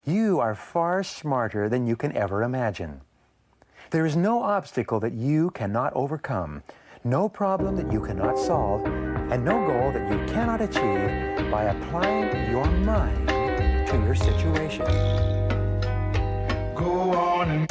You are far smarter than you can ever imagine. There is no obstacle that you cannot overcome, no problem that you cannot solve, and no goal that you cannot achieve by applying your mind to your situation. Go on and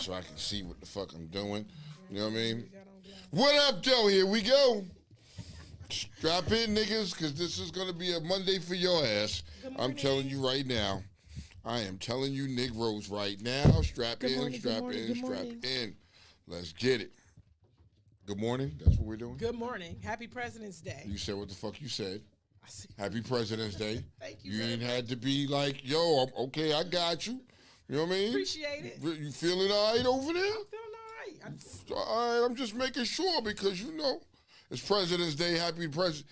so I can see what the fuck I'm doing. You know what I mean? What up, Joe? Here we go. Strap in, niggas, because this is going to be a Monday for your ass. I'm telling you right now. I am telling you Negroes right now. Strap in, strap in. Let's get it. Good morning. That's what we're doing? Good morning. Happy President's Day. You said what the fuck you said. Happy President's Day. Thank you. You ain't had to be like, yo, okay, I got you. You know what I mean? Appreciate it. You feeling all right over there? I'm feeling all right. All right, I'm just making sure because, you know, it's President's Day. Happy President.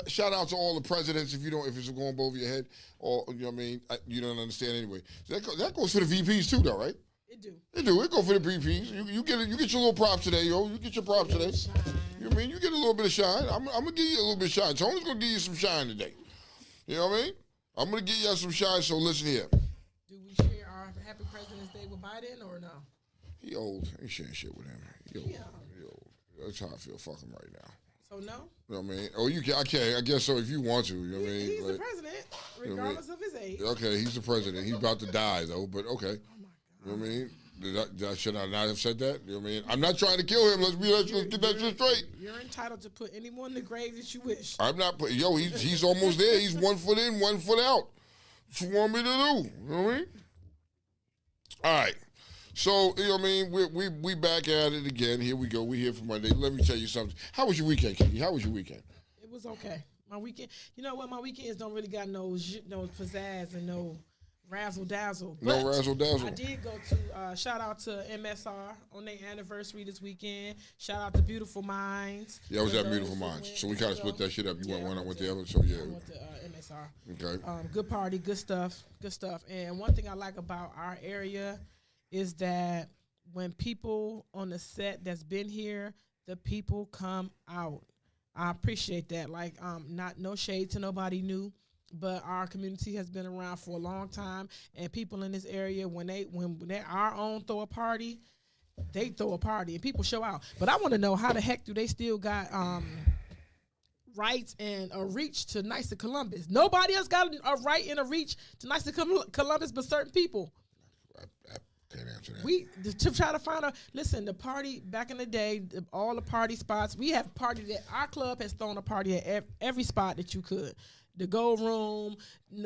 Shout out to all the presidents if it's going over your head. Or, you know what I mean? You don't understand anyway. So that goes for the VPs too, though, right? It do. It do. It go for the VPs. You get your little props today, yo. You get your props today. You know what I mean? You get a little bit of shine. I'm going to give you a little bit of shine. Tony's going to give you some shine today. You know what I mean? I'm going to give you some shine, so listen here. Do we share our Happy President's Day with Biden or no? He old. Ain't sharing shit with him. He old. Yeah. He old. That's how I feel fucking right now. So no? You know what I mean? Oh, you can. I guess so if you want to. You know what I mean? He's the president, regardless of his age. Okay, he's the president. He's about to die, though, but okay. Oh, my God. You know what I mean? Should I not have said that? You know what I mean? I'm not trying to kill him. Let's get that shit straight. You're entitled to put anyone in the grave that you wish. I'm not putting, he's almost there. He's 1 foot in, 1 foot out. What you want me to do? You know what I mean? All right. So, you know what I mean? We back at it again. Here we go. We here for Monday. Let me tell you something. How was your weekend, Kiki? How was your weekend? It was okay. My weekend, you know what? My weekends don't really got no pizzazz and no razzle dazzle. No But razzle dazzle. I did go to shout out to MSR on their anniversary this weekend. Shout out to Beautiful Minds. Yeah, it was The that Beautiful girls who Minds. went, So we kind of you know, split that shit up. You went one, I went the other. So I yeah. went to MSR. Okay. Good party, good stuff. And one thing I like about our area is that when people on the set that's been here, the people come out. I appreciate that. Like, no shade to nobody new, but our community has been around for a long time, and people in this area, when they our own throw a party, they throw a party, and people show out. But I want to know, how the heck do they still got rights and a reach to Nice to Columbus? Nobody else got a right and a reach to Nice to Columbus but certain people. I can't answer that. We to try to find the party back in the day, all the party spots. We have party that our club has thrown a party at every spot that you could. The Gold Room,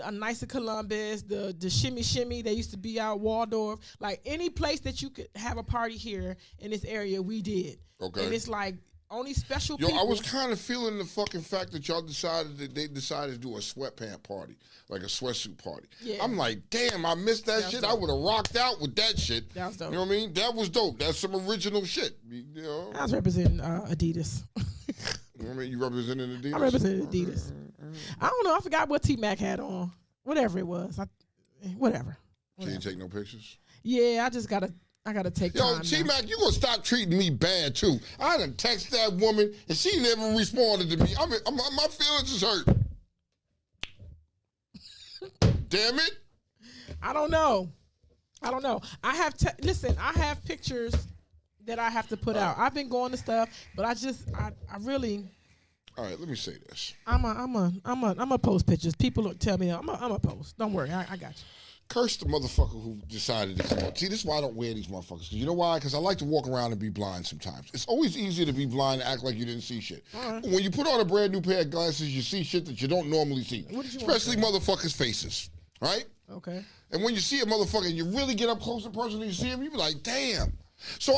a Nice to Columbus, the Shimmy Shimmy. They used to be out Waldorf. Like, any place that you could have a party here in this area, we did. Okay. And it's like, only special Yo, people. I was kind of feeling the fucking fact that y'all decided to do a sweatpant party, like a sweatsuit party. Yeah. I'm like, damn, I missed that shit. dope. I would have rocked out with that shit. That was dope. You know what I mean? That was dope. That's some original shit. You know? I was representing Adidas. You know what I mean? You representing Adidas? I represented Adidas. I don't know. I forgot what T-Mac had on. Whatever it was. Whatever. She didn't take no pictures? Yeah, I gotta take time. Yo, T-Mac, you gonna stop treating me bad too. I done text that woman and she never responded to me. My feelings is hurt. Damn it. I don't know. I have pictures that I have to put out. I've been going to stuff, but I really. All right, let me say this. I'm a post pictures. People tell me I'm a post. Don't worry, I got you. Curse the motherfucker who decided to come on. See, this is why I don't wear these motherfuckers. 'Cause you know why? Because I like to walk around and be blind sometimes. It's always easier to be blind and act like you didn't see shit. Right. When you put on a brand new pair of glasses, you see shit that you don't normally see. What did you want Especially motherfuckers' faces, right? Okay. And when you see a motherfucker and you really get up close and personal, you see him, you be like, damn. So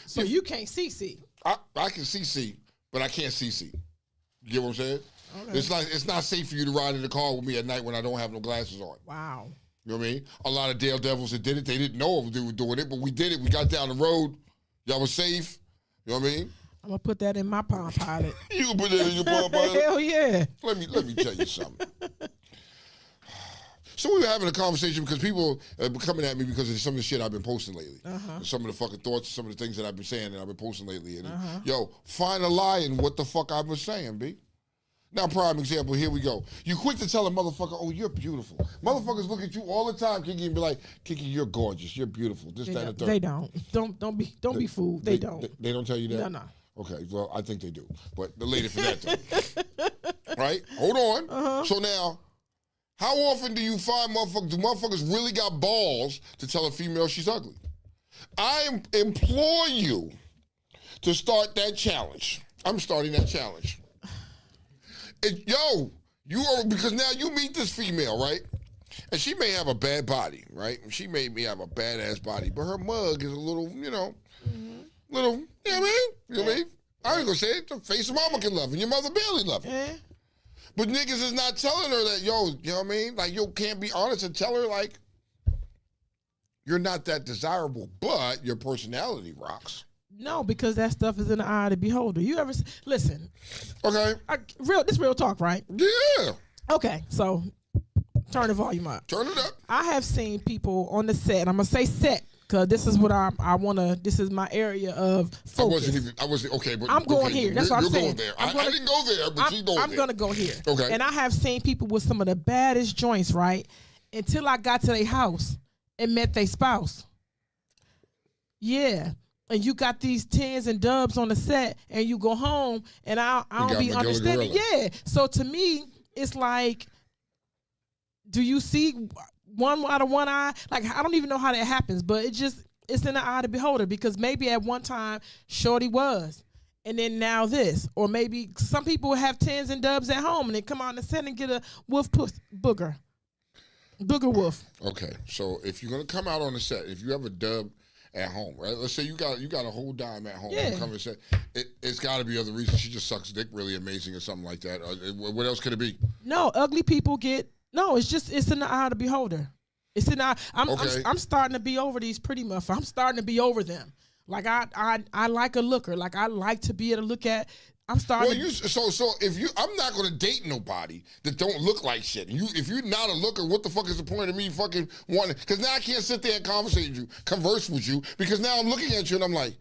So you can't see. I can see, but I can't see. You get what I'm saying? Okay. It's not safe for you to ride in the car with me at night when I don't have no glasses on. Wow. You know what I mean? A lot of Daredevils that did it, they didn't know they were doing it, but we did it. We got down the road. Y'all was safe. You know what I mean? I'm gonna put that in my Palm Pilot. You can put that in your Palm Pilot. Hell yeah. Let me tell you something. So we were having a conversation because people are coming at me because of some of the shit I've been posting lately. Some of the fucking thoughts, some of the things that I've been saying that I've been posting lately. And yo, find a lie in what the fuck I've been saying, B. Now, prime example, here we go. You quick to tell a motherfucker, oh, you're beautiful. Motherfuckers look at you all the time, Kiki, and be like, Kiki, you're gorgeous, you're beautiful. This, that, and the third. They don't. Don't be fooled. They don't. They don't tell you that? No. Okay, well, I think they do. But the later for that, though. Right? Hold on. So now, how often do you find motherfuckers really got balls to tell a female she's ugly? I implore you to start that challenge. I'm starting that challenge. Because now you meet this female, right? And she may have a bad body, right? She may have a badass body, but her mug is a little, you know what I mean? You know what I mean? I ain't gonna say it. The face of mama can love and your mother barely love it. Yeah. But niggas is not telling her that, yo, you know what I mean? Like, you can't be honest and tell her, like, you're not that desirable, but your personality rocks. No, because that stuff is in the eye of the beholder. You ever listen? Okay. This real talk, right? Yeah. Okay, so turn the volume up. Turn it up. I have seen people on the set. I'm gonna say set because this is what I wanna. This is my area of focus. I wasn't okay, but I'm going here. That's what I'm saying. Going there. I didn't go there, but she's going there. I'm gonna go here. Okay. And I have seen people with some of the baddest joints, right? Until I got to their house and met their spouse. Yeah. And you got these tens and dubs on the set, and you go home, and I don't be understanding. Yeah. So to me, it's like, do you see one out of one eye? Like, I don't even know how that happens, but it's in the eye of the beholder, because maybe at one time Shorty was, and then now this, or maybe some people have tens and dubs at home, and they come out on the set and get a wolf booger wolf. Okay, so if you're gonna come out on the set, if you have a dub at home, right? Let's say you got a whole dime at home. Yeah. You come and say it's got to be other reasons. She just sucks dick really amazing or something like that. What else could it be? No, ugly people it's in the eye of the beholder. It's in our. Okay. I'm starting to be over these pretty muff. I'm starting to be over them. Like I like a looker. Like I like to be able to look at. I'm starting. Well, so if you, I'm not gonna date nobody that don't look like shit. If you're not a looker, what the fuck is the point of me fucking wanting? Because now I can't sit there and converse with you, because now I'm looking at you and I'm like.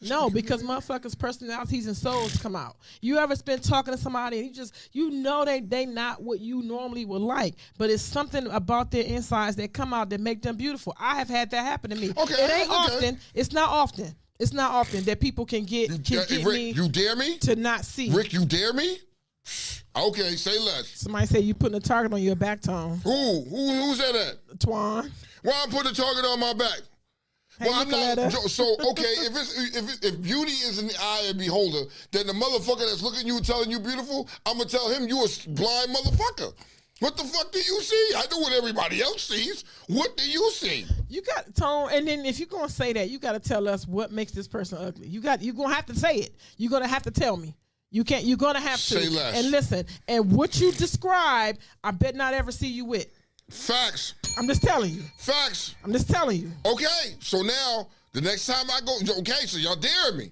No, because motherfuckers' personalities and souls come out. You ever been talking to somebody and you know they not what you normally would like, but it's something about their insides that come out that make them beautiful. I have had that happen to me. Okay, it ain't often. It's not often. It's not often that people can get Rick, me. You dare me to not see? Rick, you dare me? Okay, say less. Somebody say you putting a target on your back, Tone. Who's that at? Twan. Why I'm putting a target on my back? Well, I'm not. So okay, if beauty is in the eye of the beholder, then the motherfucker that's looking at you and telling you beautiful, I'm gonna tell him you a blind motherfucker. What the fuck do you see? I know what everybody else sees. What do you see? You got Tone, and then if you're gonna say that, you got to tell us what makes this person ugly. You're gonna have to say it. You're gonna have to tell me. You can't. You're gonna have to say less. And listen. And what you describe, I bet not ever see you with. Facts. I'm just telling you. Facts. I'm just telling you. Okay, so now the next time I go, okay, so y'all daring me.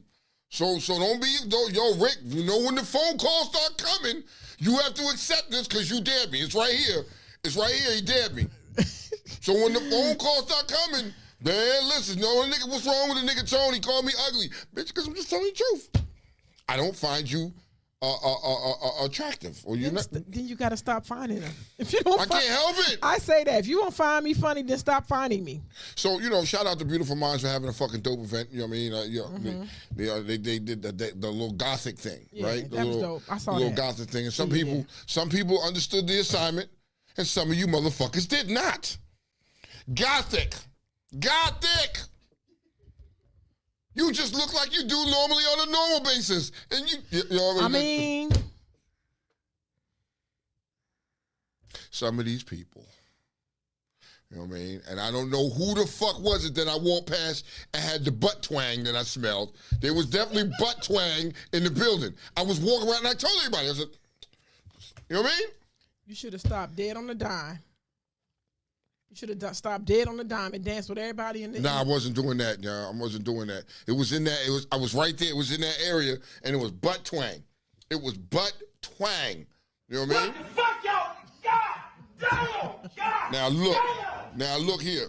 So don't be, yo, Rick, you know when the phone calls start coming, you have to accept this because you dared me. It's right here. It's right here. He dared me. So when the phone calls start coming, man, listen, nigga, what's wrong with the nigga Tony? He called me ugly. Bitch, because I'm just telling you the truth. I don't find you attractive, or you not. Then you got to stop finding them. If you don't, I can't help it. I say that if you don't find me funny, then stop finding me. So shout out to Beautiful Minds for having a fucking dope event. You know what I mean? They did the little gothic thing, right? That was dope. I saw the little that. gothic thing, and some people understood the assignment, and some of you motherfuckers did not. Gothic. You just look like you do normally on a normal basis. And you know what I mean, some of these people, you know what I mean? And I don't know who the fuck was it that I walked past and had the butt twang that I smelled. There was definitely butt twang in the building. I was walking around and I told everybody, I said, you know what I mean? You should have stopped dead on the dime. You should have stopped dead on the dime and danced with everybody in the. Nah, I wasn't doing that, y'all. I wasn't doing that. It was in that. I was right there. It was in that area, and it was butt twang. It was butt twang. You know what I mean? What the fuck, y'all? God damn! Now look here.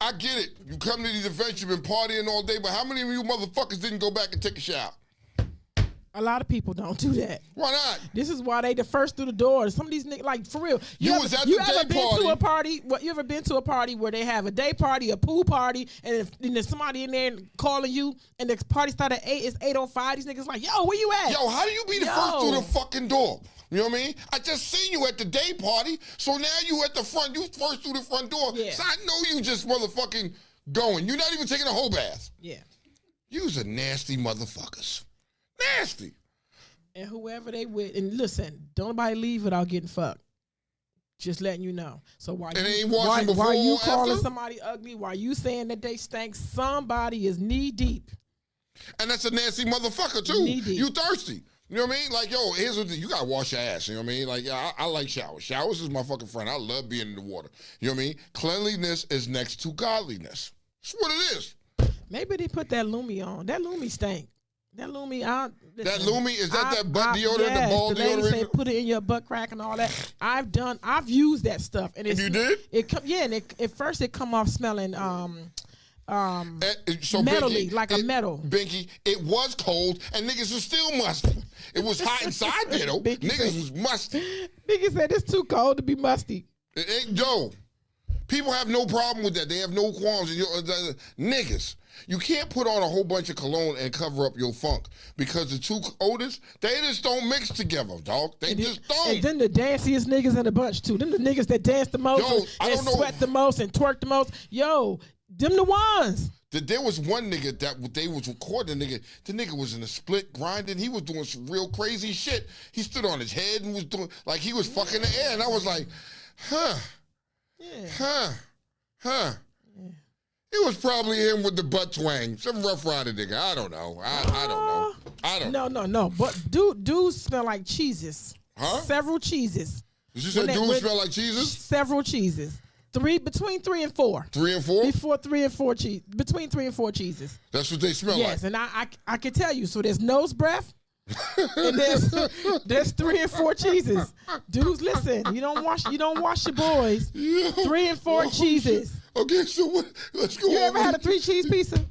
I get it. You come to these events, you've been partying all day, but how many of you motherfuckers didn't go back and take a shower? A lot of people don't do that. Why not? This is why they the first through the door. Some of these niggas, like, for real. You was at the day party. To a party? You ever been to a party where they have a day party, a pool party, and there's somebody in there calling you, and the party started at 8, it's 8:05. These niggas like, yo, where you at? Yo, how do you be the first through the fucking door? You know what I mean? I just seen you at the day party, so now you at the front. You first through the front door. Yeah. So I know you just motherfucking going. You're not even taking a whole bath. Yeah. You's a nasty motherfuckers. Nasty. And whoever they with, and listen, don't nobody leave without getting fucked. Just letting you know. So while you calling somebody ugly, while you saying that they stank, somebody is knee deep. And that's a nasty motherfucker too. Knee deep. You thirsty. You know what I mean? Like, yo, here's what you gotta wash your ass. You know what I mean? Like, I like showers. Showers is my fucking friend. I love being in the water. You know what I mean? Cleanliness is next to godliness. That's what it is. Maybe they put that Lumi on. That Lumi stank. That Lumi, that Lumi, is that butt deodorant, yes, the ball the lady deodorant? Say put it in your butt crack and all that. I've used that stuff, and you did? And at first it come off smelling so metally, Binky, like a metal. Binky, it was cold, and niggas was still musty. It was hot inside there though. Niggas was musty. Binky said it's too cold to be musty. Yo, people have no problem with that. They have no qualms. Niggas. You can't put on a whole bunch of cologne and cover up your funk because the two odors, they just don't mix together, dog. They just don't. And then the danciest niggas in the bunch too. Them the niggas that dance the most and sweat the most and twerk the most. Yo, them the ones. There was one nigga that they was recording. The nigga was in a split grinding. He was doing some real crazy shit. He stood on his head and was doing like he was fucking the air, and I was like, huh. Yeah. It was probably him with the butt twang. Some Rough Rider nigga. I don't know. I don't know. No. But dudes smell like cheeses. Huh? Several cheeses. Did you say dudes smell like cheeses? Several cheeses. between 3 and 4. 3 and 4? Before 3 and 4 cheese. Between 3 and 4 cheeses. That's what they smell like. Yes, and I can tell you. So there's nose breath. And there's 3 and 4 cheeses. Dudes, listen, you don't wash your boys. Yeah. 3 and 4 cheeses. Okay, so what? Let's go. You ever had a 3 cheese pizza?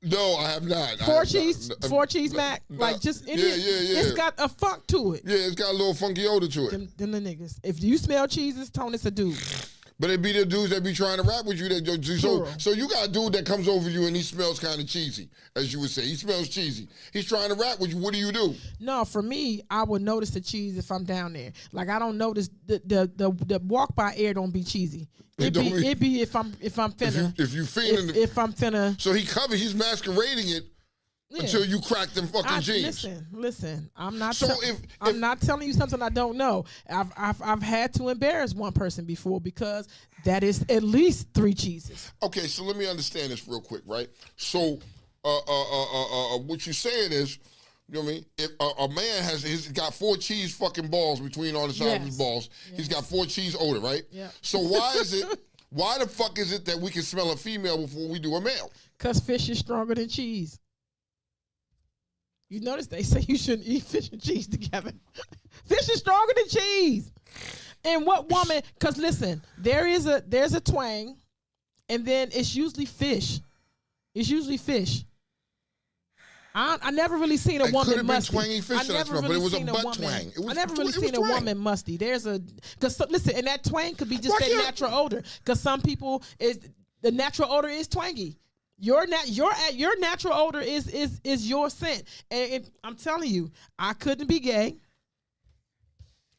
No, I have not. 4 cheese mac, like just yeah. It's got a funk to it. Yeah, it's got a little funky odor to it. Them the niggas. If you smell cheeses, Tony's a dude. But it be the dudes that be trying to rap with you. So you got a dude that comes over you and he smells kind of cheesy, as you would say. He smells cheesy. He's trying to rap with you. What do you do? No, for me, I would notice the cheese if I'm down there. Like I don't notice the walk by air don't be cheesy. It be if I'm finna. If you feeling if I'm finna. So he's masquerading it. Yeah. Until you crack them fucking jeans. Listen. I'm not. I'm not telling you something I don't know. I've had to embarrass one person before because that is at least 3 cheeses. Okay, so let me understand this real quick, right? So, what you're saying is, you know what I mean? If a man he's got 4 cheese fucking balls between all the sides of his balls, he's got 4 cheese odor, right? Yeah. So why the fuck is it that we can smell a female before we do a male? Because fish is stronger than cheese. You notice they say you shouldn't eat fish and cheese together. Fish is stronger than cheese. And what woman? Because listen, there's a twang, and then it's usually fish. It's usually fish. I never really seen a woman musty. Twangy fish I never really but it was a butt twang. I never really seen a woman musty. Listen, and that twang could be just that natural odor. Because some people the natural odor is twangy. Your natural odor is your scent, and I'm telling you, I couldn't be gay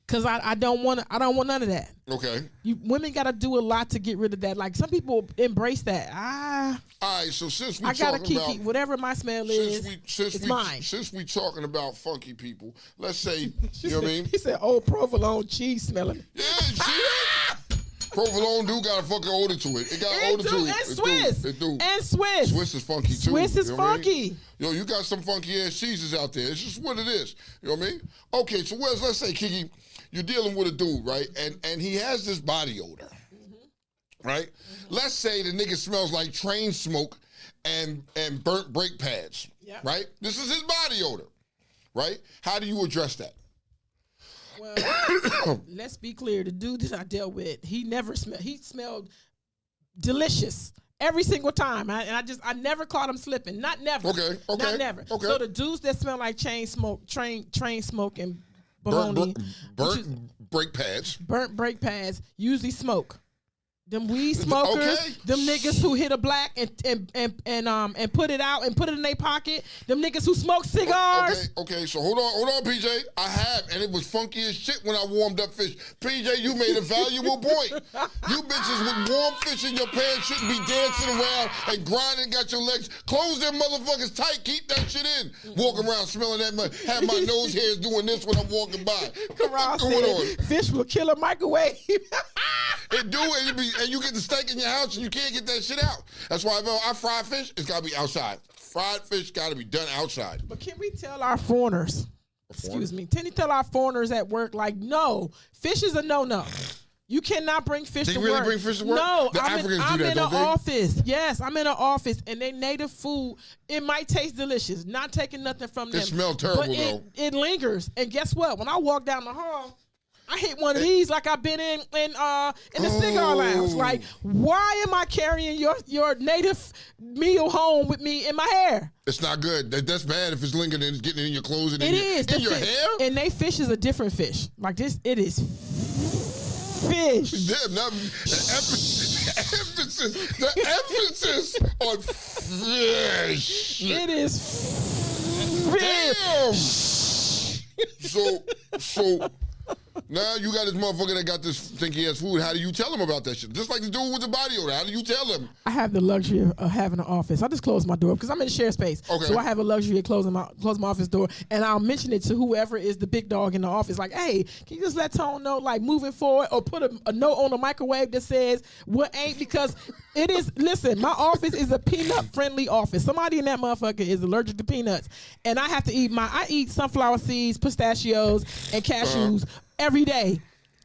because I don't want none of that. Okay. Women got to do a lot to get rid of that. Like some people embrace that. All right. So since we gotta keep whatever my smell is, it's mine. Since we talking about funky people, let's say you know what I mean. He said, "Oh, provolone cheese smelling." Yeah. See that? Provolone do got a fucking odor to it. It got odor to it. And Swiss. It do. And Swiss. Swiss is funky too. Swiss is funky. I mean? Yo, you got some funky ass cheeses out there. It's just what it is. You know what I mean? Okay, so let's say, Kiki, you're dealing with a dude, right? And he has this body odor, right? Let's say the nigga smells like train smoke and burnt brake pads, right? This is his body odor, right? How do you address that? Well, let's be clear. The dude that I dealt with, he smelled delicious every single time. I never caught him slipping. Not never. Okay. Not never. Okay. So the dudes that smell like train smoke and bologna. Burnt brake pads usually smoke. Them weed smokers, them niggas who hit a black and put it out and put it in their pocket. Them niggas who smoke cigars. Okay. So hold on, PJ. I have, and it was funky as shit when I warmed up fish. PJ, you made a valuable point. You bitches with warm fish in your pants shouldn't be dancing around and grinding. Got your legs. Close them motherfuckers tight. Keep that shit in. Walking around smelling that. Have my nose hairs doing this when I'm walking by. What's going on? Fish will kill a microwave. It do, and you get the steak in your house and you can't get that shit out. That's why if I fry fish, it's got to be outside. Fried fish got to be done outside. But can we tell our foreigners, can you tell our foreigners at work, like, no, fish is a no-no. You cannot bring fish to work. They really bring fish to work? No, Africans do that, I'm in an don't they? office. Yes, I'm in an office, and they native food, it might taste delicious. Not taking nothing from them. It smells terrible, but though. It lingers. And guess what? When I walk down the hall, I hit one of these like I've been in the cigar lounge. Like, why am I carrying your native meal home with me in my hair? It's not good. That's bad if it's lingering and it's getting in your clothes and in your hair. And they fish is a different fish. Like this, it is fish. Damn, the emphasis on fish. It is fish. Damn. So. Now you got this motherfucker that got this stinky ass food. How do you tell him about that shit? Just like the dude with the body odor. How do you tell him? I have the luxury of having an office. I just close my door because I'm in a shared space. Okay. So I have a luxury of closing my office door, and I'll mention it to whoever is the big dog in the office. Like, hey, can you just let Tone know, like, moving forward, or put a note on the microwave that says what ain't, because it is. Listen, my office is a peanut friendly office. Somebody in that motherfucker is allergic to peanuts, and I eat sunflower seeds, pistachios, and cashews every day.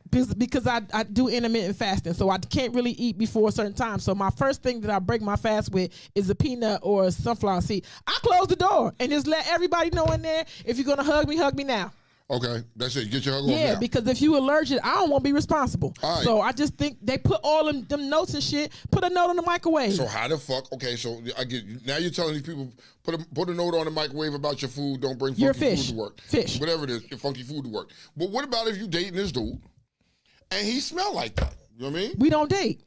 because I do intermittent fasting, so I can't really eat before a certain time. So my first thing that I break my fast with is a peanut or a sunflower seed. I close the door and just let everybody know in there, if you're gonna hug me now. Okay, that's it. Get your hug off Yeah, now. because if you allergic, I don't want to be responsible. All right. So I just think they put all of them notes and shit. Put a note on the microwave. So how the fuck? Okay, so I get now you're telling these people put a note on the microwave about your food. Don't bring Your funky fish. food to work. Fish. Whatever it is, your funky food to work. But what about if you dating this dude and he smell like that? You know what I mean? We don't date.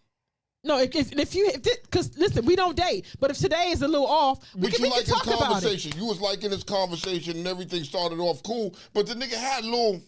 No, because listen, we don't date. But if today is a little off, we But can you like his talk about it. conversation. You was liking his conversation and everything started off cool, but the nigga had a little.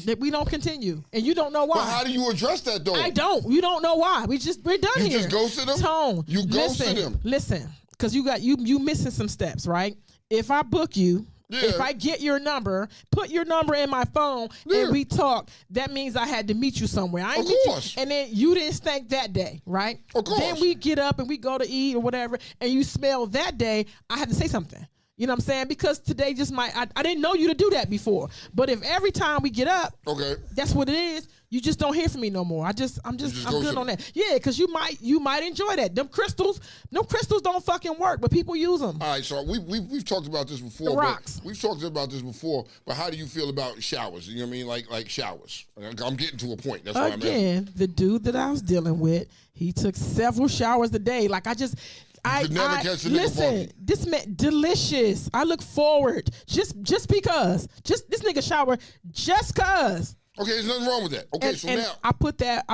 That we don't continue, and you don't know why. But how do you address that though? I don't. You don't know why. We're done You here. just ghosted him? Tone. You ghosted him? Listen, because you missing some steps, right? If I book you. Yeah. If I get your number, put your number in my phone, Yeah. and we talk, that means I had to meet you somewhere. I ain't Of meet course. you, and then you didn't stink that day, right? Of course. Then we get up and we go to eat or whatever, and you smell that day. I had to say something. You know what I'm saying? Because today just I didn't know you to do that before. But if every time we get up, Okay. that's what it is. You just don't hear from me no more. I'm just good ghosted. on that. Yeah, because you might enjoy that. Them crystals don't fucking work, but people use them. All right, so we've talked about this before. The rocks. We've talked about this before, but how do you feel about showers? You know what I mean? Like showers. I'm getting to a point. That's why I'm asking. Again, the dude that I was dealing with, he took several showers a day. Like could never catch a nigga listen, funky. this man delicious. I look forward just because. Just this nigga shower just cause. Okay, there's nothing wrong with that. Okay, And, so and now I put that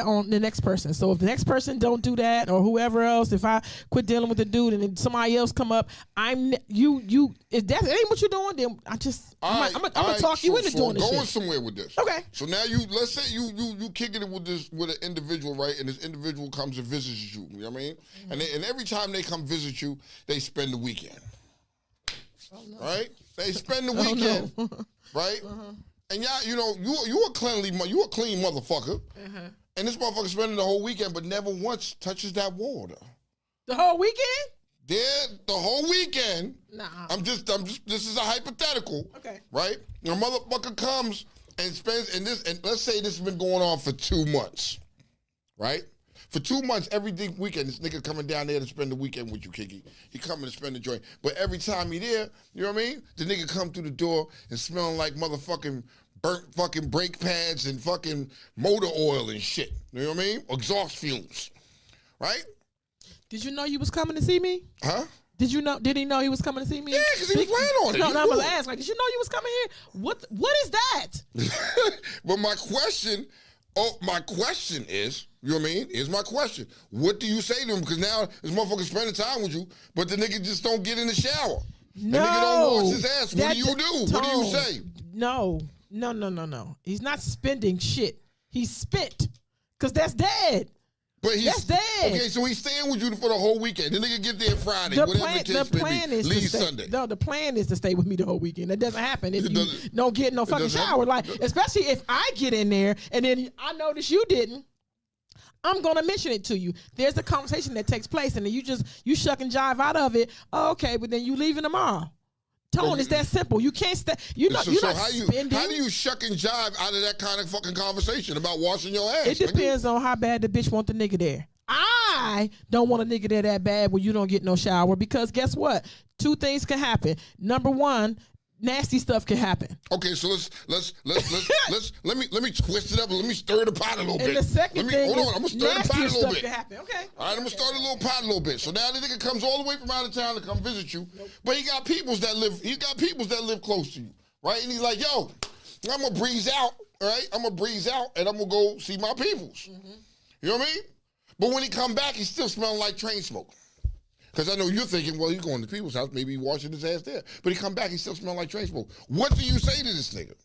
on the next person. So if the next person don't do that, or whoever else, if I quit dealing with the dude and then somebody else come up, if that ain't what you're doing, then I'm gonna talk you into doing this I'm going shit. somewhere with this. Okay. So now let's say you kicking it with an individual, right? And this individual comes and visits you. You know what I mean? Mm-hmm. And every time they come visit you, they spend the weekend. Oh, no. Right? They spend the Oh, no. weekend. Right? And y'all, you a clean motherfucker. And this motherfucker spending the whole weekend, but never once touches that water. The whole weekend? Yeah, the whole weekend. Nah. I'm just. This is a hypothetical. Okay. Right? A motherfucker comes and spends, and let's say this has been going on for 2 months. Right? For 2 months, every weekend, this nigga coming down there to spend the weekend with you, Kiki. He coming to spend the joint. But every time he there, you know what I mean? The nigga come through the door and smelling like motherfucking burnt fucking brake pads and fucking motor oil and shit. You know what I mean? Exhaust fumes. Right? Did you know you was coming to see me? Huh? Did he know he was coming to see me? Yeah, because he was planning on it. No, He I was knew. asking, did you know you was coming here? What is that? But my question is, you know what I mean? Here's my question. What do you say to him? Because now this motherfucker spending time with you, but the nigga just don't get in the shower. No. The nigga don't wash his ass. What do you do? Tone. What do you say? No. He's not spending shit. He's spent. Because that's dead. But That's dead. Okay, so he's staying with you for the whole weekend. The nigga get there Friday, The whatever the case may be. is Leave to stay. Sunday. No, the plan is to stay with me the whole weekend. That doesn't happen if It you doesn't- don't get no fucking doesn't shower. happen. Like, especially if I get in there and then I notice you didn't. I'm gonna mention it to you. There's a conversation that takes place, and then you shuck and jive out of it. Oh, okay, but then you leaving tomorrow. Tone, it's that simple. You can't stay. You're not spending. How do you shuck and jive out of that kind of fucking conversation about washing your ass? It depends on how bad the bitch want the nigga there. I don't want a nigga there that bad when you don't get no shower, because guess what? 2 things can happen. Number 1, nasty stuff can happen. Okay, so let me twist it up and let me stir the pot a little bit. And the second thing hold on, is I'm gonna stir the pot a nastier little stuff bit. can happen. Okay. All right, I'm gonna start a little pot a little bit. So now the nigga comes all the way from out of town to come visit you, but he got peoples that live close to you, right? And he's like, yo, I'm gonna breeze out, all right? I'm gonna breeze out and I'm gonna go see my peoples. You know what I mean? But when he come back, he's still smelling like train smoke. Because I know you're thinking, well, he's going to people's house, maybe he's washing his ass there. But he come back, he still smelling like train smoke. What do you say to this nigga?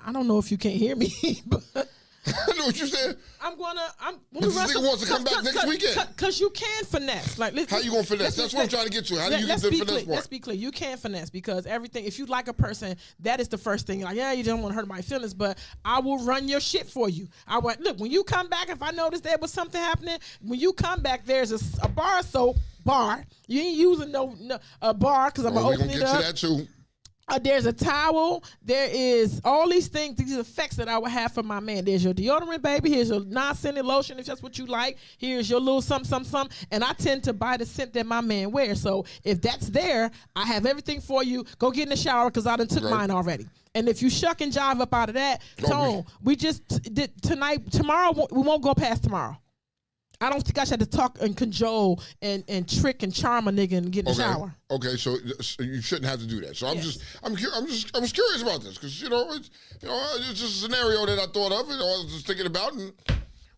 I don't know if you can't hear me, but I know what you said. But this nigga wants to come back next weekend. Because you can finesse. Like, How you gonna finesse? That's what I'm trying to get to. How do you get the finesse part? Let's be clear. You can finesse, because everything, if you like a person, that is the first thing. Like, yeah, you don't want to hurt my feelings, but I will run your shit for you. Look, when you come back, if I notice there was something happening, when you come back, there's a bar of soap, bar. You ain't using no bar, because I'm going to open it up. We're going to get to that too. There's a towel. There is all these things, these effects that I would have for my man. There's your deodorant, baby. Here's your non-scented lotion if that's what you like. Here's your little something. And I tend to buy the scent that my man wears. So if that's there, I have everything for you. Go get in the shower because I done took mine already. And if you shuck and jive up out of that, Tone, we just did tomorrow, we won't go past tomorrow. I don't think I should have to talk and cajole and trick and charm a nigga and get in the shower. Okay, so you shouldn't have to do that. So I was curious about this because it's just a scenario that I thought of and I was just thinking about. And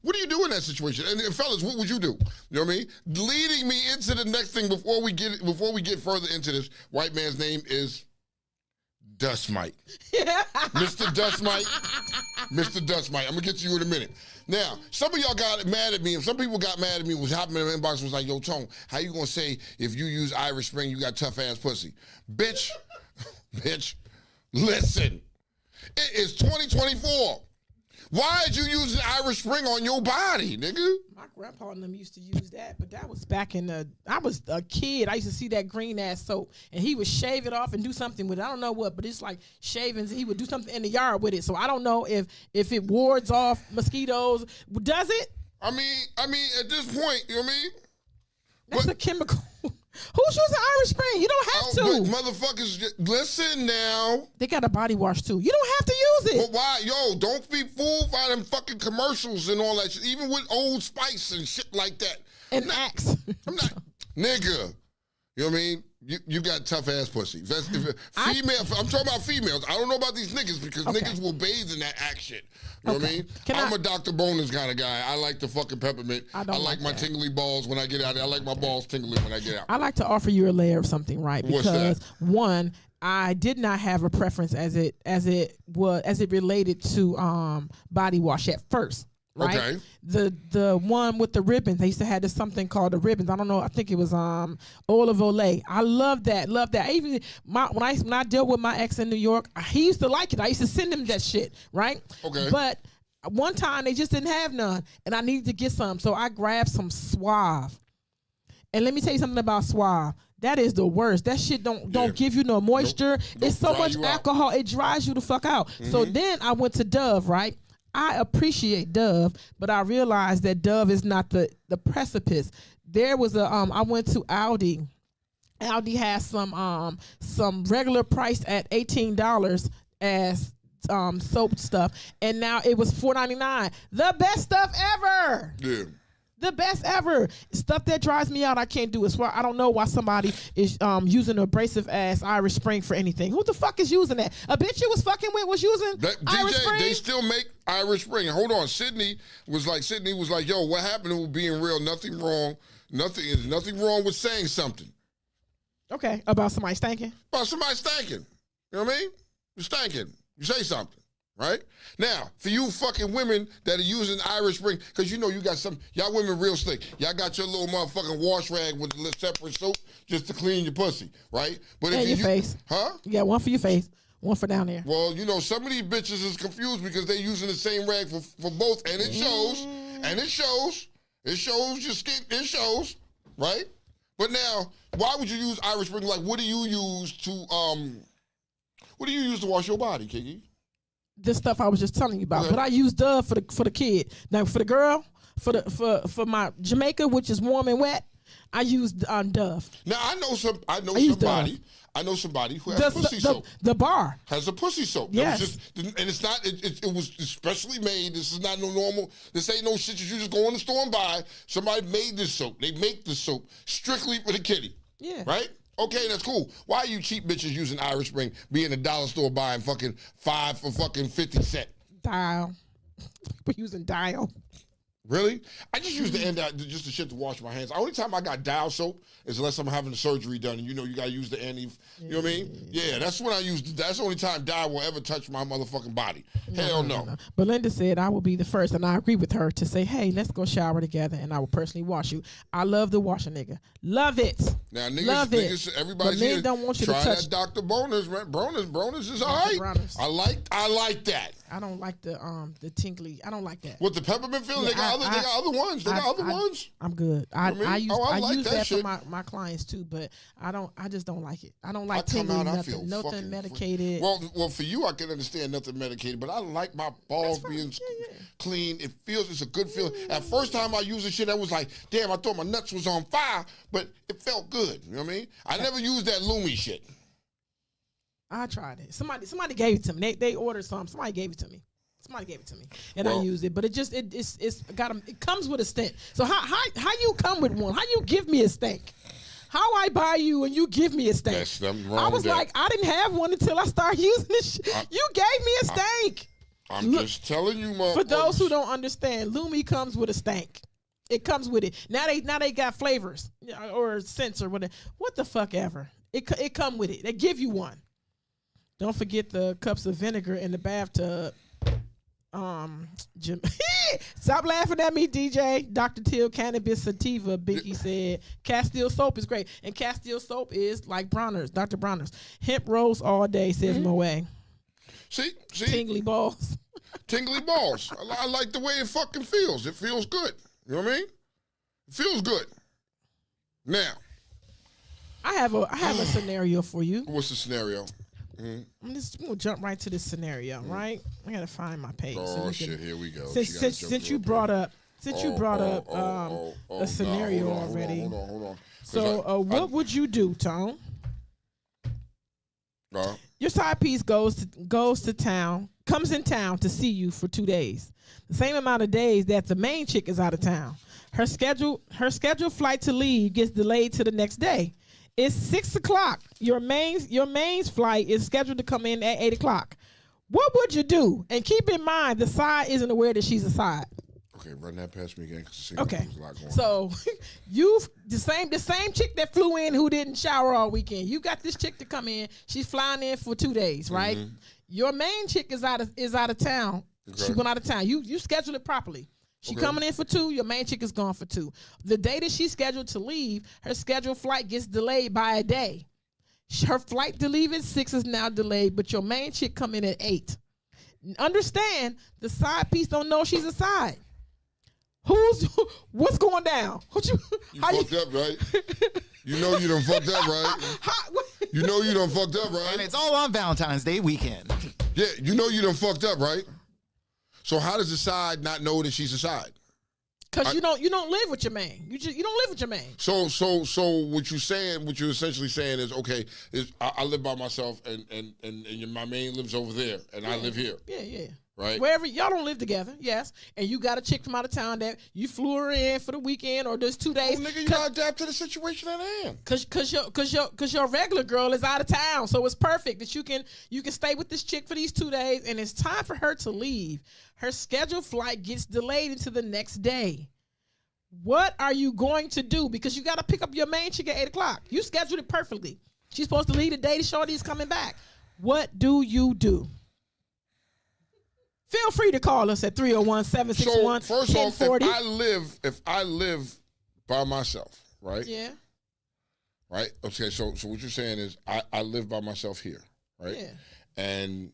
what do you do in that situation? And fellas, what would you do? You know what I mean? Leading me into the next thing before we get further into this, white man's name is Dust Mite. Mr. Dust Mite. Mr. Dust Mite. I'm gonna get to you in a minute. Now, some of y'all got mad at me, and some people got mad at me, was hopping in the inbox and was like, yo, Tone, how you gonna say if you use Irish Spring, you got tough ass pussy? Bitch, listen. It is 2024. Why is you using Irish Spring on your body, nigga? My grandpa and them used to use that, but that was back in I was a kid. I used to see that green ass soap, and he would shave it off and do something with it. I don't know what, but it's like shavings. He would do something in the yard with it. So I don't know if it wards off mosquitoes. Does it? I mean, at this point, you know what I mean? That's a chemical. Who's using Irish Spring? You don't have to. But motherfuckers, listen now. They got a body wash too. You don't have to use it. But why? Yo, don't be fooled by them fucking commercials and all that shit. Even with Old Spice and shit like that. And Axe. I'm not, nigga. You know what I mean? You got tough ass pussy. I'm talking about females. I don't know about these niggas because niggas will bathe in that act shit. You know what I mean? I'm a Dr. Bonus kind of guy. I like the fucking peppermint. I like my tingly balls when I get out. I like my balls tingly when I get out. I like to offer you a layer of something, right? What's because that? One, I did not have a preference as it related to body wash at first. Right? Okay. The one with the ribbons, they used to have this something called the ribbons. I don't know. I think it was Oil of Olay. I love that. Even when I dealt with my ex in New York, he used to like it. I used to send him that shit. Right. Okay. But one time they just didn't have none, and I needed to get some, so I grabbed some Suave. And let me tell you something about Suave. That is the worst. That shit don't give you no moisture. It's so much alcohol. It dries you the fuck out. Mm-hmm. So then I went to Dove. Right. I appreciate Dove, but I realized that Dove is not the precipice. There was I went to Aldi. Aldi has some regular price at $18 as soap stuff, and now it was $4.99. The best stuff ever. Yeah. The best ever. Stuff that drives me out, I can't do it. So I don't know why somebody is using abrasive ass Irish Spring for anything. Who the fuck is using that? A bitch you was fucking with was using Irish Spring? They still make Irish Spring. Hold on. Sydney was like, yo, what happened with being real? Nothing wrong. Nothing wrong with saying something. Okay. About somebody stanking? About somebody stanking. You know what I mean? You're stanking. You say something. Right? Now, for you fucking women that are using Irish Spring, because you know you got y'all women real slick. Y'all got your little motherfucking wash rag with a little separate soap just to clean your pussy, right? But if your face. Huh? You got one for your face, one for down there. Well, you know, some of these bitches is confused because they using the same rag for both, and it shows. And it shows. It shows your skin. It shows, right? But now, why would you use Irish Spring? Like, what do you use to wash your body, Kiki? This stuff I was just telling you about, but I use Dove for the kid. Now for the girl, for my Jamaica, which is warm and wet, I use Dove. Now I know somebody who has pussy soap. The bar has a pussy soap. Yes, and it's not. It was specially made. This is not no normal. This ain't no shit that you just go in the store and buy. Somebody made this soap. They make the soap strictly for the kitty. Yeah. Right. Okay, that's cool. Why are you cheap bitches using Irish Spring, be in a dollar store buying fucking 5 for fucking 50 cents? Dial. We're using Dial. Really? I just use the end just the shit to wash my hands. The only time I got Dial soap is unless I'm having the surgery done, and you know you gotta use the end. You know what I mean? Yeah, that's when I use. That's the only time Dial will ever touch my motherfucking body. Hell no. Belinda said I will be the first, and I agree with her to say, "Hey, let's go shower together, and I will personally wash you." I love the wash a nigga. Love it. Now niggas, everybody's but here. Don't want you try to touch that Dr. Bonus, man. Bonus is all right. I like that. I don't like the tingly. I don't like that. What, the peppermint feeling? Yeah, Nigga, got other ones. They got other ones. I'm good. I use like that shit. for my clients too, but I just don't like it. I don't like I come tingling out, I nothing, feel nothing fucking medicated. Well, for you, I can understand nothing medicated, but I like my balls being clean. It's a good feeling. At first time I used the shit, I was like, damn, I thought my nuts was on fire, but it felt good. You know what I mean? I never used that Lumi shit. I tried it. Somebody gave it to me. They ordered some. Somebody gave it to me. And I used it. But it comes with a stint. So how you come with one? How you give me a steak? How I buy you and you give me a steak? That's something wrong I was with like, I didn't have one until I started using this shit. You gave me a steak. I'm just telling you, motherfuckers. For those who don't understand, Lumi comes with a stank. It comes with it. Now they got flavors or scents or whatever. What the fuck ever. It come with it. They give you one. Don't forget the cups of vinegar in the bathtub. Jim, stop laughing at me, DJ. Dr. Till Cannabis Sativa, Binky said. Castile soap is great. And Castile soap is like Bronner's, Dr. Bronner's. Hemp rolls all day, says Moe. See? Tingly balls. Tingly balls. I like the way it fucking feels. It feels good. You know what I mean? It feels good. Now. I have a scenario for you. What's the scenario? I'm gonna jump right to this scenario, right? I gotta find my page. Oh shit! Here we go. Since you brought up a scenario already. Hold on. So, what would you do, Tone? Your side piece comes in town to see you for 2 days, the same amount of days that the main chick is out of town. Her scheduled flight to leave gets delayed to the next day. It's 6 o'clock. Your main flight is scheduled to come in at 8 o'clock. What would you do? And keep in mind, the side isn't aware that she's a side. Okay, run that past me again. Okay, so the same chick that flew in who didn't shower all weekend. You got this chick to come in. She's flying in for 2 days, right? Mm-hmm. Your main chick is out of town. Okay. She went out of town. You schedule it properly. She coming in for 2, your main chick is gone for 2. The day that she's scheduled to leave, her scheduled flight gets delayed by a day. Her flight to leave at 6 is now delayed, but your main chick come in at 8. Understand, the side piece don't know she's a side. What's going down? You fucked up, right? You know you done fucked up, right? You know you done fucked up, right? And it's all on Valentine's Day weekend. Yeah, you know you done fucked up, right? So how does the side not know that she's a side? Because you don't live with your man. You don't live with your man. So what you're essentially saying is, okay, I live by myself and my man lives over there and I live here. Yeah. Right. Wherever y'all don't live together, yes. And you got a chick from out of town that you flew her in for the weekend or just 2 days. Oh, nigga, you gotta adapt to the situation at hand. Cause your regular girl is out of town, so it's perfect that you can stay with this chick for these 2 days, and it's time for her to leave. Her scheduled flight gets delayed into the next day. What are you going to do? Because you got to pick up your main chick at 8 o'clock. You scheduled it perfectly. She's supposed to leave the day the shorty's coming back. What do you do? Feel free to call us at 301-761-1040. So first off, if I live by myself, right? Yeah. Right? Okay, so what you're saying is I live by myself here, right? Yeah. And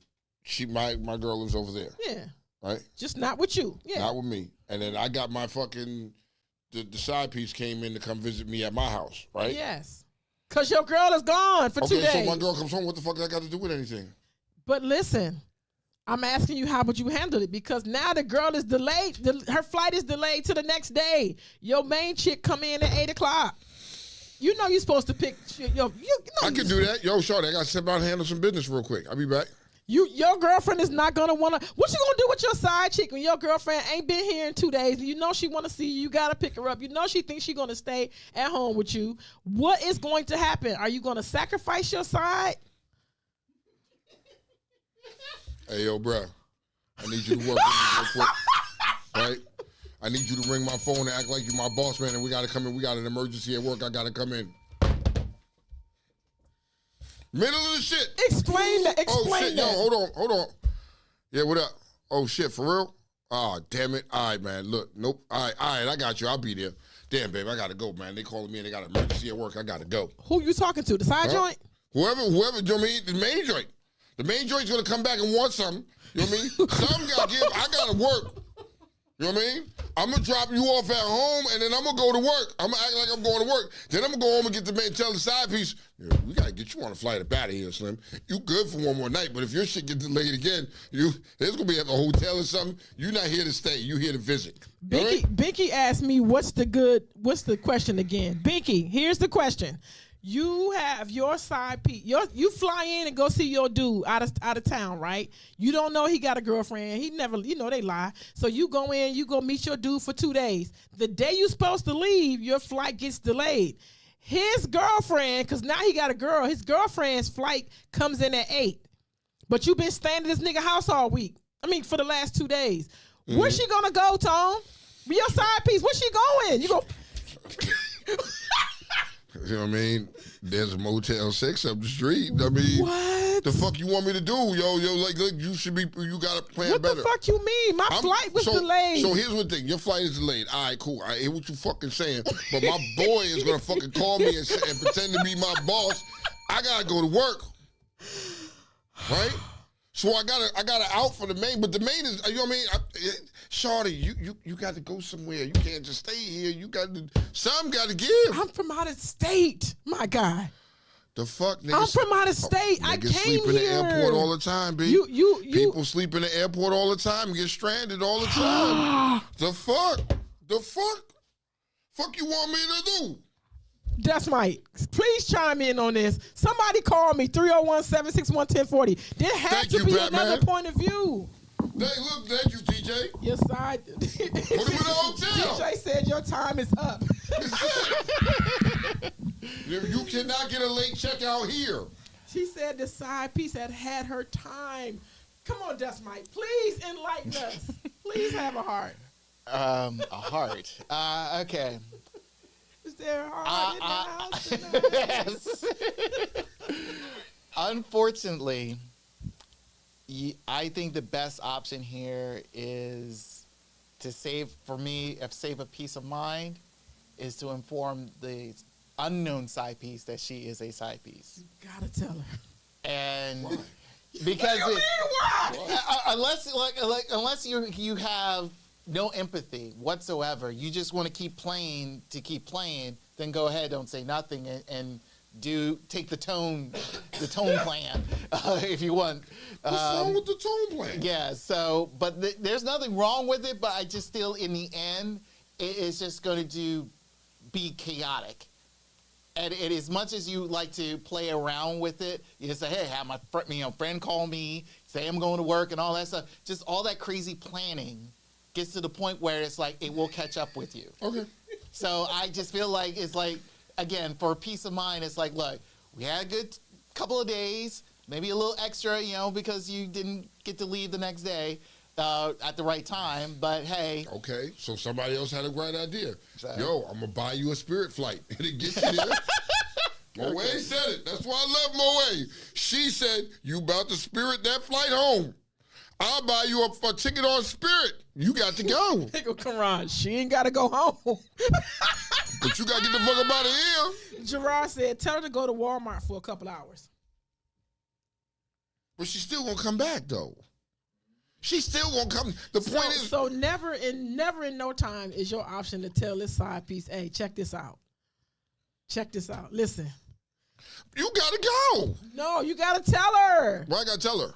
my girl lives over there. Yeah. Right? Just not with you. Yeah. Not with me. And then I got my fucking the side piece came in to come visit me at my house, right? Yes. Cause your girl is gone for 2 days. Okay, so my girl comes home, what the fuck does that got to do with anything? But listen, I'm asking you how would you handle it, because now the girl is delayed. Her flight is delayed to the next day. Your main chick come in at 8 o'clock. You know you're supposed to pick. I can do that. Yo, shorty, I got to step out and handle some business real quick. I'll be back. Your girlfriend is not gonna wanna. What you gonna do with your side chick when your girlfriend ain't been here in 2 days? You know she wanna see you. You gotta pick her up. You know she thinks she gonna stay at home with you. What is going to happen? Are you gonna sacrifice your side? Hey, yo, bro, I need you to work with me real quick, right? I need you to ring my phone and act like you're my boss man and we got to come in. We got an emergency at work. I got to come in. Middle of the shit. Explain that. Oh, shit. Yo, hold on. Yeah, what up? Oh, shit, for real? Oh, damn it. All right, man. Look, nope. All right, I got you. I'll be there. Damn, babe, I got to go, man. They calling me and they got an emergency at work. I got to go. Who you talking to? The side joint? Whoever, you know what I mean? The main joint. The main joint's going to come back and want something. You know what I mean? Something got to give. I got to work. You know what I mean? I'm going to drop you off at home, and then I'm going to go to work. I'm going to act like I'm going to work. Then I'm going to go home and get the man, tell the side piece, yeah, we got to get you on a flight up out of here, Slim. You good for one more night, but if your shit gets delayed again, there's going to be at the hotel or something. You're not here to stay. You're here to visit. Binky asked me, what's the question again? Binky, here's the question. You have your side piece. You fly in and go see your dude out of town, right? You don't know he got a girlfriend. He never, they lie. So you go in, you go meet your dude for 2 days. The day you supposed to leave, your flight gets delayed. His girlfriend, because now he got a girl, his girlfriend's flight comes in at 8. But you been staying at this nigga house all week. For the last 2 days. Mm-hmm. Where's she gonna go, Tom? Be your side piece. Where's she going? You go... You know what I mean? There's a Motel 6 up the street. What? The fuck you want me to do? Yo, like you gotta plan better. What the fuck you mean? My flight was delayed. So here's what the thing. Your flight is delayed. All right, cool. I hear what you fucking saying. But my boy is gonna fucking call me and pretend to be my boss. I gotta go to work. Right? So I gotta out for the main, but the main is, you know what I mean? Shawty, you got to go somewhere. You can't just stay here. Something got to give. I'm from out of state, my guy. The fuck, niggas? I'm from out of state. I came sleep in the airport all the time, B. People sleep in the airport all the time, get stranded all the time. The fuck you want me to do? That's Mike. Please chime in on this. Somebody call me, 301-761-1040. There has to be another point of view. Thank you, TJ. Your side. Put him in the hotel. TJ said your time is up. You cannot get a late checkout here. She said the side piece had her time. Come on, Dust Mike. Please enlighten us. Please have a heart. A heart. Okay. Is there a heart in the house? Yes. Unfortunately, I think the best option here is to save a peace of mind, is to inform the unknown side piece that she is a side piece. You gotta tell her. And why? Because why? Unless you have no empathy whatsoever, you just want to keep playing, then go ahead, don't say nothing, and take the tone plan if you want. What's wrong with the tone plan? Yeah, so, but there's nothing wrong with it, but I just feel in the end, it's just going to be chaotic. And as much as you like to play around with it, you say, hey, have my friend call me, say I'm going to work and all that stuff. Just all that crazy planning gets to the point where it's like it will catch up with you. Okay. So I just feel like it's like, again, for peace of mind, it's like, look, we had a good couple of days, maybe a little extra, because you didn't get to leave the next day at the right time, but hey. Okay, so somebody else had a great idea. Yo, I'm going to buy you a Spirit flight. And it gets you there. Moe said it. That's why I love Moe. She said, you about to Spirit that flight home. I'll buy you a ticket on Spirit. You got to go. Nigga, come on. She ain't got to go home. But you got to get the fuck up out of here. Gerard said, tell her to go to Walmart for a couple hours. But she's still going to come back, though. She's still going to come. The point is. So never in no time is your option to tell this side piece, hey, check this out. Check this out. Listen. You got to go. No, you got to tell her. Why I got to tell her?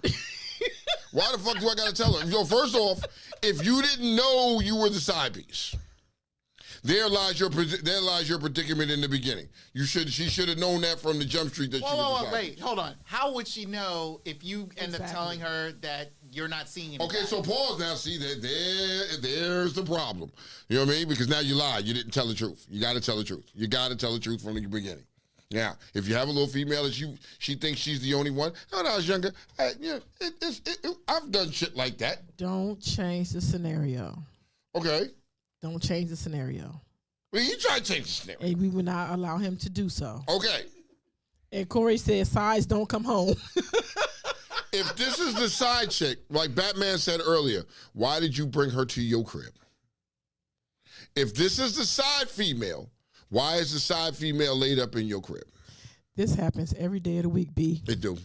Why the fuck do I got to tell her? Yo, first off, if you didn't know you were the side piece, there lies your predicament in the beginning. She should have known that from the jump street that she was the side piece. Hold on. How would she know if you end up telling her that you're not seeing him? Okay, so pause now. See, there's the problem. You know what I mean? Because now you lied. You didn't tell the truth. You got to tell the truth. You got to tell the truth from the beginning. Now, if you have a little female that she thinks she's the only one, when I was younger, I've done shit like that. Don't change the scenario. Okay. Don't change the scenario. Well, you try to change the scenario. And we will not allow him to do so. Okay. And Corey said, sides don't come home. If this is the side chick, like Batman said earlier, why did you bring her to your crib? If this is the side female, why is the side female laid up in your crib? This happens every day of the week, B. It do.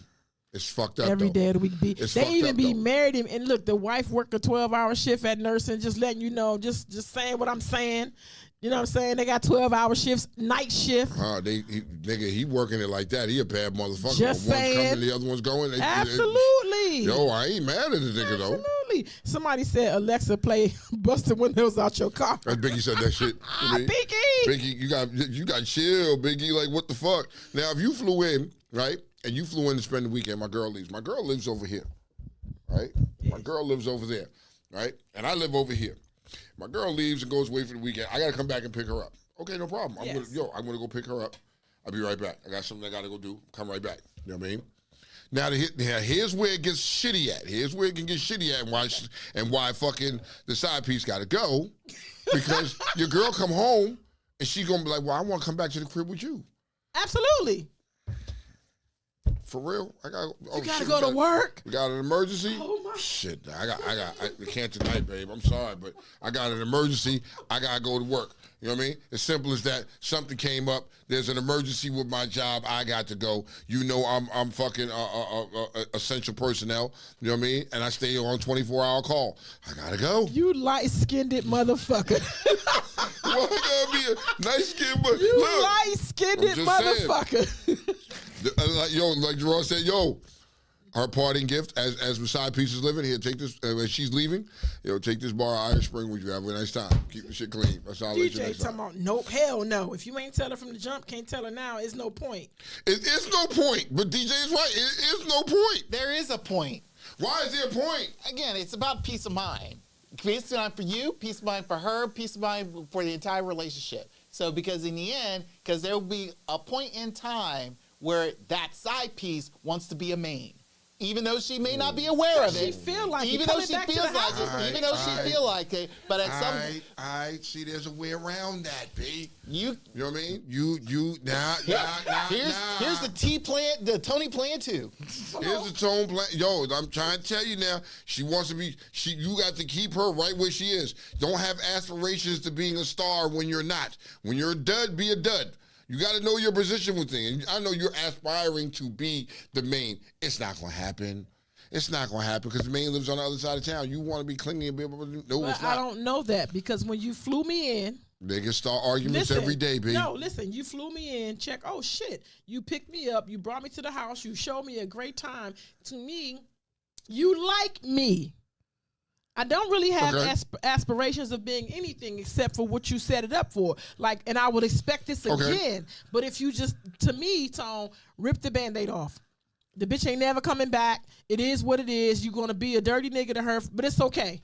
It's fucked up. Every though. day of the week. It's They fucked even up, be though. married, and look, the wife work a 12-hour shift at nursing, just letting you know, just saying what I'm saying. You know what I'm saying? They got 12-hour shifts, night shift. Nigga, he working it like that. He a bad motherfucker. Just One saying. coming, the other one's going. Absolutely. Yo, I ain't mad at the nigga though. Absolutely. Somebody said, Alexa, play Bust the Windows Out Your Car. That's Biggie said that shit. Biggie. Biggie, you got chill, Biggie. Like, what the fuck? Now, if you flew in, right, and you flew in to spend the weekend, my girl leaves. My girl lives over here, right? My girl lives over there, right? And I live over here. My girl leaves and goes away for the weekend. I got to come back and pick her up. Okay, no problem. I'm gonna go pick her up. I'll be right back. I got something I got to go do. Come right back. You know what I mean? Now, here's where it gets shitty at. Here's where it can get shitty at, and why fucking the side piece got to go, because your girl come home and she gonna be like, "Well, I want to come back to the crib with you." Absolutely. For real, I got. You gotta go to work. We got an emergency. Oh my shit! I can't tonight, babe. I'm sorry, but I got an emergency. I gotta go to work. You know what I mean? As simple as that. Something came up. There's an emergency with my job. I got to go. You know, I'm fucking essential personnel. You know what I mean? And I stay on 24-hour call. I gotta go. You light-skinned motherfucker. Well, I gotta be a nice skin, but You look, light-skinned I'm just saying. motherfucker. Like Jerron said, yo, her parting gift as the side piece is living here. Take this as she's leaving. Take this bar of Irish Spring with you. Have a nice time. Keep the shit clean. That's all. I'll let you DJ next talking time. about nope, hell no. If you ain't tell her from the jump, can't tell her now. It's no point. It's no point. But DJ is right. It is no point. There is a point. Why is there a point? Again, it's about peace of mind. Peace of mind for you, peace of mind for her, peace of mind for the entire relationship. So, because in the end, because there will be a point in time where that side piece wants to be a main. Even though she may not be aware of She it. feel like even it. though Coming she back to feels the like house. it. Even though she feel like it. But at some I see there's a way around that, B. you know what I mean? here's the T plan, the Tony plan too. Here's the tone plan. Yo, I'm trying to tell you now. She wants to be. You got to keep her right where she is. Don't have aspirations to being a star when you're not. When you're a dud, be a dud. You got to know your position with things. I know you're aspiring to be the main. It's not going to happen. It's not going to happen because the main lives on the other side of town. You want to be clingy and be able to. No, But it's not. I don't know that because when you flew me in. They can start arguments every day, B. No, listen, you flew me in, check, oh shit. You picked me up, you brought me to the house, you showed me a great time. To me, you like me. I don't really have aspirations of being anything except for what you set it up for. Like, and I would expect this again. But if you just, to me, Tone, rip the Band-Aid off. The bitch ain't never coming back. It is what it is. You're going to be a dirty nigga to her, but it's okay.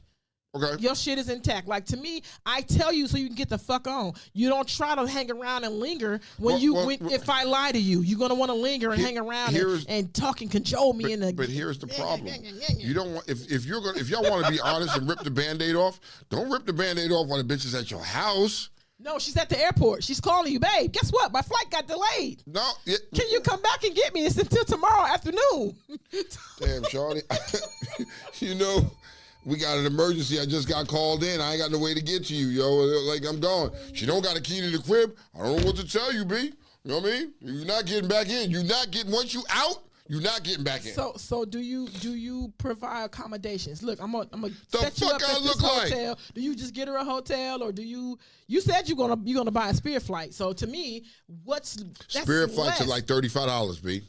Okay. Your shit is intact. Like, to me, I tell you so you can get the fuck on. You don't try to hang around and linger when if I lie to you. You're gonna want to linger and hang around and talk and cajole me. But here's the problem. You don't want if y'all want to be honest and rip the Band-Aid off. Don't rip the Band-Aid off when the bitch is at your house. No, she's at the airport. She's calling you, babe. Guess what? My flight got delayed. No. Can you come back and get me? It's until tomorrow afternoon. Damn, Shawty. You know. We got an emergency. I just got called in. I ain't got no way to get to you, yo. Like, I'm gone. She don't got a key to the crib. I don't know what to tell you, B. You know what I mean? You're not getting back in. You're not getting, once you out, you're not getting back in. So do you provide accommodations? Look, I'm gonna set you fuck up I at this look like? hotel. Do you just get her a hotel, or do you said you're gonna buy a Spirit flight? So to me, that's Spirit flights less. are like $35, B.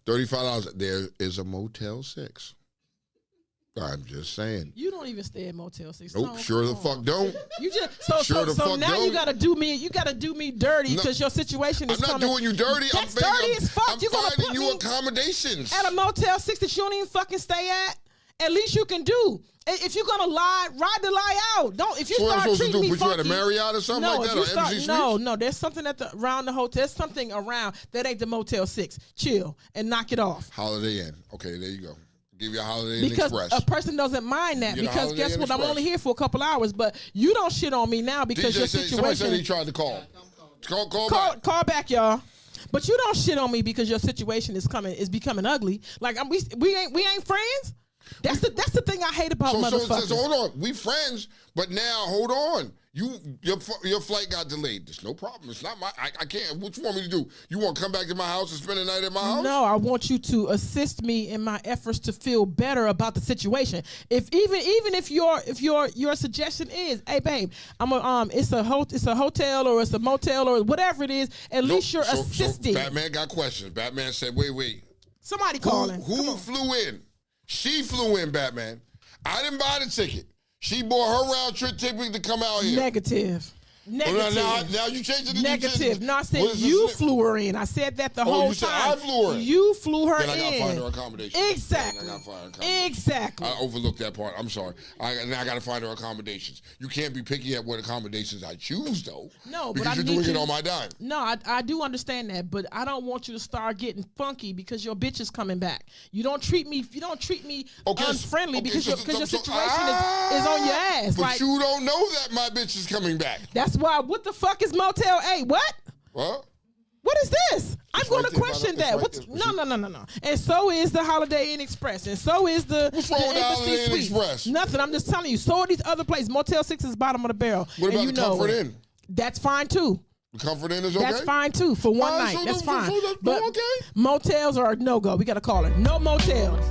$35. There is a Motel 6. I'm just saying. You don't even stay at Motel 6. Nope, sure the fuck don't. You just Sure the so fuck now don't. you gotta do me dirty because your situation is I'm not coming. doing you dirty. That's dirty as fuck. I'm You gonna finding put you me accommodations. at a Motel 6 that you don't even fucking stay at least you can do. If you're gonna lie, ride the lie out. Don't. If you So what I'm start supposed to treating do? me Put you at a funky, Marriott or something no, like if that? you Or start, Embassy no, Suites? there's something around the hotel. There's something around that ain't the Motel 6. Chill and knock it off. Holiday Inn. Okay, there you go. Give you a Holiday Inn Because Express. a person doesn't mind that. You get a Because Holiday guess Inn what? I'm Express. only here for a couple hours, but you don't shit on me now because your Somebody said he situation. tried to call. Call back. Call back, y'all. But you don't shit on me because your situation is becoming ugly. Like we ain't friends. That's the thing I hate about motherfuckers. So hold on. We friends, but now hold on. Your flight got delayed. There's no problem. It's not I can't. What you want me to do? You want to come back to my house and spend the night at my house? No, I want you to assist me in my efforts to feel better about the situation. If your suggestion is, hey babe, it's a hotel or it's a motel or whatever it is, at least you're assisting. So Batman got questions. Batman said, wait. Somebody calling. Who flew in? She flew in, Batman. I didn't buy the ticket. She bought her round trip ticket to come out here. Negative. Now you changed it. Negative. No, I said you flew her in. I said that the whole you said time. I flew her in. You flew her in. Then I got to find her accommodation. Exactly. Exactly. I overlooked that part. I'm sorry. Now I got to find her accommodations. You can't be picky at what accommodations I choose, though. No, because you're doing it on my dime. No, I do understand that, but I don't want you to start getting funky because your bitch is coming back. You don't treat me unfriendly because your situation is on your ass. But you don't know that my bitch is coming back. That's why. What the fuck is Motel 8? What? What? What is this? I'm going to question that. No. And so is the Holiday Inn Express, and so is the Embassy Suite. Express? Nothing. I'm just telling you. So are these other places. Motel 6 is bottom of the barrel. What about the Comfort Inn? That's fine too. The Comfort Inn is okay? That's fine too for one night. That's fine. But motels are no go. We got to call it. No motels.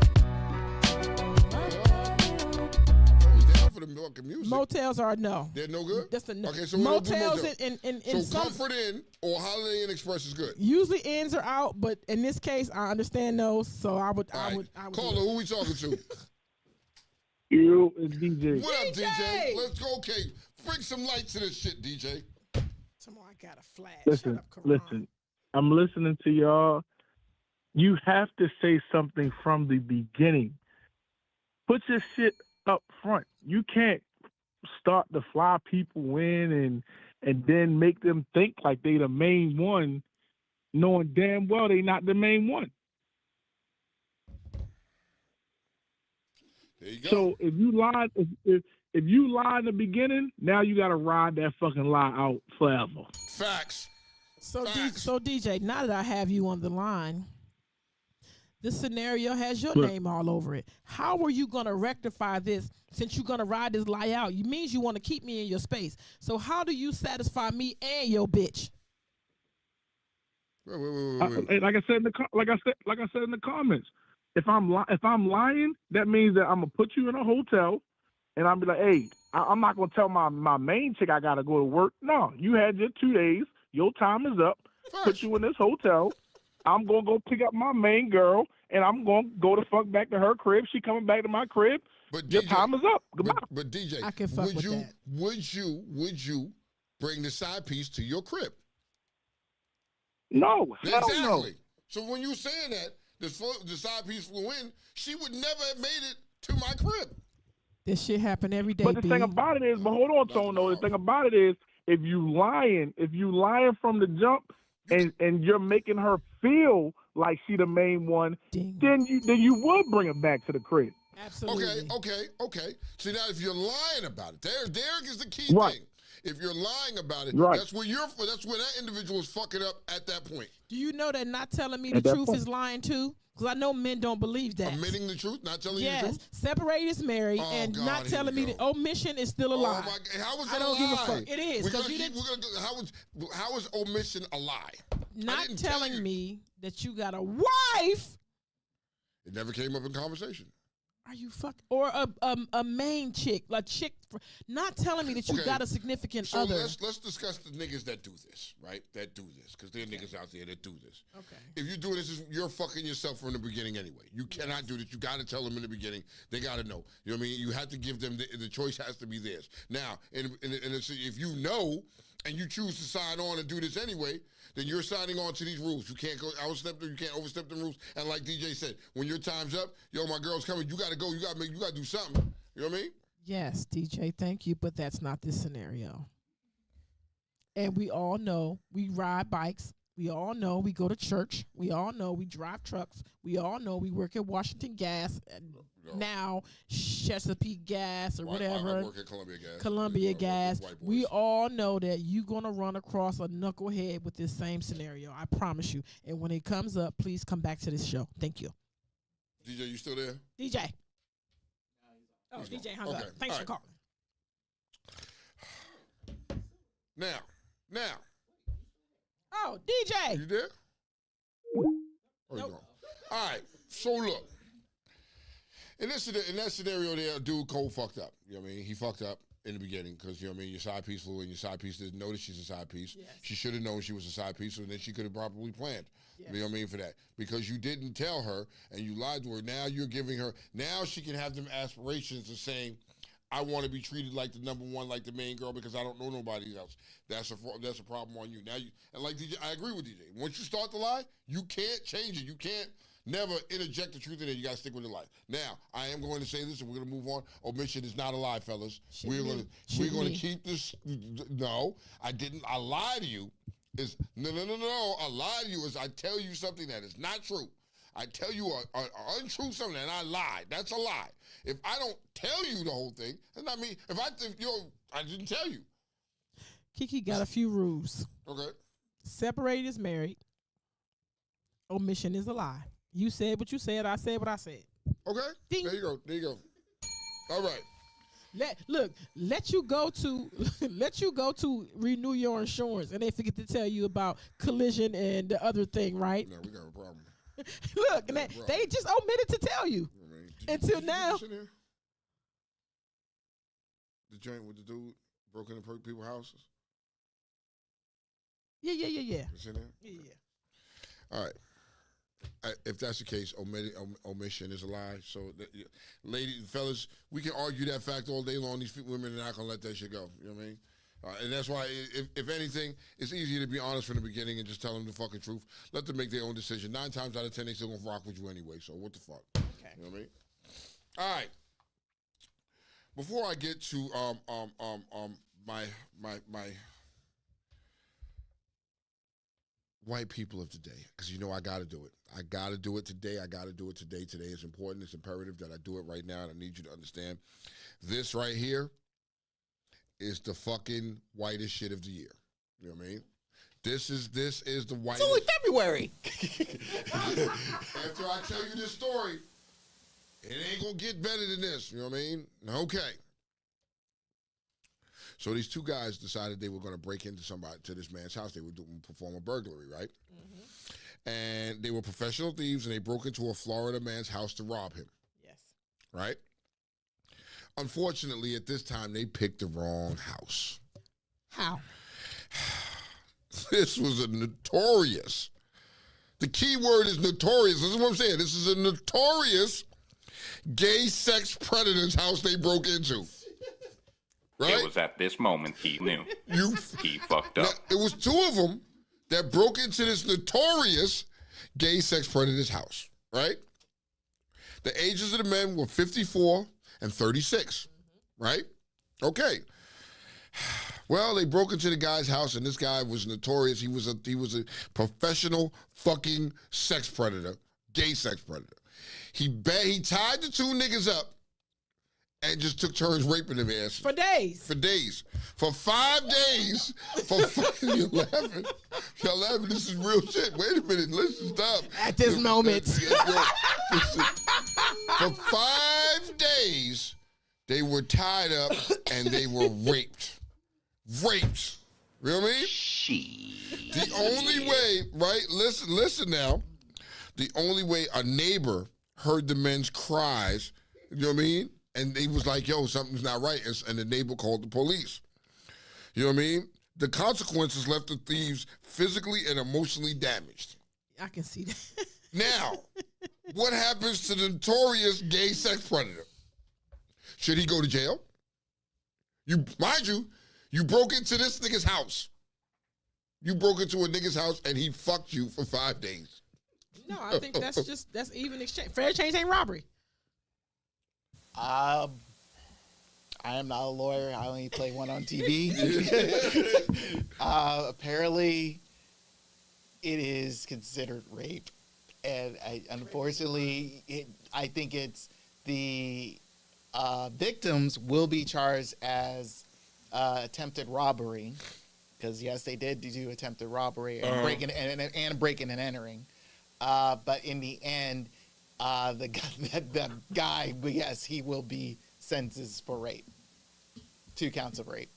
Motels are no. They're no good? That's a no. Okay, so motels in some Comfort Inn or Holiday Inn Express is good. Usually inns are out, but in this case, I understand those. So I would. Caller, who we talking to? You and DJ. What up, DJ? Let's go. Okay, bring some light to this shit, DJ. Tomorrow I got a flash. Listen. I'm listening to y'all. You have to say something from the beginning. Put your shit up front. You can't start to fly people in and then make them think like they the main one, knowing damn well they not the main one. There you go. So if you lie, if you lie in the beginning, now you got to ride that fucking lie out forever. Facts. So DJ, now that I have you on the line, this scenario has your name all over it. How are you going to rectify this since you're going to ride this lie out? You means you want to keep me in your space. So how do you satisfy me and your bitch? Wait. Like I said in the comments, if I'm lying, that means that I'm gonna put you in a hotel, and I'll be like, hey, I'm not gonna tell my main chick I gotta go to work. No, you had your 2 days. Your time is up. Put you in this hotel. I'm going to go pick up my main girl, and I'm going to go the fuck back to her crib. She coming back to my crib. But your DJ, time is up. Goodbye. But DJ, I can fuck with that. Would you bring the side piece to your crib? No. Hell exactly. no. So when you saying that, the side piece flew in, she would never have made it to my crib. This shit happen every day, But the thing about it is, but hold on, Tono. The thing about it is, if you lying from the jump, and you're making her feel like she the main one, then you would bring her back to the crib. Absolutely. Okay. See, now if you're lying about it, there is the key thing. If you're lying about it, that's where that individual is fucking up at that point. Do you know that not telling me the truth is lying too? Because I know men don't believe that. Admitting the truth, not telling you the truth? Yes, separate is married, and not telling me the omission is still a lie. Oh my God. How is I don't give a fuck. It is. How is omission a lie? Not telling me that you got a wife. It never came up in conversation. Are you or a main chick, like chick, not telling me that you got a significant other. So let's discuss the niggas that do this, right? That do this, because there are niggas out there that do this. Okay. If you do this, you're fucking yourself from the beginning anyway. You cannot do this. You got to tell them in the beginning. They got to know. You know what I mean? You have to give them the choice has to be theirs. Now, and if you know and you choose to sign on and do this anyway, then you're signing on to these rules. You can't go overstep them. You can't overstep the rules. And like DJ said, when your time's up, yo, my girl's coming. You got to go. You got to do something. You know what I mean? Yes, DJ, thank you, but that's not this scenario. And we all know we ride bikes. We all know we go to church. We all know we drive trucks. We all know we work at Washington Gas. Now Chesapeake Gas or whatever. I work at Columbia Gas. Columbia Gas. We all know that you're going to run across a knucklehead with this same scenario. I promise you. And when it comes up, please come back to this show. Thank you. DJ, you still there? DJ. Oh, He's DJ gone. hung Okay. up. Thanks All for right. calling. Now. Oh, DJ. You there? Oh, you Nope. gone. All right. So look. In that scenario there, dude Cole fucked up. You know what I mean? He fucked up in the beginning because, you know what I mean, your side piece flew and your side piece didn't know that she's a side piece. Yes. She should have known she was a side piece, so then she could have probably planned. Yes. You know what I mean, for that. Because you didn't tell her and you lied to her. Now you're giving her, now she can have them aspirations of saying, I want to be treated like the number one, like the main girl because I don't know nobody else. That's a problem on you. Now and like DJ, I agree with DJ. Once you start to lie, you can't change it. You can't never interject the truth in it. You got to stick with the lie. Now, I am going to say this, and we're going to move on. Omission is not a lie, fellas. We're going to keep this. No, I didn't. I lie to you. Is no. I lie to you is I tell you something that is not true. I tell you a untrue something and I lie. That's a lie. If I don't tell you the whole thing, then I mean, I didn't tell you. Kiki got a few rules. Okay. Separated is married. Omission is a lie. You said what you said. I said what I said. Okay. Ding. There you go. All right. Let you go to renew your insurance, and they forget to tell you about collision and the other thing, right? No, we got a problem. Look, and they just omitted to tell you until now. The joint with the dude broke into people's houses. Yeah. It's in there. Yeah. All right. If that's the case, omission is a lie. So, ladies, fellas, we can argue that fact all day long. These women are not gonna let that shit go. You know what I mean? And that's why, if anything, it's easier to be honest from the beginning and just tell them the fucking truth. Let them make their own decision. 9 times out of 10, they still gonna rock with you anyway. So what the fuck? Okay. You know what I mean? All right. Before I get to my white people of today, because you know I got to do it. I got to do it today. Today is important. It's imperative that I do it right now, and I need you to understand. This right here is the fucking whitest shit of the year. You know what I mean? This is the whitest. It's only February. After I tell you this story, it ain't gonna get better than this. You know what I mean? Okay. So these two guys decided they were going to break into this man's house. They were perform a burglary, right? Mm-hmm. And they were professional thieves, and they broke into a Florida man's house to rob him. Yes. Right? Unfortunately, at this time, they picked the wrong house. How? This was a notorious. The key word is notorious. This is what I'm saying. This is a notorious gay sex predator's house they broke into. Right? It was at this moment he knew. He fucked up. Now, it was 2 of them that broke into this notorious gay sex predator's house, right? The ages of the men were 54 and 36, right? Okay. Well, they broke into the guy's house, and this guy was notorious. He was a professional fucking sex predator, gay sex predator. He tied the 2 niggas up and just took turns raping them ass. For days. For 5 days. You're laughing. You're laughing. This is real shit. Wait a minute. Listen, stop. At this moment. Listen. For 5 days, they were tied up and they were raped. Raped. You know what I mean? The only way, right? Listen now. The only way a neighbor heard the men's cries, you know what I mean? And they was like, yo, something's not right. And the neighbor called the police. You know what I mean? The consequences left the thieves physically and emotionally damaged. I can see that. Now, what happens to the notorious gay sex predator? Should he go to jail? Mind you, you broke into this nigga's house. You broke into a nigga's house and he fucked you for 5 days. No, I think that's even exchange. Fair exchange ain't robbery. I am not a lawyer. I only play one on TV. Apparently, it is considered rape, and unfortunately, I think it's the victims will be charged as attempted robbery, because yes, they did do attempted robbery and breaking and entering, but in the end. The guy, but yes, he will be sentences for rape. 2 counts of rape.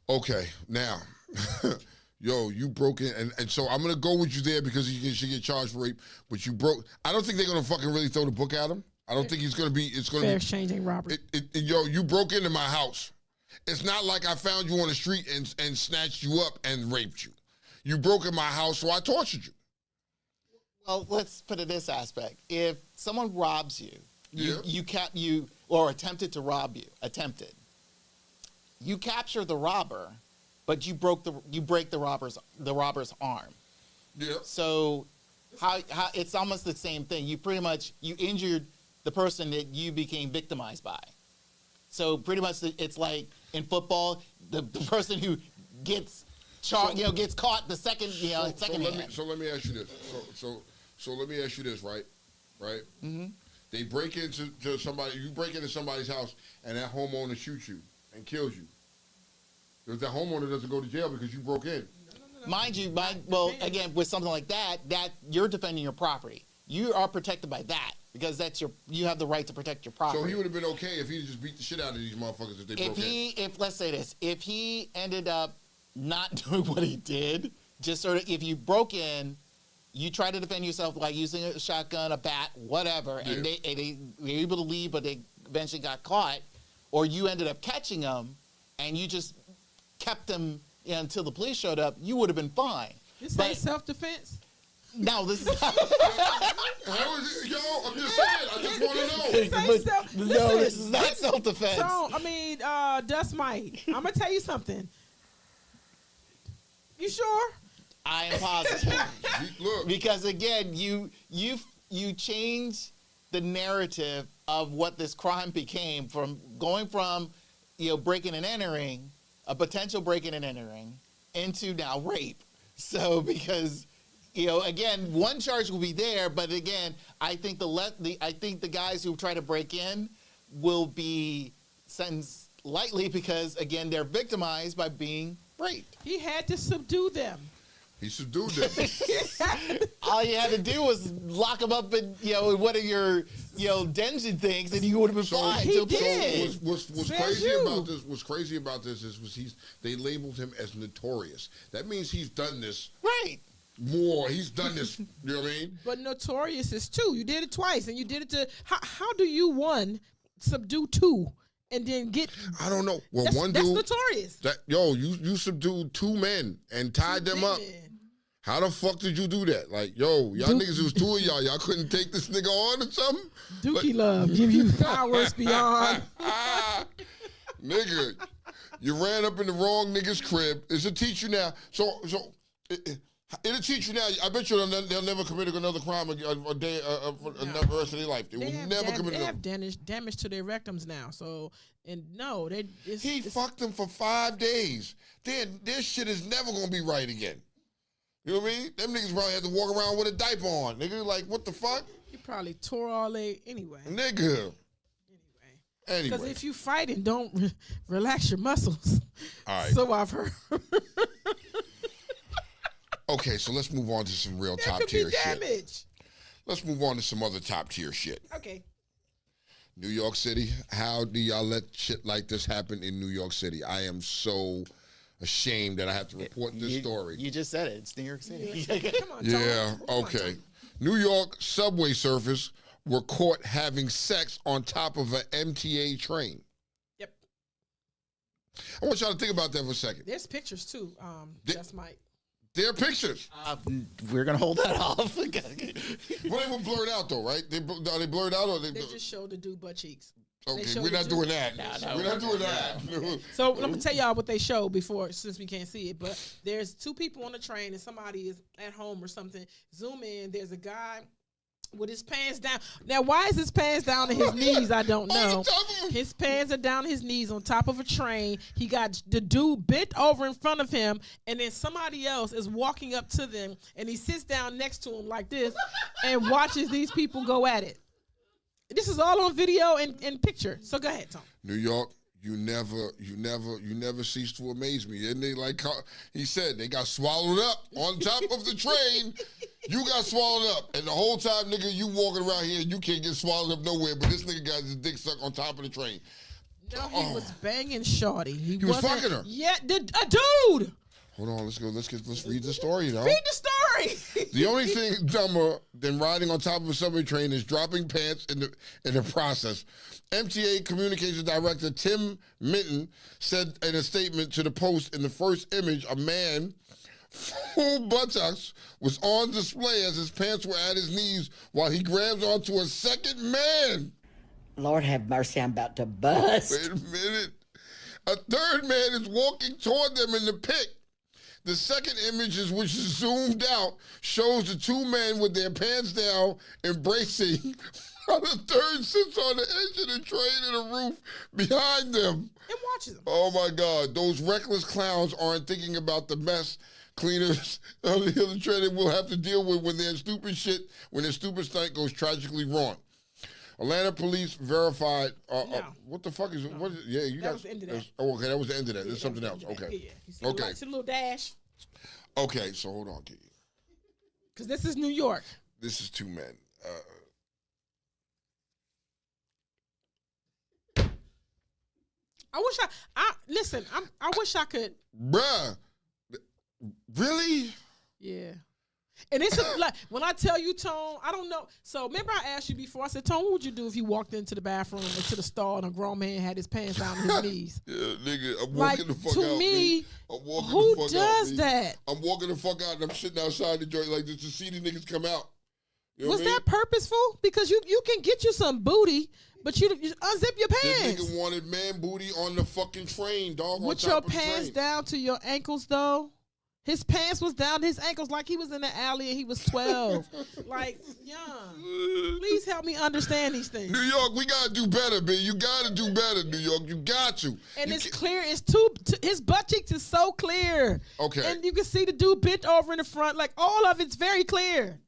Okay. Now, yo, you broke in, and so I'm gonna go with you there because you should get charged for rape. But you broke. I don't think they're gonna fucking really throw the book at him. I don't think he's gonna be. It's gonna Fair be exchange ain't robbery. Yo, you broke into my house. It's not like I found you on the street and snatched you up and raped you. You broke in my house, so I tortured you. Well, let's put it this aspect. If someone robs you, Yeah. you or attempted to rob you, you capture the robber, but you break the robber's arm. Yeah. So how it's almost the same thing. You injured the person that you became victimized by. So pretty much it's like in football, the person who gets gets caught the second second hand. So let me ask you this. So let me ask you this, right? Mm-hmm. They break into somebody. You break into somebody's house, and that homeowner shoots you and kills you. Because that homeowner doesn't go to jail because you broke in. Mind you, again, with something like that you're defending your property. You are protected by that because you have the right to protect your property. So he would have been okay if he just beat the shit out of these motherfuckers if they broke in. Let's say this, if he ended up not doing what he did, just sort of, if you broke in, you try to defend yourself like using a shotgun, a bat, whatever, and they were able to leave, but they eventually got caught, or you ended up catching them, and you just kept them until the police showed up, you would have been fine. This ain't self-defense? No, this is not. How is it? Yo, I'm just saying. I just want to know. No, this is not self-defense. So, I mean, Dust Mite, I'm going to tell you something. You sure? I am positive. Look. Because again, you change the narrative of what this crime became from going from breaking and entering, a potential breaking and entering, into now rape. So because again, one charge will be there, but again, I think the guys who try to break in will be sentenced lightly because again, they're victimized by being raped. He had to subdue them. He subdued them. All you had to do was lock him up in one of your dungeon things, and you would have been fine. He did. What's crazy about this is they labeled him as notorious. That means he's done this right more. He's done this. You know what I mean? But notorious is 2. You did it twice, and you did it to. How do you subdue 2? And then get. I don't know. Well, that's dude. That's notorious. You subdued 2 men and tied them up. How the fuck did you do that? Like, y'all niggas, it was 2 of y'all. Y'all couldn't take this nigga on or something? Dookie love, give you powers beyond. Nigga, you ran up in the wrong nigga's crib. It'll teach you now. It'll teach you now. I bet you they'll never commit another crime a day for the rest of their life. They will never commit another. They have damage to their rectums now. So, he fucked them for 5 days. Then this shit is never gonna be right again. You know what I mean? Them niggas probably had to walk around with a diaper on. Nigga, like, what the fuck? You probably tore all they anyway. Nigga. Anyway. Because if you fighting, don't relax your muscles. All right. So I've heard. Okay, so let's move on to some real top tier shit. Let's move on to some other top tier shit. Okay. New York City. How do y'all let shit like this happen in New York City? I am so ashamed that I have to report this story. You just said it. It's New York City. Come on, yeah, okay. New York subway surfers were caught having sex on top of an MTA train. Yep. I want y'all to think about that for a second. There's pictures too. That's Mike. There are pictures. We're gonna hold that off. Well, they were blurred out though, right? Are they blurred out or they just showed the dude butt cheeks. Okay, we're not doing that. We're not doing that. So let me tell y'all what they showed before, since we can't see it. But there's 2 people on the train and somebody is at home or something. Zoom in. There's a guy with his pants down. Now, why is his pants down to his knees? I don't know. His pants are down to his knees on top of a train. He got the dude bent over in front of him, and then somebody else is walking up to them, and he sits down next to him like this and watches these people go at it. This is all on video and picture. So go ahead, Tom. New York, you never cease to amaze me. And they he said, they got swallowed up on top of the train. You got swallowed up, and the whole time, nigga, you walking around here, you can't get swallowed up nowhere, but this nigga got his dick stuck on top of the train. No, he was banging Shorty. He was fucking her. Yeah, a dude. Hold on, let's read the story, though. Read the story. The only thing dumber than riding on top of a subway train is dropping pants in the process. MTA Communications Director Tim Minton said in a statement to the Post, in the first image, a man full buttocks was on display as his pants were at his knees while he grabs onto a second man. Lord have mercy, I'm about to bust. Wait a minute. A third man is walking toward them in the pit. The second image, which is zoomed out, shows the two men with their pants down embracing, while the third sits on the edge of the train and the roof behind them. And watches them. Oh my God. Those reckless clowns aren't thinking about the mess cleaners on the other train will have to deal with when their stupid stunt goes tragically wrong. Atlanta police verified. What the fuck is it? What is, yeah, you that guys. Was the end of that. Oh, okay, that was the end of that. Yeah, There's something else. Okay. Yeah. You see Okay. See the little dash. Okay, so hold on, kid. Because this is New York. This is two men. I wish I listen. I wish I could. Bruh, really? Yeah. And it's like when I tell you, Tone, I don't know. So remember I asked you before, I said, Tone, what would you do if you walked into the bathroom or to the stall and a grown man had his pants down on his knees? Yeah, nigga, I'm Like, walking the fuck to out, me, man. I'm walking who the fuck does out, that? I'm walking the fuck out and I'm sitting outside the joint like this to see the niggas come out. You know Was what I mean? that purposeful? Because you can get you some booty, but you unzip your This pants. nigga wanted man booty on the fucking train, dog. With on your top of the pants train. down to your ankles, though. His pants was down to his ankles like he was in the alley and he was 12. Like, young. Please help me understand these things. New York, we gotta do better, man. You gotta do better, New York. You got to. And You it's can't- clear. It's his butt cheeks is so clear. Okay. And you can see the dude bent over in the front. Like, all of it's very clear.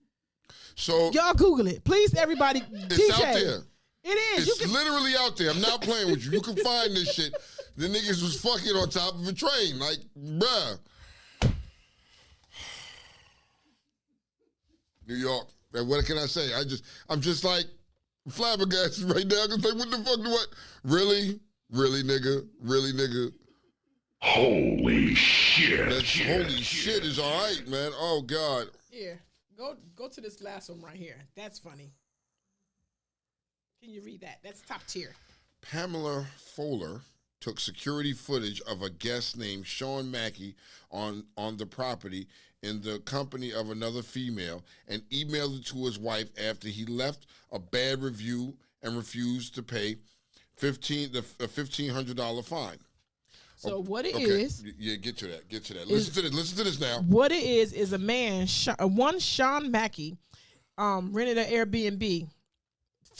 So Y'all Google it. Please, everybody. it's DJ. out there. It is. It's literally out there. I'm not playing with you. You can find this shit. The niggas was fucking on top of a train. Like, bruh. New York. Man, what can I say? I'm just like flabbergasted right now. Cause like, what the fuck do I? Really? Really, nigga? Really, nigga? Holy shit. Holy shit is all right, man. Oh, God. Here. Go to this last one right here. That's funny. Can you read that? That's top tier. Pamela Fowler took security footage of a guest named Sean Mackey on the property in the company of another female and emailed it to his wife after he left a bad review and refused to pay a $1,500 fine. So what it Okay. is? Yeah, get to that. Listen to this now. What it is a man, Sean Mackey, rented an Airbnb,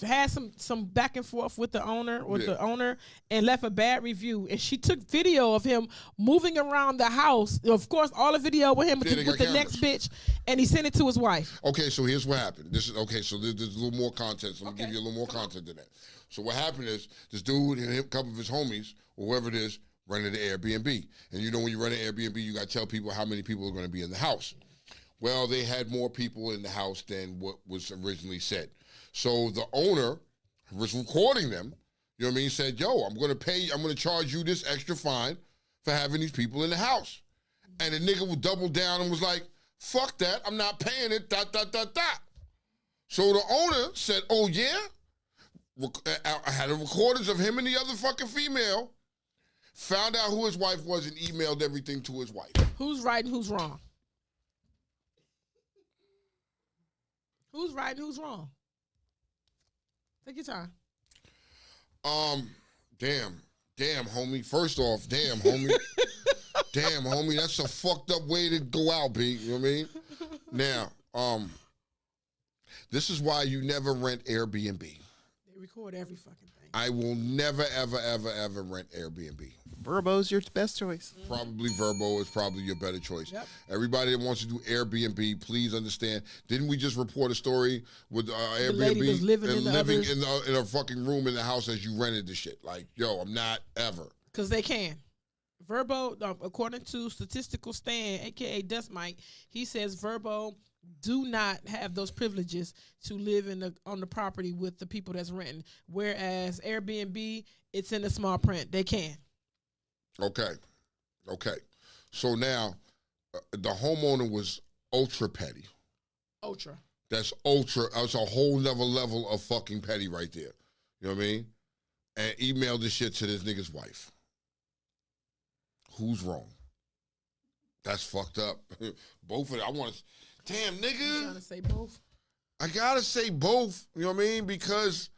had some back and forth with the owner and left a bad review. And she took video of him moving around the house. Of course, all the video with him with the next bitch, and he sent it to his wife. Okay, so here's what happened. This is okay. So there's a little more content. So I'm gonna give you a little more content than that. So what happened is this dude and a couple of his homies, or whoever it is, rented an Airbnb. And you know when you run an Airbnb, you got to tell people how many people are going to be in the house. Well, they had more people in the house than what was originally said. So the owner was recording them, you know what I mean, said, yo, I'm going to charge you this extra fine for having these people in the house. And the nigga would double down and was like, fuck that, I'm not paying it, ... So the owner said, oh yeah? I had the recordings of him and the other fucking female, found out who his wife was and emailed everything to his wife. Who's right and who's wrong? Who's right and who's wrong? Take your time. Damn, homie. First off, damn, homie. Damn, homie, that's a fucked up way to go out, B. You know what I mean? Now, this is why you never rent Airbnb. They record every fucking thing. I will never, ever, ever, ever rent Airbnb. Verbo's your best choice. Probably Verbo is probably your better choice. Yep. Everybody that wants to do Airbnb, please understand. Didn't we just report a story with Airbnb lady was living in a fucking room in the house as you rented the shit? Like, yo, I'm not ever. Because they can. Verbo, according to Statistical Stan, a.k.a. Dust Mike, he says Verbo do not have those privileges to live on the property with the people that's renting. Whereas Airbnb, it's in the small print. They can. Okay. So now, the homeowner was ultra petty. Ultra. That's ultra. That's a whole nother level of fucking petty right there. You know what I mean? And emailed this shit to this nigga's wife. Who's wrong? That's fucked up. Both of them. I want to. Damn, nigga. You gotta say both. I gotta say both. You know what I mean? Because,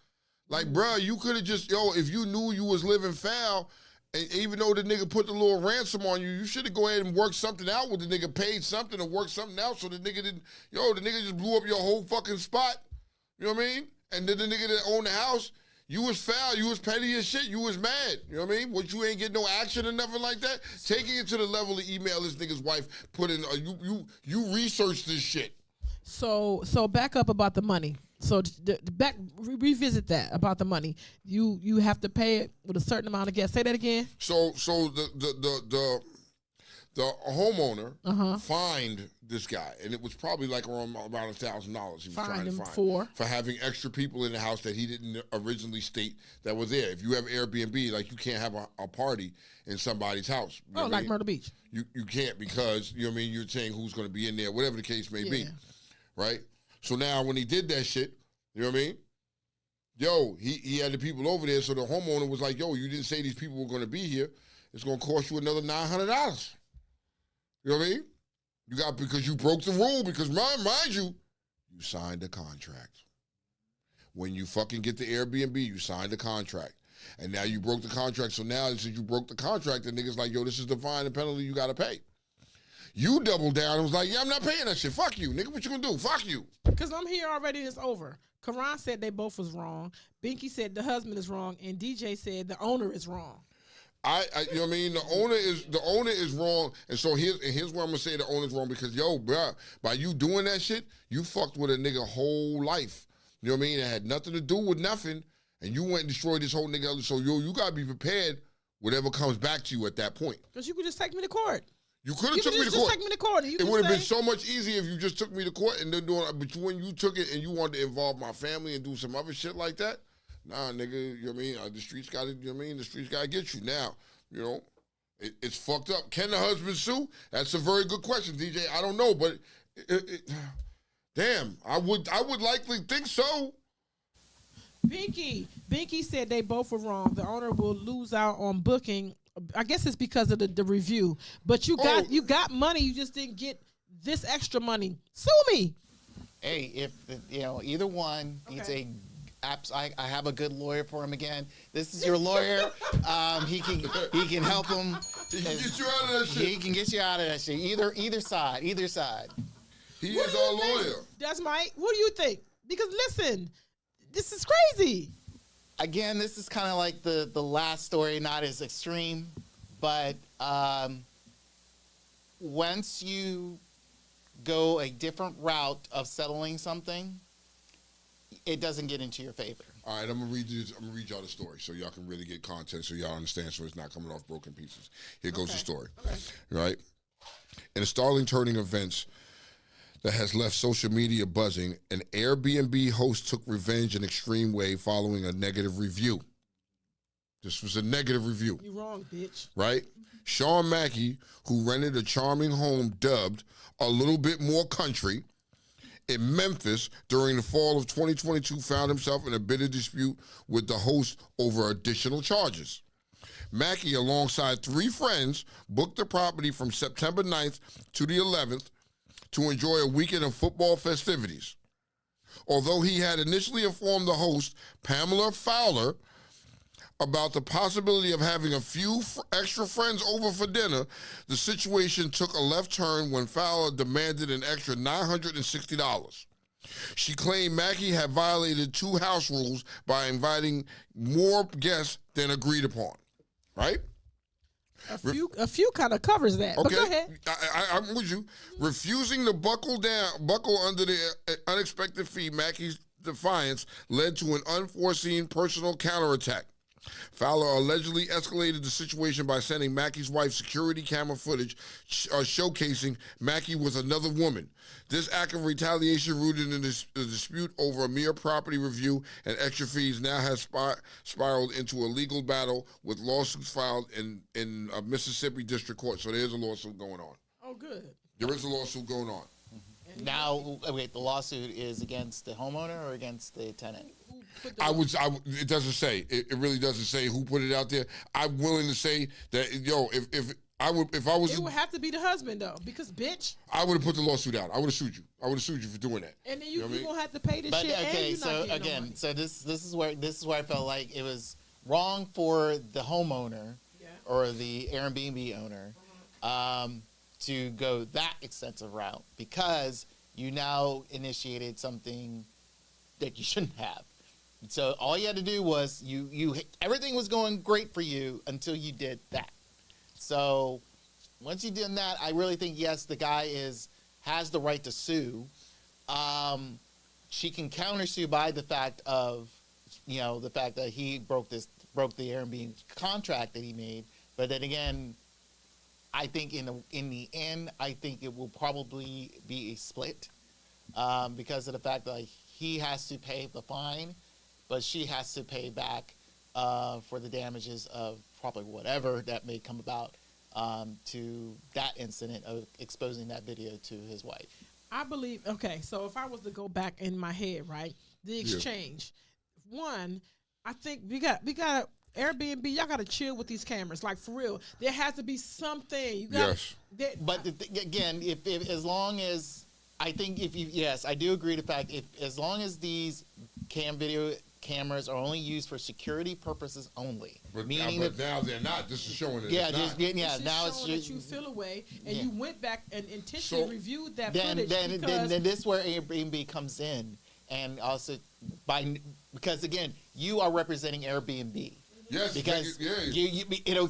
like, bruh, you could have just, if you knew you was living foul, and even though the nigga put the little ransom on you, you should have go ahead and worked something out with the nigga, paid something or worked something out so the nigga didn't, the nigga just blew up your whole fucking spot. You know what I mean? And then the nigga that owned the house, you was foul, you was petty as shit, you was mad. You know what I mean? What, you ain't get no action or nothing like that? Taking it to the level of email this nigga's wife, put in, you researched this shit. So back up about the money. So revisit that about the money. You have to pay it with a certain amount of gas. Say that again. So the homeowner fined this guy, and it was probably like around $1,000. He was trying to fine for having extra people in the house that he didn't originally state that was there. If you have Airbnb, like, you can't have a party in somebody's house. You know like Myrtle Beach. You can't, because you know what I mean. You're saying who's going to be in there, whatever the case may be, right? So now when he did that shit, you know what I mean? He had the people over there, so the homeowner was like, you didn't say these people were going to be here. It's going to cost you another $900. You know what I mean? Because you broke the rule, because mind you signed a contract. When you fucking get the Airbnb, you signed a contract. And now you broke the contract, so now since you broke the contract, the nigga's like, this is the fine and penalty you got to pay. You doubled down and was like, I'm not paying that shit. Fuck you, nigga. What you gonna do? Fuck you. Because I'm here already, it's over. Karan said they both was wrong. Binky said the husband is wrong, and DJ said the owner is wrong. I you know what I mean? The owner is wrong, and so here's where I'm gonna say the owner's wrong, because bruh, by you doing that shit, you fucked with a nigga whole life. You know what I mean? It had nothing to do with nothing, and you went and destroyed this whole nigga. So you gotta be prepared whatever comes back to you at that point. Because you could just take me to court. You could have took me to court. Take me to court. It would have been so much easier if you just took me to court and then but when you took it and you wanted to involve my family and do some other shit like that, nah, nigga, you know what I mean? The streets got to, you know what I mean? The streets got to get you. Now, it's fucked up. Can the husband sue? That's a very good question, DJ. I don't know, but damn, I would likely think so. Binky said they both were wrong. The owner will lose out on booking. I guess it's because of the review. But you got money. You just didn't get this extra money. Sue me. Hey, if either one needs I have a good lawyer for him again. This is your lawyer. He can help him. He can get you out of that shit. He can get you out of that shit. Either side. He is our lawyer. That's Mike. What do you think? Because listen, this is crazy. Again, this is kind of like the last story, not as extreme, but once you go a different route of settling something, it doesn't get into your favor. All right, I'm gonna read y'all the story so y'all can really get content, so y'all understand, so it's not coming off broken pieces. Here goes the story. Okay. Right? In a startling turning of events that has left social media buzzing, an Airbnb host took revenge in extreme way following a negative review. This was a negative review. You wrong, bitch. Right? Sean Mackey, who rented a charming home dubbed A Little Bit More Country in Memphis during the fall of 2022, found himself in a bitter dispute with the host over additional charges. Mackey, alongside 3 friends, booked the property from September 9th to the 11th to enjoy a weekend of football festivities. Although he had initially informed the host, Pamela Fowler, about the possibility of having a few extra friends over for dinner, the situation took a left turn when Fowler demanded an extra $960. She claimed Mackey had violated 2 house rules by inviting more guests than agreed upon. Right? A few kind of covers that. Okay. But go ahead. I'm with you. Refusing to buckle under the unexpected fee, Mackey's defiance led to an unforeseen personal counterattack. Fowler allegedly escalated the situation by sending Mackey's wife security camera footage showcasing Mackey with another woman. This act of retaliation rooted in a dispute over a mere property review and extra fees now has spiraled into a legal battle with lawsuits filed in Mississippi District Court. So there's a lawsuit going on. Oh, good. There is a lawsuit going on. Now, wait, the lawsuit is against the homeowner or against the tenant? It doesn't say. It really doesn't say who put it out there. I'm willing to say that, if I was... It would have to be the husband, though, because, bitch. I would have put the lawsuit out. I would have sued you. I would have sued you for doing that. And then you're going to have to pay this shit. Okay, and so again, so this is where I felt like it was wrong for the homeowner or the Airbnb owner to go that extensive route because you now initiated something that you shouldn't have. So all you had to do was everything was going great for you until you did that. So once you did that, I really think yes, the guy has the right to sue. She can countersue by the fact of that he broke the Airbnb contract that he made. But then again, I think in the end, I think it will probably be a split because of the fact that he has to pay the fine, but she has to pay back for the damages of probably whatever that may come about to that incident of exposing that video to his wife. I believe, okay, so if I was to go back in my head, right, the exchange. One, I think we got Airbnb, y'all got to chill with these cameras. Like, for real. There has to be something. You got yes. But again, if as long as, I think yes, I do agree to the fact, as long as these video cameras are only used for security purposes only. But now they're not. This is showing that now it's just you feel away, and you went back and intentionally reviewed that footage. Then this is where Airbnb comes in, and also because again, you are representing Airbnb. Yes, because you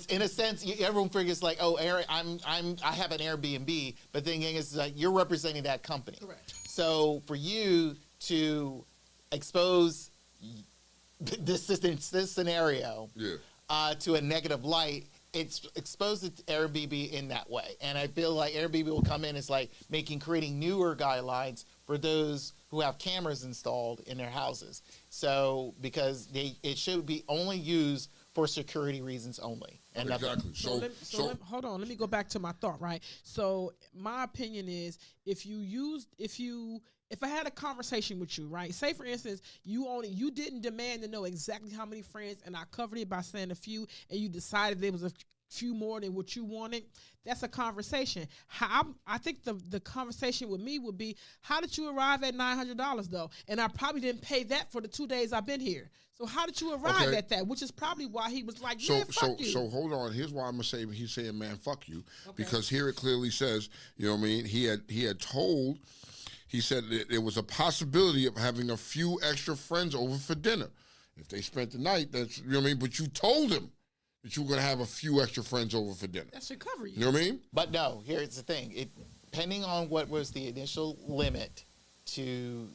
in a sense, everyone figures like, oh, I have an Airbnb, but the thing is, like, you're representing that company. Correct. So for you to expose this scenario to a negative light, it's exposed to Airbnb in that way, and I feel like Airbnb will come in as like creating newer guidelines for those who have cameras installed in their houses. So because it should be only used for security reasons only. And exactly. So hold on. Let me go back to my thought. Right. So my opinion is, if I had a conversation with you, right? Say for instance, you didn't demand to know exactly how many friends, and I covered it by saying a few, and you decided there was a few more than what you wanted. That's a conversation. I think the conversation with me would be, how did you arrive at $900 though? And I probably didn't pay that for the 2 days I've been here. So how did you arrive at that? Which is probably why he was like, man, fuck you. So hold on. Here's why I'm gonna say he's saying, man, fuck you, because here it clearly says, you know what I mean? He had told. He said that there was a possibility of having a few extra friends over for dinner. If they spent the night, that's, you know what I mean? But you told him that you were going to have a few extra friends over for dinner. That should cover you. You know what I mean? But no, here's the thing. Depending on what was the initial limit for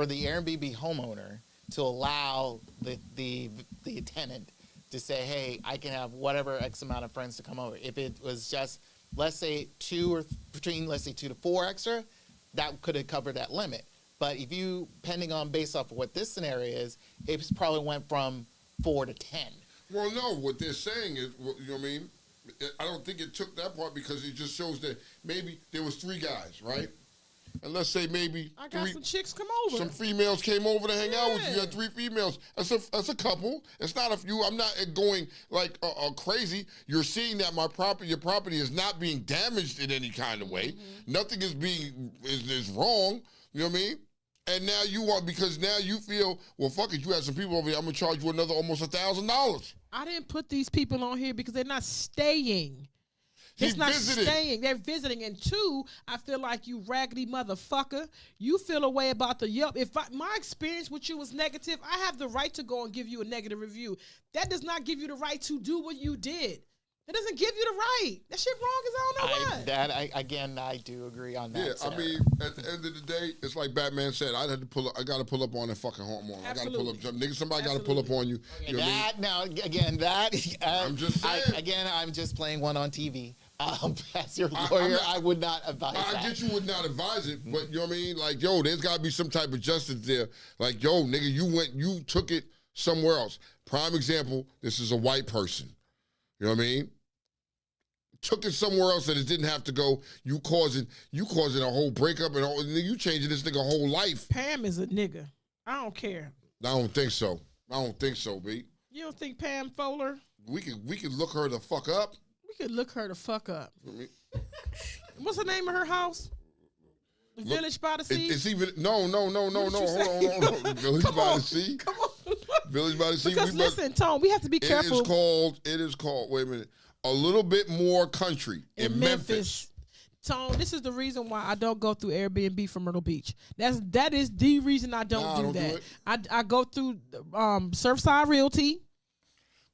the Airbnb homeowner to allow the tenant to say, hey, I can have whatever X amount of friends to come over. If it was just, let's say 2 to 4 extra, that could have covered that limit. But if you, based off of what this scenario is, it probably went from 4 to 10. Well, no, what they're saying is, you know what I mean? I don't think it took that part because it just shows that maybe there was 3 guys, right? And let's say maybe I got some chicks come over. Some females came over to hang out with you. You had 3 females. That's a couple. It's not a few. I'm not going like crazy. You're seeing that your property is not being damaged in any kind of way. Mm-hmm. Nothing is wrong. You know what I mean? And now because now you feel, well, fuck it, you had some people over here, I'm going to charge you another almost $1,000. I didn't put these people on here because they're not staying. It's not staying. They're visiting. And 2, I feel like, you raggedy motherfucker, you feel a way about the Yelp. If my experience with you was negative, I have the right to go and give you a negative review. That does not give you the right to do what you did. It doesn't give you the right. That shit wrong as I don't know what. I do agree on that. Yeah, Sarah. I mean, at the end of the day, it's like Batman said. I got to pull up on that fucking hormone. I got to pull up, nigga. Somebody got to pull up on you. Okay, You know what I mean? that now again that I'm just saying. I'm just playing one on TV. As your lawyer, I would not advise that. I get you would not advise it, but you know what I mean? Like, yo, there's got to be some type of justice there. Like, yo, nigga, you took it somewhere else. Prime example, this is a white person. You know what I mean? Took it somewhere else that it didn't have to go. You causing a whole breakup and you changing this nigga whole life. Pam is a nigga. I don't care. I don't think so. B. You don't think Pam Fowler? We could look her the fuck up. We could look her the fuck up. What's the name of her house? The Village by the Sea? It's even no. Hold on. Village by the Sea. Come on. Village by the Sea. Because listen, Tone, we have to be careful. It is called. Wait a minute. A little bit more country in Memphis. Tone, this is the reason why I don't go through Airbnb for Myrtle Beach. That is the reason I don't do that. I go through Surfside Realty.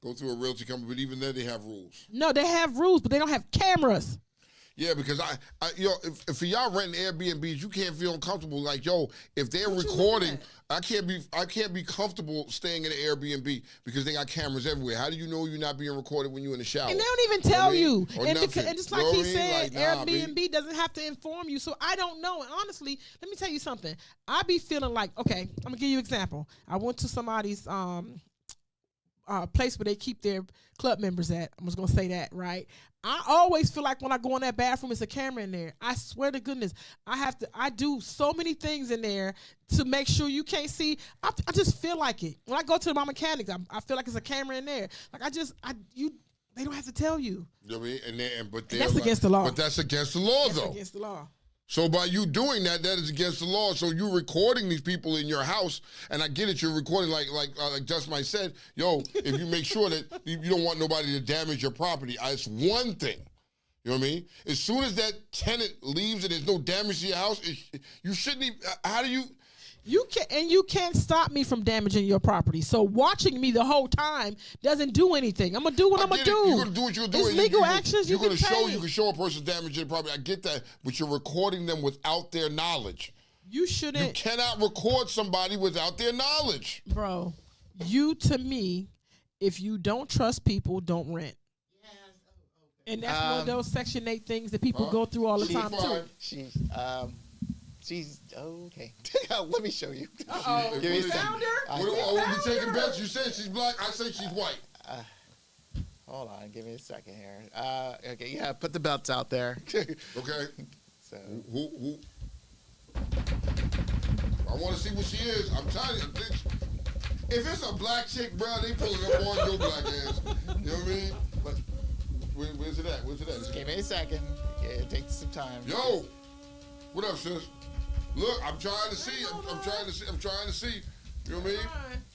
Go through a realty company, but even there they have rules. No, they have rules, but they don't have cameras. Yeah, because if for y'all renting Airbnbs, you can't feel uncomfortable. Like, yo, if they're recording, I can't be comfortable staying in an Airbnb because they got cameras everywhere. How do you know you're not being recorded when you're in the shower? And they don't even tell you. And just like he said, Nah, Airbnb doesn't have to inform you. So I don't know. And honestly, let me tell you something. I be feeling like, okay, I'm gonna give you an example. I went to somebody's place where they keep their club members at. I'm just gonna say that, right? I always feel like when I go in that bathroom, it's a camera in there. I swear to goodness, I do so many things in there to make sure you can't see. I just feel like it. When I go to my mechanics, I feel like it's a camera in there. Like they don't have to tell you. You know what I mean? But that's against the law. But that's against the law, That's though. against the law. So by you doing that is against the law. So you're recording these people in your house, and I get it. You're recording like Just Mike said. Yo, if you make sure that you don't want nobody to damage your property, it's one thing. You know what I mean? As soon as that tenant leaves and there's no damage to your house, you shouldn't even. How do you? You can't stop me from damaging your property. So watching me the whole time doesn't do anything. I'm gonna do what I'm gonna do. You're gonna do what you're doing. It's legal actions. You can show a person damaging the property. I get that, but you're recording them without their knowledge. You shouldn't. You cannot record somebody without their knowledge, bro. To me, if you don't trust people, don't rent. And that's one of those Section 8 things that people go through all the time too. She's okay. Let me show you. Uh-oh. Give me a Found her? We're taking bets. You said she's black. I say she's white. Hold on. Give me a second here. Okay. Yeah. Put the belts out there. Okay. So. Who? I want to see what she is. I'm telling you. If it's a black chick, bro, they pulling up on your black ass. You know what I mean? But where's it at? Just give me a second. Yeah, it takes some time. Yo. What up, sis? Look, I'm trying to see. I'm trying to see. You know what I mean?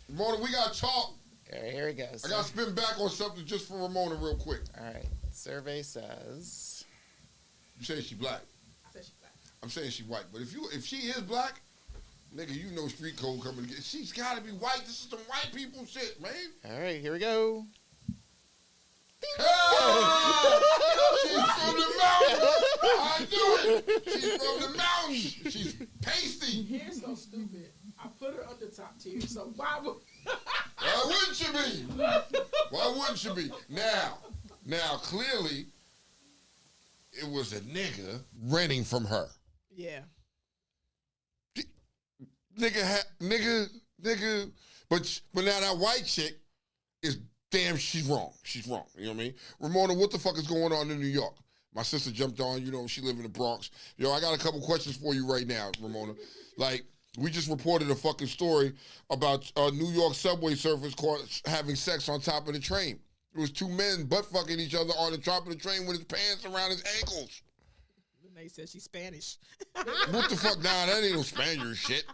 Ramona, we got to talk. All right, here it goes. I got to spin back on something just for Ramona real quick. All right. Survey says. You say she black. I said she black. I'm saying she white. But if she is black, nigga, you know street code coming to get. She's got to be white. This is some white people shit, man. All right, here we go. Hey! She's from the mountains. I knew it. She's from the mountains. She's pasty. You're so stupid. I put her under top tier. So why wouldn't you be? Why wouldn't you be? Now, clearly, it was a nigga renting from her. Yeah. Nigga. But now that white chick is. Damn, she's wrong. She's wrong. You know what I mean? Ramona, what the fuck is going on in New York? My sister jumped on, she live in the Bronx. Yo, I got a couple questions for you right now, Ramona. Like, we just reported a fucking story about New York subway surfers caught having sex on top of the train. It was two men butt-fucking each other on the top of the train with his pants around his ankles. They said she's Spanish. What the fuck? Nah, that ain't no Spaniard shit.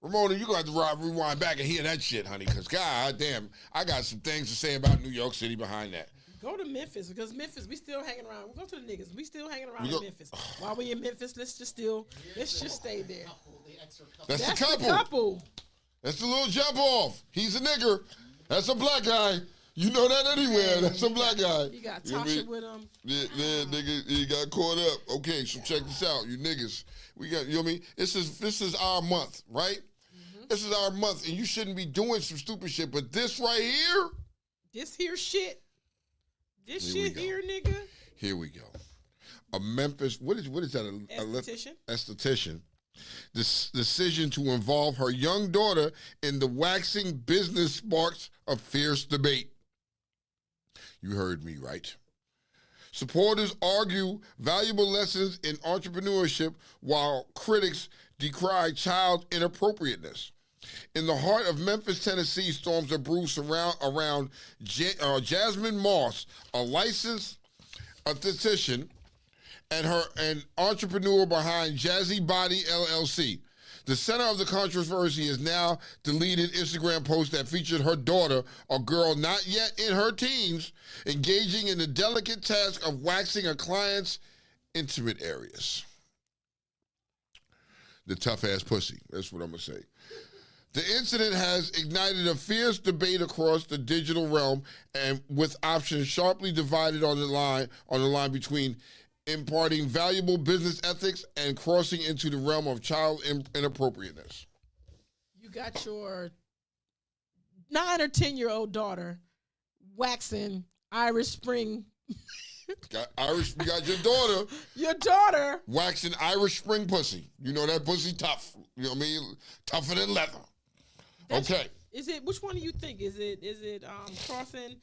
Ramona, you got to rewind back and hear that shit, honey, because god damn, I got some things to say about New York City behind that. Go to Memphis, because Memphis, we still hanging around. We'll go to the niggas. We still hanging around in Memphis. While we in Memphis, let's just stay there. That's the couple. That's the little jump off. He's a nigger. That's a black guy. You know that anywhere. That's a black guy. He got You know what I Tasha mean? with him. Yeah, nigga, he got caught up. Okay, so check this out, you niggas. We got, you know what I mean? This is our month, right? This is our month, and you shouldn't be doing some stupid shit. But this right here, This here shit. This Here we shit go. here, nigga. here we go. A Memphis, what is that? Esthetician. Esthetician. This decision to involve her young daughter in the waxing business sparks a fierce debate. You heard me right. Supporters argue valuable lessons in entrepreneurship while critics decry child inappropriateness. In the heart of Memphis, Tennessee, storms are brewed around Jasmine Moss, a licensed esthetician and an entrepreneur behind Jazzy Body LLC. The center of the controversy is now deleted Instagram post that featured her daughter, a girl not yet in her teens, engaging in the delicate task of waxing a client's intimate areas. The tough-ass pussy. That's what I'm going to say. The incident has ignited a fierce debate across the digital realm, and with options sharply divided on the line between imparting valuable business ethics and crossing into the realm of child inappropriateness. You got your 9 or 10-year-old daughter waxing Irish Spring. You got your daughter Your daughter. waxing Irish Spring pussy. You know that pussy tough. You know what I mean? Tougher than leather. Okay. Is it? Which one do you think? Is it crossing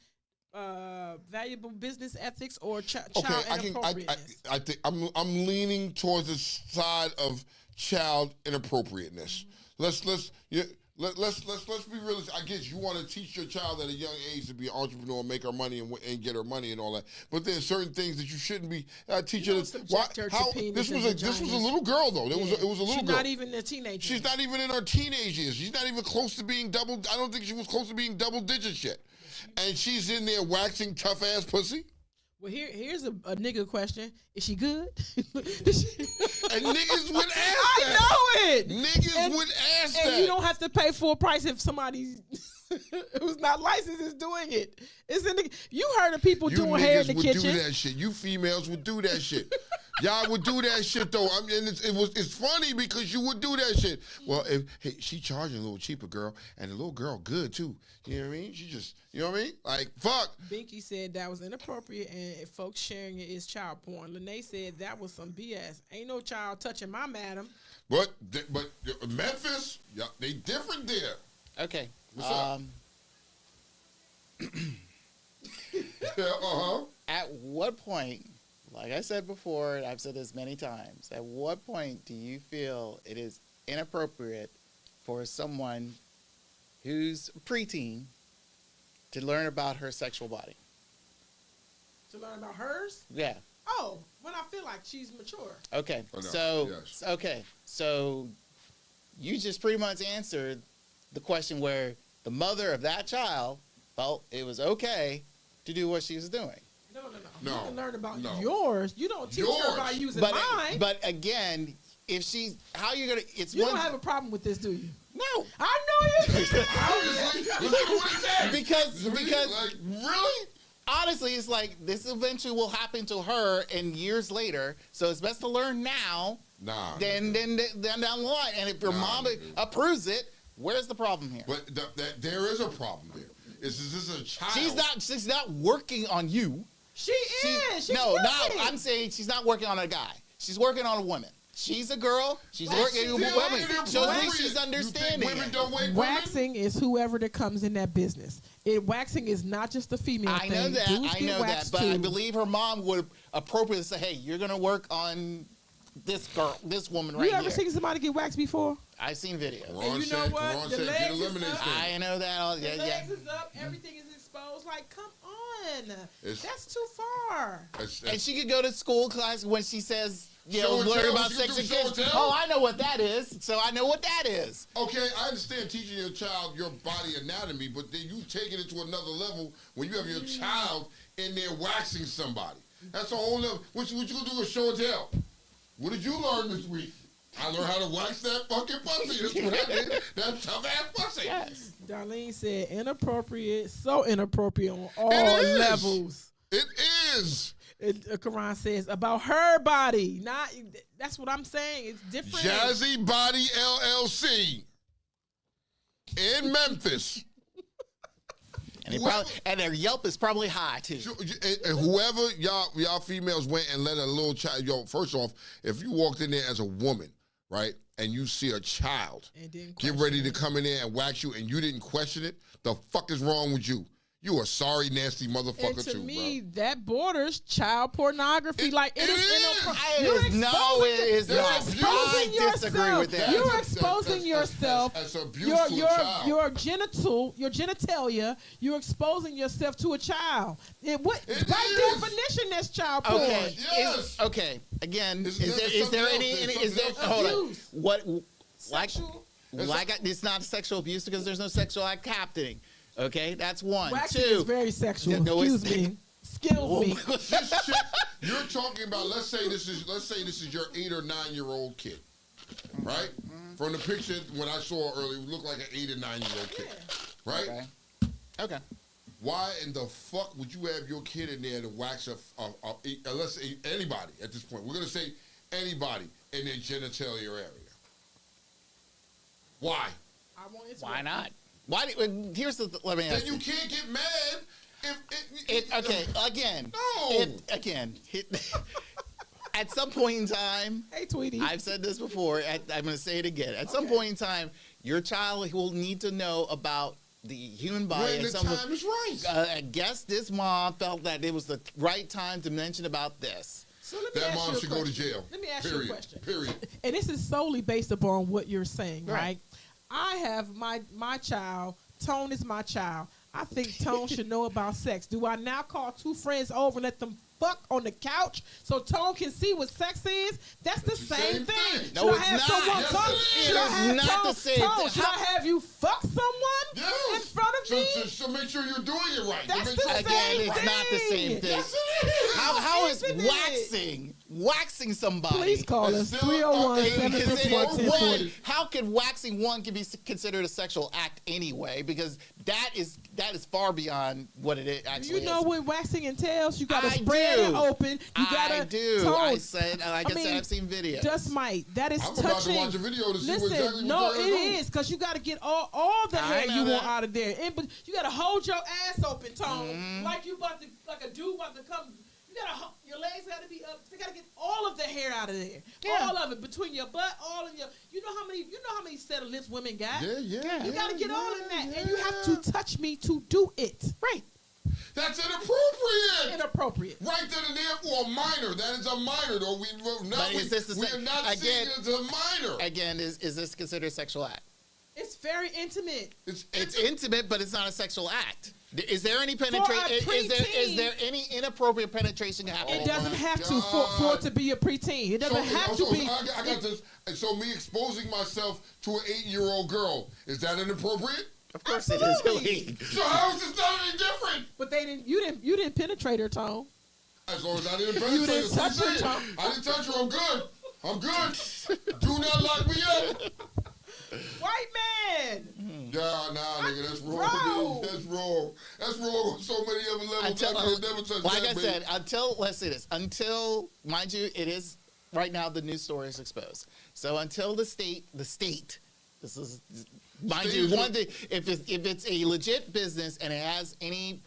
valuable business ethics or child inappropriateness? I think I'm leaning towards the side of child inappropriateness. Let's be realistic. I guess you want to teach your child at a young age to be an entrepreneur, make her money and get her money and all that. But there's certain things that you shouldn't be teaching. This was a little girl though. It was a little girl. She's not even a teenager. She's not even in her teenage years. She's not even close to being double. I don't think she was close to being double digits yet. And she's in there waxing tough ass pussy. Well, here's a nigga question. Is she good? And niggas would ask that. I know it. Niggas would ask that. And you don't have to pay full price if somebody who's not licensed is doing it. It's in the, you heard of people doing hair in the kitchen. You niggas would do that shit. You females would do that shit. Y'all would do that shit though. I mean, it's funny because you would do that shit. Well, she charging a little cheaper, girl, and the little girl good too. You know what I mean? She just, you know what I mean? Like fuck. Binky said that was inappropriate, and if folks sharing it is child porn. Lene said that was some BS. Ain't no child touching my madam. But Memphis, yeah, they different there. Okay. What's up? At what point, like I said before, I've said this many times, at what point do you feel it is inappropriate for someone who's preteen to learn about her sexual body? To learn about hers? Yeah. Oh, when I feel like she's mature. Okay. Oh, no. So, Yes. okay. So you just pretty much answered the question where the mother of that child felt it was okay to do what she was doing. No. No, You can learn about no. yours. You don't teach her about using mine. But again, if she's, how you gonna? It's You one. don't have a problem with this, do you? No. I know you. because like, really? honestly, it's like this eventually will happen to her and years later. So it's best to learn now than down the line. And if your mom approves it, where's the problem here? But there is a problem there. This is a child. She's not working on you. She is. She's no, working. I'm saying she's not working on a guy. She's working on a woman. She's a girl. She's working on a woman. So at least she's understanding. Women don't wake Waxing is whoever that comes in that business. Waxing is not just a female I thing. know that. Dudes I get know that. waxed But too. I believe her mom would appropriately say, "Hey, you're gonna work on this girl, this woman right You here." ever seen somebody get waxed before? I've seen videos. And you know what? The legs is up. I know that. The legs is up. Everything is exposed. Like, come on. That's too far. And she could go to school class when she says, Show and learn tell. about She sex could and do show kids. and tell. Oh, I know what that is. So I know what that is. Okay, I understand teaching your child your body anatomy, but then you taking it to another level when you have your child in there waxing somebody. That's a whole level. What you gonna do with show and tell? What did you learn this week? I learned how to wax that fucking pussy. That's what I did. That tough ass pussy. Yes. Darlene said inappropriate, so inappropriate on all It is. levels. It is. Karan says about her body. Not that's what I'm saying. It's different. Jazzy Body LLC in Memphis. And their Yelp is probably high too. And whoever y'all females went and let a little child, first off, if you walked in there as a woman, right, and you see a child get ready to come in there and wax you and you didn't question it, the fuck is wrong with you? You a sorry, nasty motherfucker and to too, me, bro. that borders child pornography. It is No, it is not. I yourself. disagree with that. You're exposing yourself. That's abuse to a child. Your genitalia. You're exposing yourself to a child. By definition, that's child porn. Okay. Yes. Okay. Again, Is is there any? Is there? Hold on. Abuse. What? Sexual. It's not sexual abuse because there's no sexual act happening. Okay, that's one. Waxing Two. is very sexual. No, Excuse me. This shit, you're talking about. Let's say this is your 8 or 9 year old kid, right? From the picture when I saw earlier, it looked like an 8 or 9 year old kid, right? Okay. Why in the fuck would you have your kid in there to wax let's say anybody at this point? We're gonna say anybody in their genitalia area. Why? Why not? Here's the. Let me ask Then you can't get mad if okay. Again. No. At some point in time. Hey, Tweety. I've said this before. I'm going to say it again. At some point in time, your child will need to know about the human body. When the time is right. I guess this mom felt that it was the right time to mention about this. So let me that ask mom you a should question. go to jail. Let me ask you a question. Period. And this is solely based upon what you're saying, Right. right? I have my child. Tone is my child. I think Tone should know about sex. Do I now call 2 friends over and let them fuck on the couch so Tone can see what sex is? That's the same thing. No, Should I it's have not. someone Yes, fuck? it is. Should I have It is not Tone, the same Tone, thing. should I have you fuck someone in front of me? So make sure you're doing it right. That's Make the sure- same Again, it's not the same thing. Yes, it is. How is Isn't it? waxing somebody? Please call us 301-761-1040. How can waxing one can be considered a sexual act anyway? Because that is far beyond what it actually is. You know what waxing entails? You gotta I spread do. it open. You gotta I do. Tone. I said, like I said, I've seen videos. Just might. That is I'm touching. about to watch a video to see Listen, exactly no, what it they're doing. is because you got to get all the I hair know you want that. out of there. But you got to hold your ass open, Tone, like you about to, like a dude about to come. You gotta, your legs got to be up. You got to get all of the hair out of there, all of it between your butt, all of your. You know how many set of lips women got. Yeah. You got to get all of that, and you have to touch me to do it. Right. That's inappropriate. Inappropriate. Right then and there for a minor. That is a minor, though. We are not seeing it as a minor. Again, is this considered a sexual act? It's very intimate. It's intimate, but it's not a sexual act. Is there any penetration? Is there any inappropriate penetration happening? It doesn't have to for it to be a preteen. It doesn't have to be. I got this. And so me exposing myself to an 8-year-old girl, is that inappropriate? Of course Absolutely. it is. So how is this not any different? But you didn't penetrate her, Tone. As long as I didn't penetrate You didn't her, touch her, Tom. I didn't touch her. I'm good. Do not lock me up. White man. Nah, nigga, that's wrong. Bro. That's wrong. That's wrong on so many other levels. I could never touch like that, I said, let's say this. Until, mind you, it is right now the news story is exposed. So until the state, this is, mind you, one thing, if it's a legit business and it has any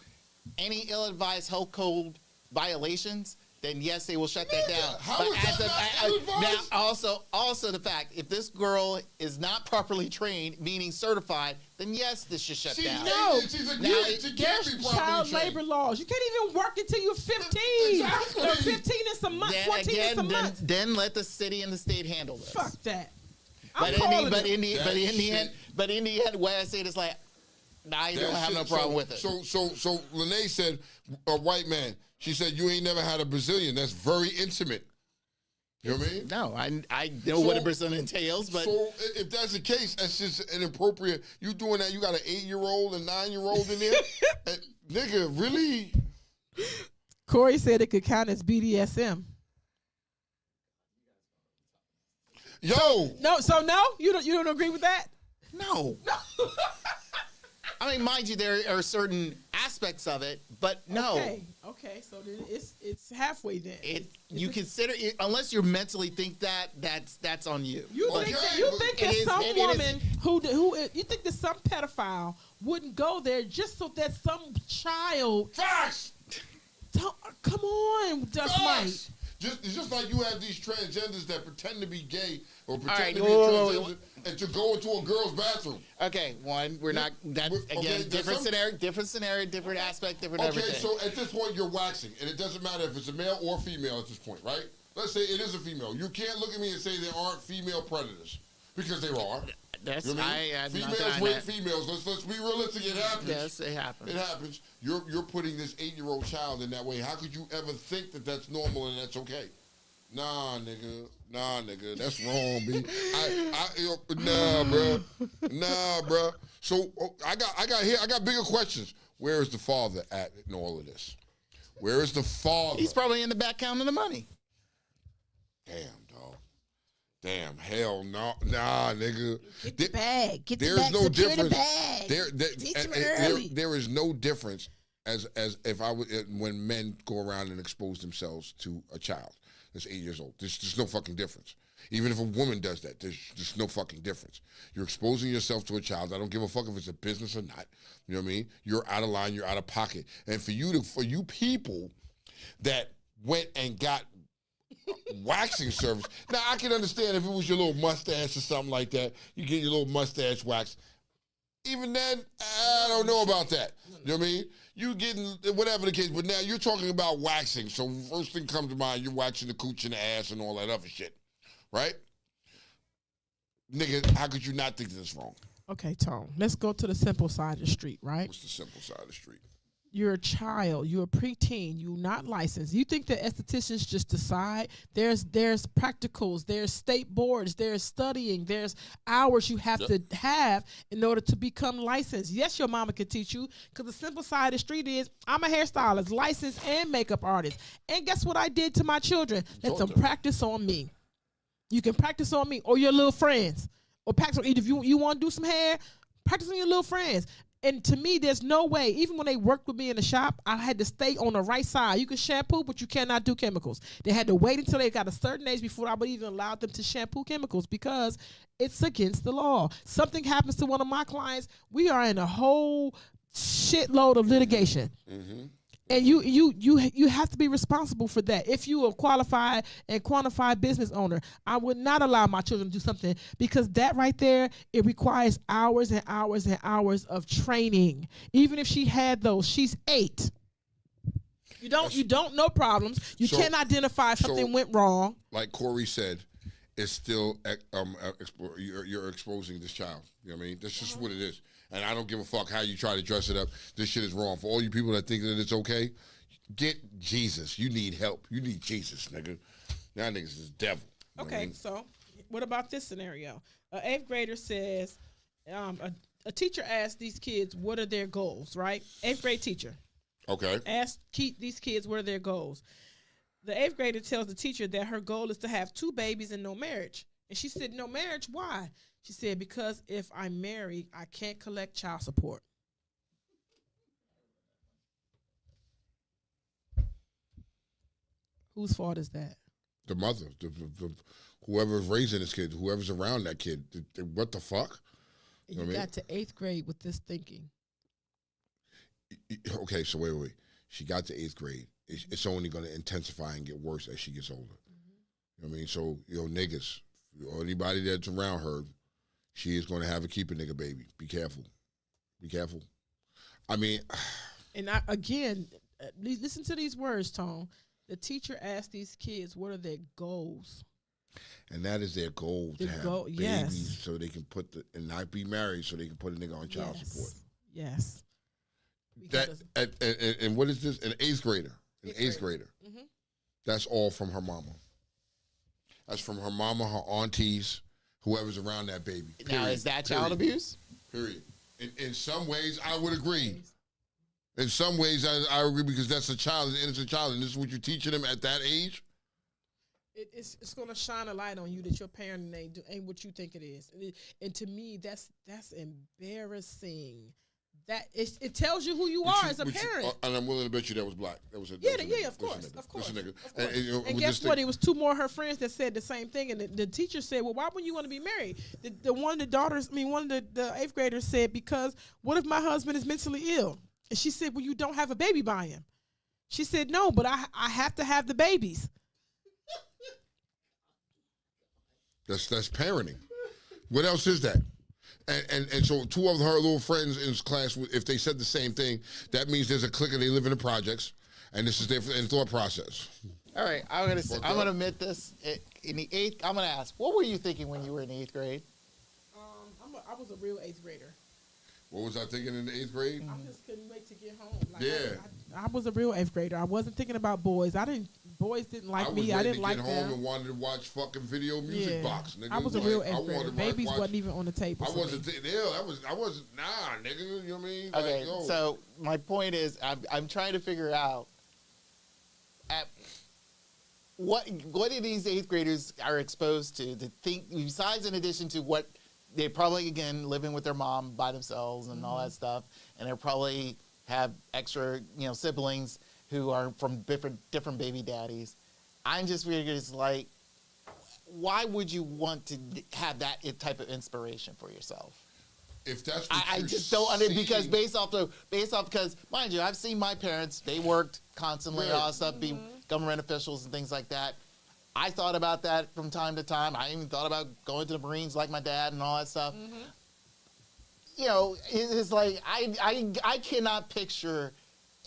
ill-advised health code violations, then yes, they will shut that down. How But is that not ill-advised? now, also the fact, if this girl is not properly trained, meaning certified, then yes, this should shut down. No. She's a Now, kid. She can't There's be properly child trained. labor laws. You can't even work until you're 15. Exactly. Or 15 and some months. Then 14 and again, some months. then let the city and the state handle this. Fuck that. But in the end, way I say it is like, nah, you That don't have no shit- problem with it. So Lene said, a white man. She said, you ain't never had a Brazilian. That's very intimate. You know what I mean? No, I know what a Brazilian entails, but So if that's the case, that's just inappropriate. You doing that? You got an 8-year-old and 9-year-old in there, and, nigga, really? Corey said it could count as BDSM. Yo. So no, you don't agree with that? No. I mean, mind you, there are certain aspects of it, but no. Okay. So then it's halfway then. You consider it, unless you mentally think that's on you. You think that some woman who you think that some pedophile wouldn't go there just so that some child. Facts. Come on, Dust Mite. It's just like you have these transgenders that pretend to be gay or pretend Right, to be transgender and to go into a girl's bathroom. Okay, we're not. That's again different scenario, different aspect, different everything. Okay, so at this point you're waxing, and it doesn't matter if it's a male or female at this point, right? Let's say it is a female. You can't look at me and say there aren't female predators because there are. That's you know what I mean? Females rape females. Let's be realistic. It happens. Yes, it happens. It happens. You're putting this 8-year-old child in that way. How could you ever think that that's normal and that's okay? Nah, nigga. That's wrong, B. Nah, bro. So I got bigger questions. Where is the father at in all of this? Where is the father? He's probably in the back counting the money. Damn, dog. Damn, hell no, nah, nigga. Get the bag. Get the There's bag. no Secure difference. the bag. Teach him early. There is no difference as if I would when men go around and expose themselves to a child that's 8 years old. There's no fucking difference. Even if a woman does that, there's no fucking difference. You're exposing yourself to a child. I don't give a fuck if it's a business or not. You know what I mean? You're out of line. You're out of pocket. And for you people that went and got waxing service. Now, I can understand if it was your little mustache or something like that. You get your little mustache waxed. Even then, I don't know about that. You know what I mean? You getting whatever the case, but now you're talking about waxing. So first thing comes to mind, you're waxing the cooch and the ass and all that other shit, right? Nigga, how could you not think this wrong? Okay, Tone. Let's go to the simple side of the street, right? What's the simple side of the street? You're a child. You're a preteen. You're not licensed. You think that estheticians just decide? There's practicals. There's state boards. There's studying. There's hours you have to have in order to become licensed. Yes, your mama can teach you, because the simple side of the street is I'm a hairstylist, licensed, and makeup artist. And guess what I did to my children? Let them practice on me. You can practice on me or your little friends. Or practice on, if you want to do some hair, practice on your little friends. And to me, there's no way, even when they worked with me in the shop, I had to stay on the right side. You can shampoo, but you cannot do chemicals. They had to wait until they got a certain age before I would even allow them to shampoo chemicals, because it's against the law. Something happens to one of my clients, we are in a whole shitload of litigation. Mm-hmm. And you have to be responsible for that. If you are qualified and quantified business owner, I would not allow my children to do something, because that right there, it requires hours and hours and hours of training. Even if she had those, she's 8. You don't know problems. You can't identify if something went wrong. Like Corey said, it's still you're exposing this child. You know what I mean? That's just what it is. And I don't give a fuck how you try to dress it up. This shit is wrong. For all you people that think that it's okay, get Jesus. You need help. You need Jesus, nigga. Y'all niggas is the devil. Okay, so what about this scenario? An 8th grader says, a teacher asked these kids what are their goals, right? 8th grade teacher. Okay. Asked these kids what are their goals. The 8th grader tells the teacher that her goal is to have 2 babies and no marriage. And she said, no marriage? Why? She said, because if I'm married, I can't collect child support. Whose fault is that? The mother, whoever's raising this kid, whoever's around that kid. What the fuck? You got to 8th grade with this thinking. Okay, so wait. She got to 8th grade. It's only going to intensify and get worse as she gets older. Mm-hmm. You know what I mean? So, niggas, or anybody that's around her, she is going to have a keep a nigga baby. Be careful. Be careful. I mean. And listen to these words, Tone. The teacher asked these kids, what are their goals? And that is their goal, to have babies so they can and not be married so they can put a nigga on child support. Yes. And what is this? An 8th grader. An 8th grader. Mm-hmm. That's all from her mama. That's from her mama, her aunties, whoever's around that baby. Period. Now, is that child abuse? Period. In some ways, I would agree. In some ways, I agree, because that's a child, an innocent child, and this is what you're teaching them at that age. It's gonna shine a light on you that your parenting ain't what you think it is, and to me, that's embarrassing. That it tells you who you are as a parent. And I'm willing to bet you that was black. That was a of course. And, And guess what? It was two more of her friends that said the same thing, and the teacher said, "Well, why wouldn't you want to be married?" One of the 8th graders said, "Because what if my husband is mentally ill?" And she said, "Well, you don't have a baby by him." She said, "No, but I have to have the babies." That's parenting. What else is that? And so two of her little friends in class, if they said the same thing, that means there's a clique and they live in the projects, and this is their thought process. All right, I'm gonna admit this. In the 8th, I'm gonna ask, what were you thinking when you were in 8th grade? I was a real 8th grader. What was I thinking in the 8th grade? I just couldn't wait to get home. Yeah. I was a real 8th grader. I wasn't thinking about boys. Boys didn't like me. I didn't like them. I was ready to get home and wanted to watch fucking video music box. Nigga. I was a real 8th grader. Babies wasn't even on the table. I wasn't. I wasn't. Nah, nigga. You know what I mean? Okay. So my point is, I'm trying to figure out at what do these 8th graders are exposed to think, besides in addition to what they probably, again, living with their mom by themselves and all that stuff, and they probably have extra, siblings who are from different baby daddies. I'm just figuring it's like, why would you want to have that type of inspiration for yourself? If that's I just don't understand, because based off because mind you, I've seen my parents, they worked constantly, all that stuff, be government officials and things like that. I thought about that from time to time. I even thought about going to the Marines like my dad and all that stuff. It's like I cannot picture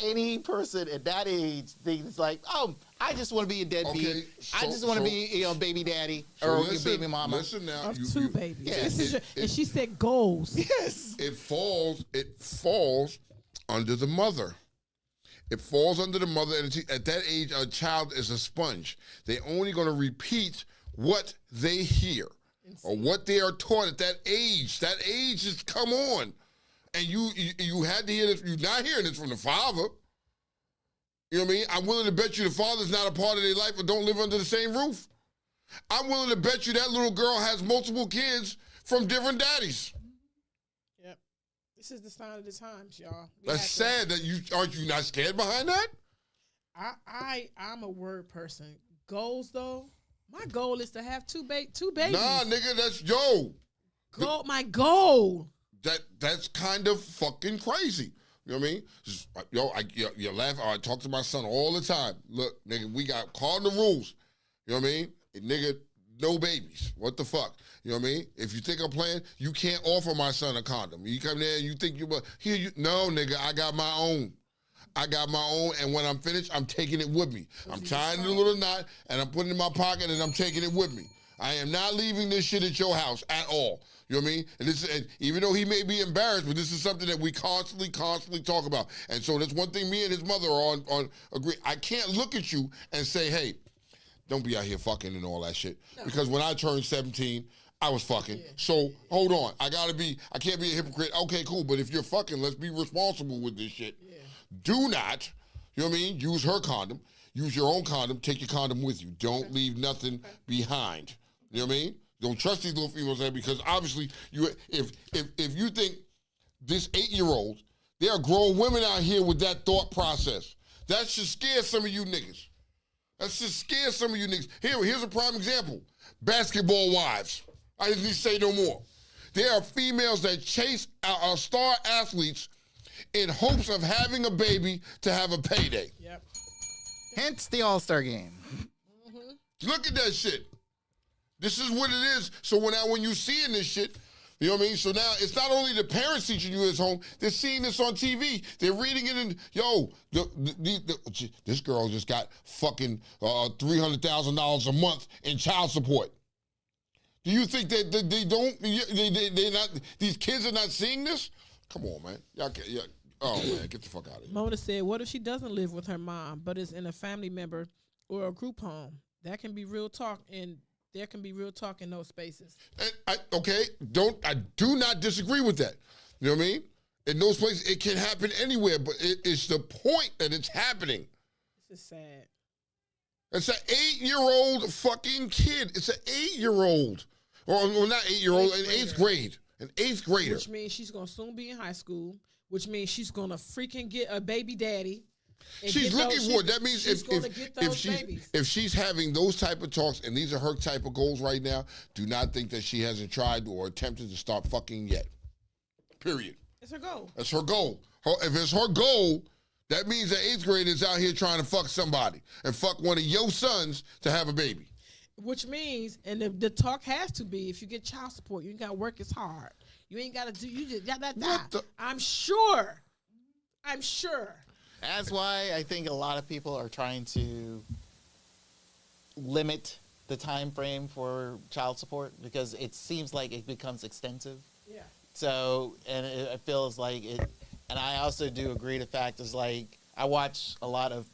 any person at that age thinks like, oh, I just want to be a deadbeat. Okay, I just want to be baby daddy or baby mama. Listen now, two babies. Yes. And she said goals. Yes. It falls under the mother. It falls under the mother, and at that age, a child is a sponge. They're only going to repeat what they hear or what they are taught at that age. That age is, come on. And you had to hear this. You're not hearing this from the father. You know what I mean? I'm willing to bet you the father's not a part of their life or don't live under the same roof. I'm willing to bet you that little girl has multiple kids from different daddies. Yep. This is the sign of the times, y'all. That's sad that aren't you not scared behind that? I'm a word person. Goals though, my goal is to have two babies. Nah, nigga, that's my goal. That's kind of fucking crazy. You know what I mean? You laugh. I talk to my son all the time. Look, nigga, we got cardinal rules. You know what I mean? Nigga, no babies. What the fuck? You know what I mean? If you think I'm playing, you can't offer my son a condom. You come there and you think no, nigga, I got my own. And when I'm finished, I'm taking it with me. I'm tying the little knot, and I'm putting it in my pocket, and I'm taking it with me. I am not leaving this shit at your house at all. You know what I mean? And even though he may be embarrassed, but this is something that we constantly talk about. And so that's one thing me and his mother are on agree. I can't look at you and say, hey, don't be out here fucking and all that shit. No. Because when I turned 17, I was fucking. Yeah. So hold on. I can't be a hypocrite. Okay, cool. But if you're fucking, let's be responsible with this shit. Yeah. Do not, you know what I mean? Use her condom. Use your own condom. Take your condom with you. Don't leave nothing behind. You know what I mean? Don't trust these little females there, because obviously if you think this 8-year-old, there are grown women out here with that thought process. That should scare some of you niggas. Here's a prime example. Basketball wives. I just need to say no more. There are females that chase our star athletes in hopes of having a baby to have a payday. Yep. Hence the All-Star game. Look at that shit. This is what it is. So when you seeing this shit, you know what I mean? So now it's not only the parents teaching you this home, they're seeing this on TV. They're reading it in, this girl just got fucking $300,000 a month in child support. Do you think that they're not, these kids are not seeing this? Come on, man. Oh, man, get the fuck out of here. Mona said, what if she doesn't live with her mom, but is in a family member or a group home? That can be real talk, and there can be real talk in those spaces. I do not disagree with that. You know what I mean? In those places, it can happen anywhere, but it's the point that it's happening. This is sad. It's an 8-year-old fucking kid. It's an 8-year-old. Or not 8-year-old, an 8th grade. An 8th grader. Which means she's going to soon be in high school, which means she's going to freaking get a baby daddy. She's looking for it. That means babies. if she's having those type of talks and these are her type of goals right now, do not think that she hasn't tried or attempted to start fucking yet. Period. It's her goal. That's her goal. If it's her goal, that means that 8th grader is out here trying to fuck somebody and fuck one of your sons to have a baby. Which means, and the talk has to be, if you get child support, you ain't got to work as hard. You ain't got to do, you just, I'm sure. That's why I think a lot of people are trying to limit the time frame for child support because it seems like it becomes extensive. Yeah. So, and it feels like it, and I also do agree the fact is like, I watch a lot of,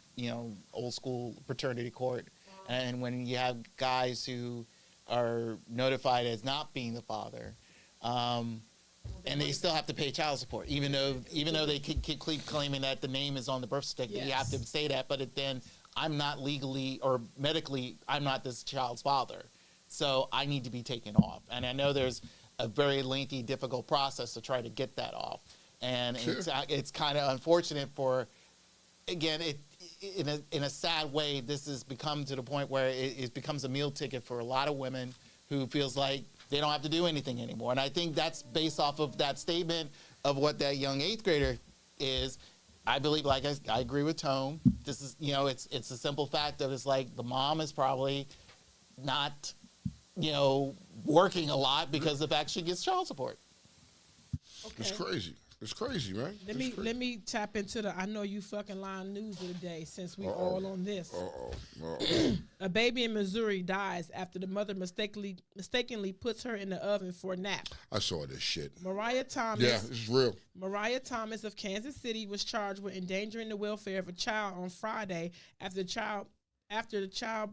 old school paternity court. And when you have guys who are notified as not being the father, and they still have to pay child support, even though they keep claiming that the name is on the birth certificate, you have to say that. But then I'm not legally or medically, I'm not this child's father, so I need to be taken off. And I know there's a very lengthy, difficult process to try to get that off, and sure. It's kind of unfortunate for, again, in a sad way, this has become to the point where it becomes a meal ticket for a lot of women who feels like they don't have to do anything anymore. And I think that's based off of that statement of what that young 8th grader is. I believe, like I agree with Tone. This is, it's a simple fact of it's like the mom is probably not, working a lot because of the fact she gets child support. Okay. It's crazy. It's crazy, man. Let me tap into the I know you fucking lying news of the day since we all on this. A baby in Missouri dies after the mother mistakenly puts her in the oven for a nap. I saw this shit. Mariah Thomas. Yeah, it's real. Mariah Thomas of Kansas City was charged with endangering the welfare of a child on Friday after the child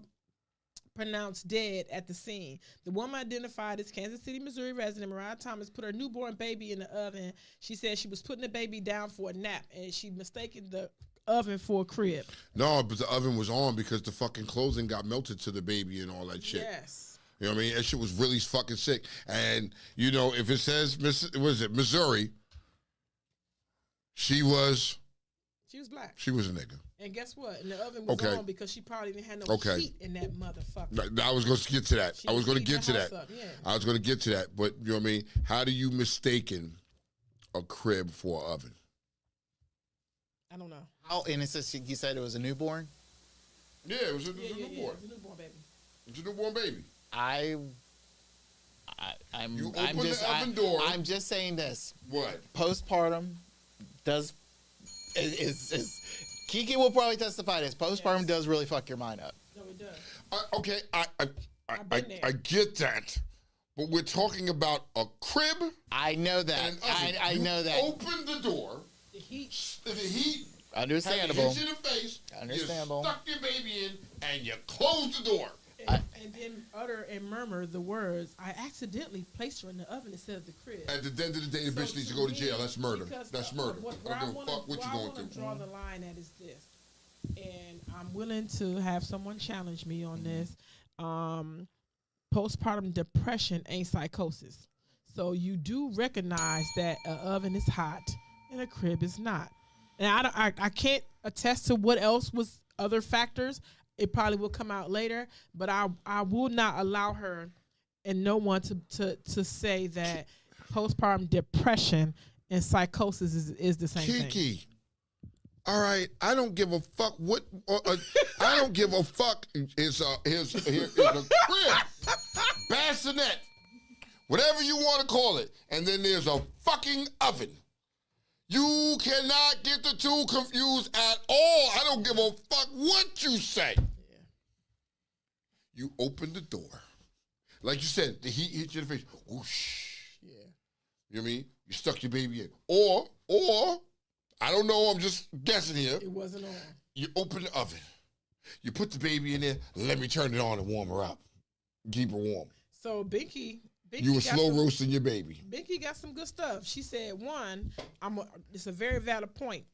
pronounced dead at the scene. The woman, identified as Kansas City, Missouri resident Mariah Thomas, put her newborn baby in the oven. She said she was putting the baby down for a nap, and she mistaken the oven for a crib. No, but the oven was on because the fucking clothing got melted to the baby and all that shit. Yes. You know what I mean? That shit was really fucking sick. And, if it says, Missouri, she was black. She was a nigga. And guess what? And the oven was on because she probably didn't have no heat in that motherfucker. I was going to get to that. I was going to get to that. I was going to get to that. But, you know what I mean? How do you mistaken a crib for an oven? I don't know. How innocent? You said it was a newborn? Yeah, it was a newborn. Yeah, it was a newborn baby. It was a newborn baby. I'm just saying this. What? Postpartum is Kiki will probably testify this. Postpartum does really fuck your mind up. No, it does. Okay, I get that, but we're talking about a crib. I know that. I know that. Open the door. The heat. Understandable. Hit you in the face. Understandable. You stuck your baby in, and you closed the door. And then utter and murmur the words, I accidentally placed her in the oven instead of the crib. At the end of the day, the bitch needs to go to jail. That's murder. That's murder. Where I want to draw the line at is this. And I'm willing to have someone challenge me on this. Postpartum depression ain't psychosis. So you do recognize that an oven is hot and a crib is not. And I can't attest to what else was other factors. It probably will come out later, but I will not allow her and no one to say that postpartum depression and psychosis is the same thing. Kiki, all right, I don't give a fuck what. I don't give a fuck. Here's a crib, bassinet, whatever you want to call it, and then there's a fucking oven. You cannot get the two confused at all. I don't give a fuck what you say. Yeah. You open the door. Like you said, the heat hit you in the face. Whoosh. Yeah. You know what I mean? You stuck your baby in. Or, I don't know, I'm just guessing here. It wasn't on. You open the oven. You put the baby in there. Let me turn it on and warm her up. Keep her warm. So Binky you were slow roasting your baby. Binky got some good stuff. She said, one, it's a very valid point.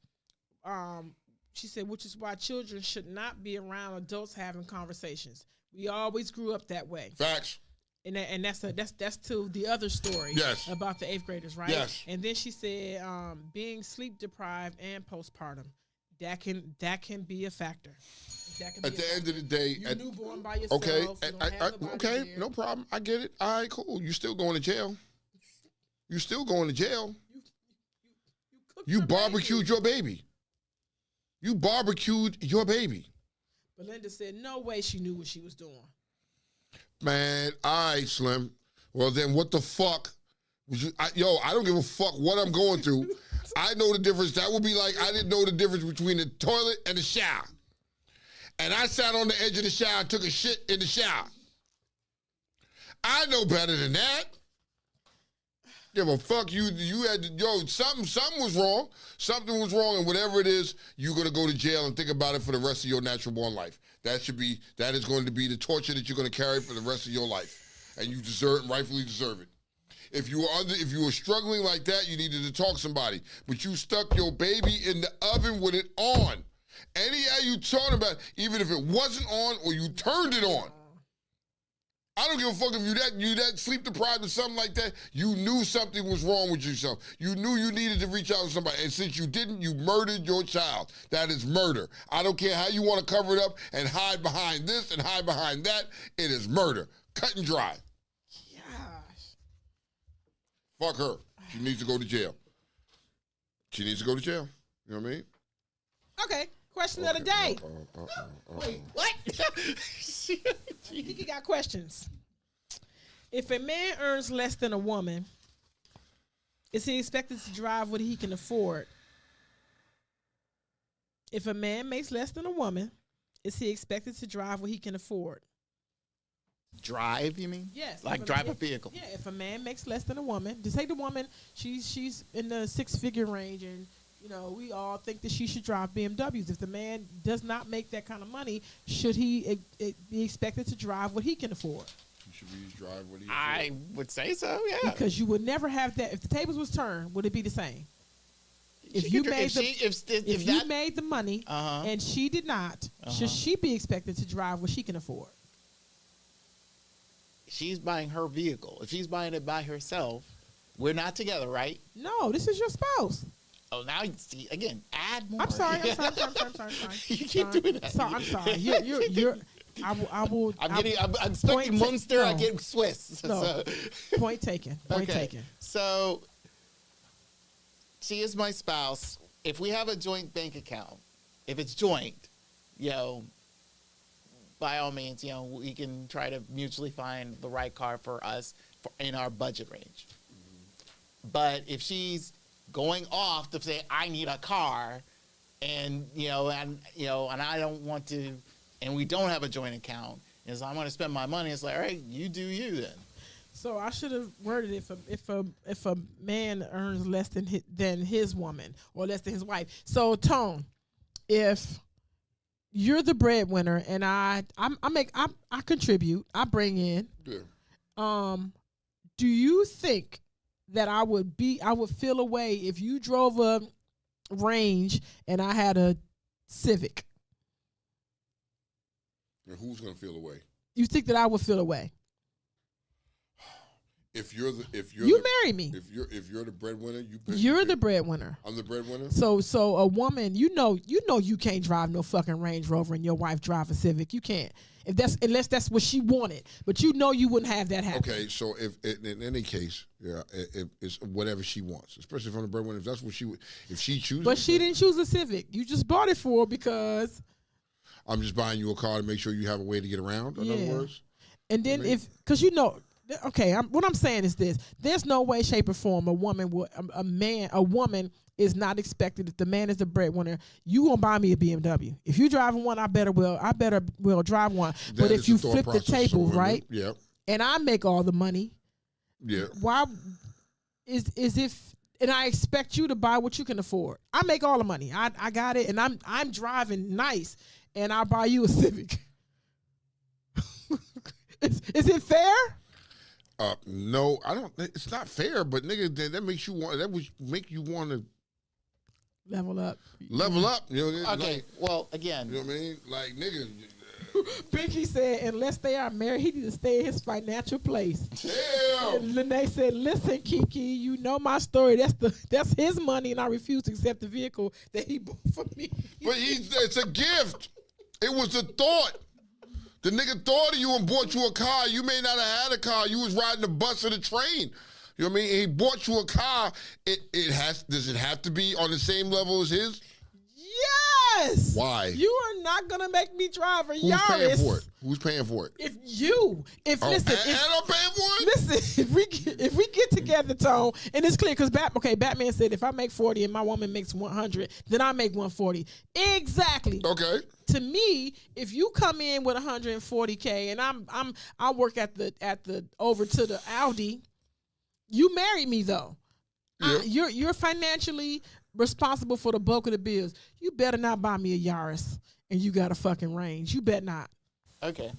She said, which is why children should not be around adults having conversations. We always grew up that way. Facts. And that's to the other story. Yes. About the 8th graders, right? Yes. And then she said, being sleep deprived and postpartum, that can be a factor. At the end of the day, you're newborn by yourself. Okay, no problem. I get it. All right, cool. You still going to jail. You still going to jail. You barbecued your baby. You barbecued your baby. Belinda said, no way she knew what she was doing. Man, all right, Slim. Well, then what the fuck? I don't give a fuck what I'm going through. I know the difference. That would be like I didn't know the difference between the toilet and the shower. And I sat on the edge of the shower and took a shit in the shower. I know better than that. Give a fuck you had to, something was wrong. Something was wrong, and whatever it is, you're gonna go to jail and think about it for the rest of your natural born life. That is going to be the torture that you're gonna carry for the rest of your life. And you rightfully deserve it. If you were struggling like that, you needed to talk to somebody. But you stuck your baby in the oven with it on. Anyhow you talking about, even if it wasn't on or you turned it on. I don't give a fuck if you that sleep deprived or something like that. You knew something was wrong with yourself. You knew you needed to reach out to somebody. And since you didn't, you murdered your child. That is murder. I don't care how you want to cover it up and hide behind this and hide behind that. It is murder. Cut and dry. Gosh. Fuck her. She needs to go to jail. She needs to go to jail. You know what I mean? Okay. Question of the day. Wait, what? You got questions. If a man earns less than a woman, is he expected to drive what he can afford? If a man makes less than a woman, is he expected to drive what he can afford? Drive, you mean? Yes. Like drive a vehicle. Yeah, if a man makes less than a woman, to say the woman, she's in the 6-figure range, and we all think that she should drive BMWs. If the man does not make that kind of money, should he be expected to drive what he can afford? He should drive what he can afford. I would say so, yeah. Because you would never have that. If the tables was turned, would it be the same? If you made the money and she did not, should she be expected to drive what she can afford? She's buying her vehicle. If she's buying it by herself, we're not together, right? No, this is your spouse. Oh, now you see again. Add more. I'm sorry. You keep doing that. I'm sorry. You're. I will. I'm stuck in Munster. I get Swiss. No. So. Point taken. Point taken. So she is my spouse. If we have a joint bank account, if it's joint, by all means, we can try to mutually find the right car for us in our budget range. But if she's going off to say I need a car, and I don't want to, and we don't have a joint account, and so I'm going to spend my money. It's like, all right, you do you then. So I should have worded it if a man earns less than his woman or less than his wife. So Tone, if you're the breadwinner and I contribute, I bring in. Yeah. Do you think that I would feel a way if you drove a Range and I had a Civic? And who's gonna feel away? You think that I would feel away? If you marry me. If you're the breadwinner, you're the breadwinner. I'm the breadwinner. So a woman, you can't drive no fucking Range Rover and your wife drive a Civic. You can't. Unless that's what she wanted, but you wouldn't have that happen. Okay, so if in any case, if it's whatever she wants, especially from the breadwinner, if that's what if she chooses. But she didn't choose a Civic. You just bought it for her because. I'm just buying you a car to make sure you have a way to get around. In other words. And then what I'm saying is this: there's no way, shape, or form a woman is not expected. If the man is the breadwinner, you gonna buy me a BMW. If you driving one, I better will drive one. But if you flip the table, right? Yeah. And I make all the money. Yeah. Why and I expect you to buy what you can afford. I make all the money. I got it, and I'm driving nice, and I buy you a Civic. Is it fair? No, I don't. It's not fair, but nigga, that makes you want. That would make you want to. Level up. Level up. You know, Okay, like, well, again. you know what I mean? Like, nigga. Pinky said, unless they are married, he needs to stay in his financial place. Damn. And Lene said, listen, Kiki, you know my story. That's his money, and I refuse to accept the vehicle that he bought for me. But it's a gift. It was a thought. The nigga thought of you and bought you a car. You may not have had a car. You was riding the bus or the train. You know what I mean? He bought you a car. Does it have to be on the same level as his? Yes. Why? You are not gonna make me drive a Who's Yaris. paying for it? Who's paying for it? If Oh, listen, and I'm paying for it? listen, if we get together, Tone, and it's clear because Batman said if I make 40 and my woman makes 100, then I make 140. Exactly. Okay. To me, if you come in with 140K and I work at the over to the Audi, you married me though. Yeah. You're financially responsible for the bulk of the bills. You better not buy me a Yaris and you got a fucking range. You bet not. Okay.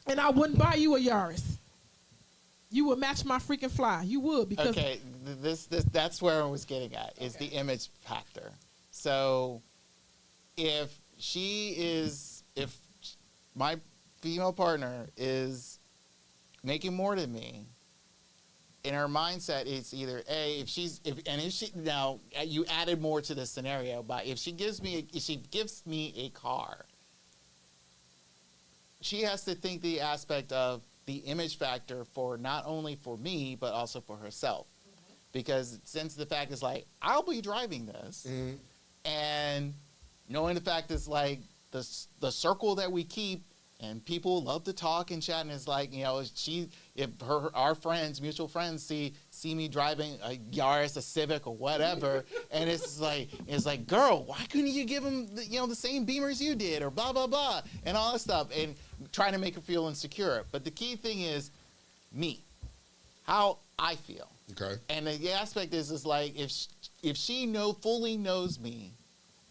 And I wouldn't buy you a Yaris. You would match my freaking fly. You would because Okay, that's where I was getting at, is the image factor. So if my female partner is making more than me, in her mindset, it's either if she now you added more to the scenario, but if she gives me a car, she has to think the aspect of the image factor for not only for me but also for herself, because since the fact is like I'll be driving this, and knowing the fact is like the circle that we keep. And people love to talk and chat, and it's like, you know, our friends, mutual friends, see me driving a Yaris, a Civic, or whatever, and it's like, girl, why couldn't you give him, the same Beamers you did, or blah blah blah, and all that stuff, and trying to make her feel insecure. But the key thing is me, how I feel. Okay. And the aspect is like if she fully knows me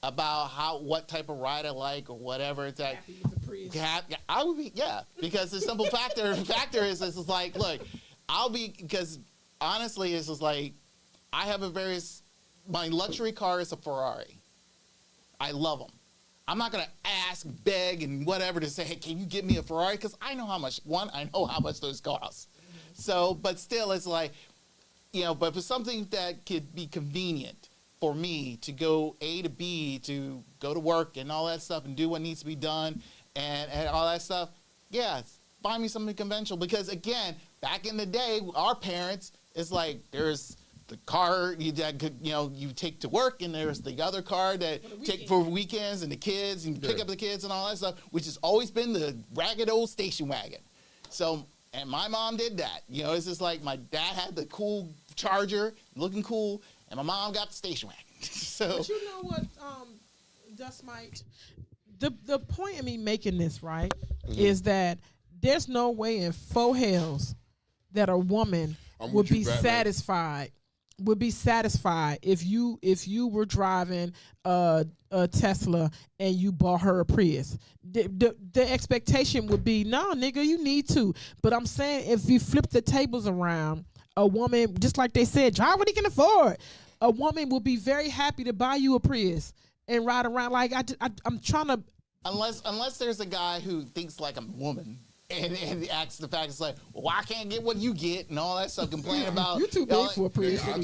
about what type of ride I like or whatever, it's like. I would be, because the simple factor is like, look, because honestly, it's just like, I have my luxury car is a Ferrari. I love them. I'm not going to ask, beg, and whatever to say, hey, can you get me a Ferrari? Because I know how much those cost. So, but still, it's like, but for something that could be convenient for me to go A to B, to go to work and all that stuff and do what needs to be done, and all that stuff, buy me something conventional. Because again, back in the day, our parents, it's like there's the car you take to work, and there's the other car that take for weekends and the kids, and pick up the kids and all that stuff, which has always been the ragged old station wagon. So, and my mom did that. It's just like my dad had the cool Charger, looking cool, and my mom got the station wagon. So, but you know what, Dust Mite? The point of me making this, right, is that there's no way in four hells that a woman would be satisfied if you were driving a Tesla and you bought her a Prius. The expectation would be, no, nigga, you need to. But I'm saying if you flip the tables around, a woman, just like they said, drive what he can afford. A woman will be very happy to buy you a Prius and ride around like I'm trying to. Unless there's a guy who thinks like a woman and acts the fact it's like, well, I can't get what you get and all that stuff. Complain about you too big for a Prius. I'll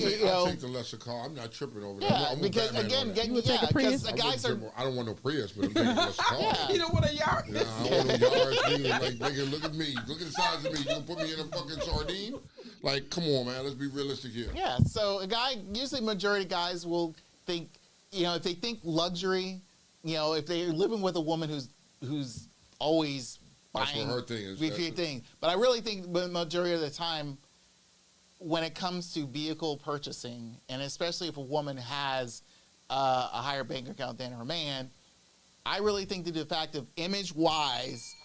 take the lesser car. I'm not tripping over that. Yeah, because again, because the guys are. I don't want no Prius, but I'm taking the lesser car. You don't want a Yaris. Yeah, I don't want no Yaris. Like, nigga, look at me. Look at the size of me. You gonna put me in a fucking sardine? Like, come on, man. Let's be realistic here. Yeah. So a guy, usually majority of guys will think, if they think luxury. If they're living with a woman who's always buying, that's what her thing is. Her thing. But I really think the majority of the time, when it comes to vehicle purchasing, and especially if a woman has a higher bank account than her man, I really think that the fact of image-wise,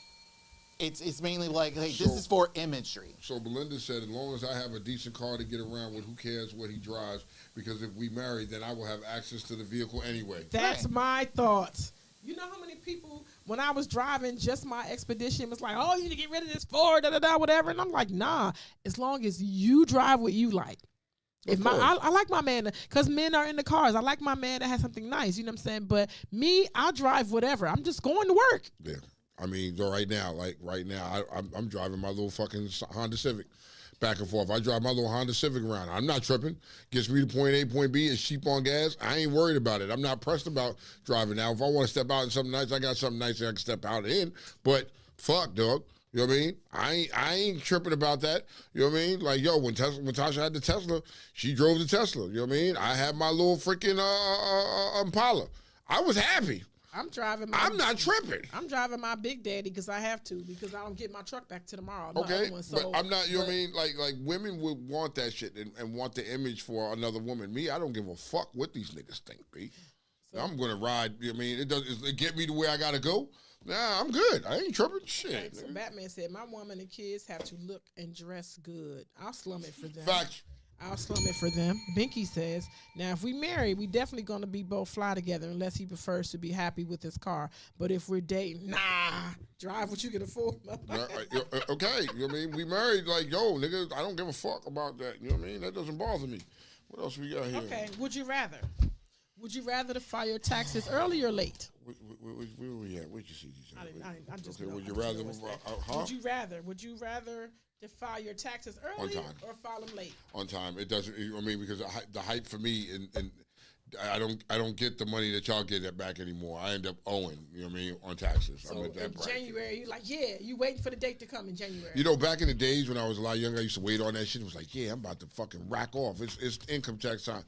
it's mainly like, hey, this is for imagery. So Belinda said, as long as I have a decent car to get around with, who cares what he drives? Because if we marry, then I will have access to the vehicle anyway. That's my thoughts. You know how many people, when I was driving just my Expedition, was like, oh, you need to get rid of this Ford, whatever. And I'm like, nah, as long as you drive what you like. If I like my man, because men are in the cars. I like my man that has something nice. You know what I'm saying? But me, I'll drive whatever. I'm just going to work. Yeah. I mean, so right now, I'm driving my little fucking Honda Civic back and forth. I drive my little Honda Civic around. I'm not tripping. Gets me to point A, point B. It's cheap on gas. I ain't worried about it. I'm not pressed about driving. Now, if I want to step out in something nice, I got something nice that I can step out in. But fuck, dog. You know what I mean? I ain't tripping about that. You know what I mean? Like, yo, when Tasha had the Tesla, she drove the Tesla. You know what I mean? I had my little freaking Impala. I was happy. I'm not tripping. I'm driving my Big Daddy because I have to, because I don't get my truck back to tomorrow. Okay, but I'm not, you know what I mean? Like women would want that shit and want the image for another woman. Me, I don't give a fuck what these niggas think, B. So, I'm going to ride, you know what I mean? It get me to where I got to go. Nah, I'm good. I ain't tripping. Shit. Okay, so Batman said, my woman and kids have to look and dress good. I'll slum it for them. Facts. I'll slum it for them. Binky says, now if we marry, we definitely going to be both fly together unless he prefers to be happy with his car. But if we're dating, drive what you can afford. Okay, you know what I mean? We married, like, yo, nigga, I don't give a fuck about that. You know what I mean? That doesn't bother me. What else we got here? Okay, would you rather? Would you rather to file your taxes early or late? Where were we at? Where'd you see these? I just okay, know. would you rather? Would you rather to file your taxes early or file them late? On time. It doesn't. I mean, because the hype for me and I don't get the money that y'all get that back anymore. I end up owing. You know what I mean, on taxes. So I'm at that in January, you're like, you waiting for the date to come in January. You know, back in the days when I was a lot younger, I used to wait on that shit. It was like, I'm about to fucking rack off. It's income tax time.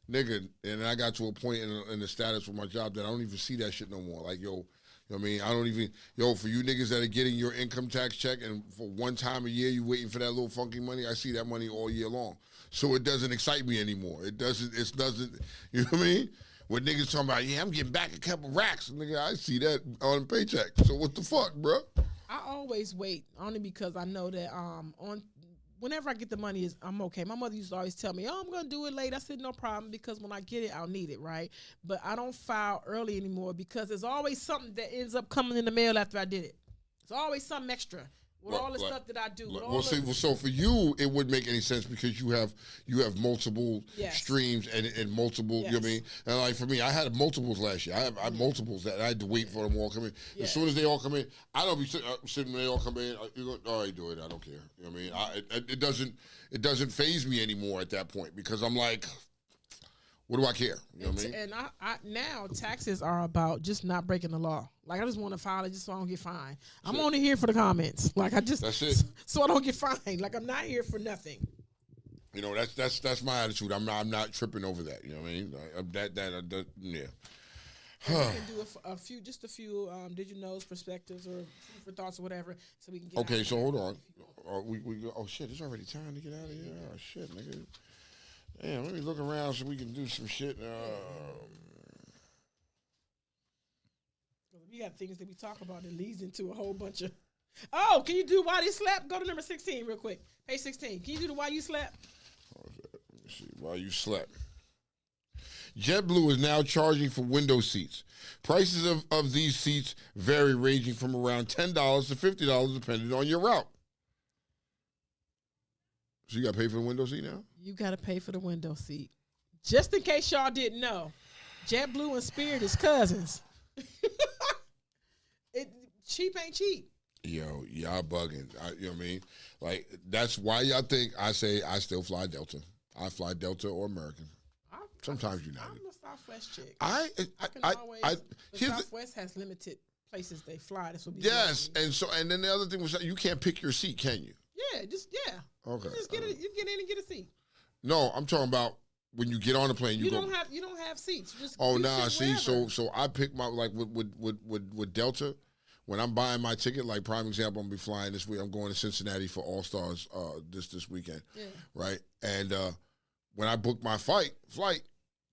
Nigga, and I got to a point in the status with my job that I don't even see that shit no more. Like, yo, you know what I mean? I don't even, for you niggas that are getting your income tax check and for one time a year you waiting for that little funky money, I see that money all year long. So it doesn't excite me anymore. It doesn't, you know what I mean? When niggas talking about, I'm getting back a couple racks. Nigga, I see that on paycheck. So what the fuck, bro? I always wait, only because I know that whenever I get the money, I'm okay. My mother used to always tell me, I'm going to do it late. I said, no problem, because when I get it, I'll need it, right? But I don't file early anymore because there's always something that ends up coming in the mail after I did it. There's always something extra with all the stuff that I do. So for you, it wouldn't make any sense because you have multiple streams and multiple, you know what I mean? And like for me, I had multiples last year. I had multiples that I had to wait for them all to come in. As soon as they all come in, I don't be sitting when they all come in. You go, all right, do it. I don't care. You know what I mean? It doesn't faze me anymore at that point because I'm like, what do I care? You know what I mean? And I now taxes are about just not breaking the law. Like I just want to file it just so I don't get fined. I'm only here for the comments. Like that's it. So I don't get fined. Like I'm not here for nothing. You know, that's my attitude. I'm not tripping over that. You know what I mean? Yeah. We can do a few did you know's perspectives or for thoughts or whatever, so we can get. Okay, so hold on. Oh shit! It's already time to get out of here. Oh shit, nigga. Damn, let me look around so we can do some shit. We got things that we talk about that leads into a whole bunch of. Oh, can you do why they slept? Go to number 16 real quick. Page 16. Can you do the why you slept? Let me see. Why you slept. JetBlue is now charging for window seats. Prices of these seats vary, ranging from around $10 to $50 depending on your route. So you got to pay for the window seat now? You got to pay for the window seat. Just in case y'all didn't know, JetBlue and Spirit is cousins. Cheap ain't cheap. Yo, y'all bugging. You know what I mean? Like, that's why y'all think I say I still fly Delta. I fly Delta or American. Sometimes United. I'm a Southwest chick. Southwest has limited places they fly. That's what we and then the other thing was that you can't pick your seat, can you? Yeah. Okay. You just get it. You get in and get a seat. No, I'm talking about when you get on the plane. You don't have seats. See, so I pick my with Delta. When I'm buying my ticket, like prime example, I'm gonna be flying this week. I'm going to Cincinnati for All Stars this weekend, right? And when I booked my flight,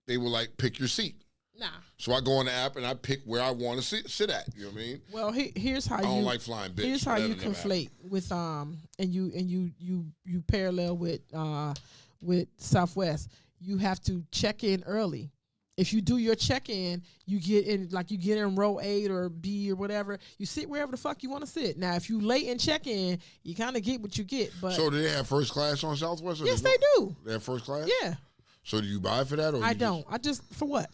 they were like, pick your seat. Nah. So I go on the app and I pick where I want to sit at. You know what I mean? Well, here's how I don't like flying, bitch. Here's how you conflate with and you parallel with Southwest. You have to check in early. If you do your check-in, you get in row 8 or B or whatever. You sit wherever the fuck you want to sit. Now, if you late in check-in, you kind of get what you get. But so do they have first class on Southwest? Yes, they do. They have first class? Yeah. So do you buy for that? Or I don't. I just, for what?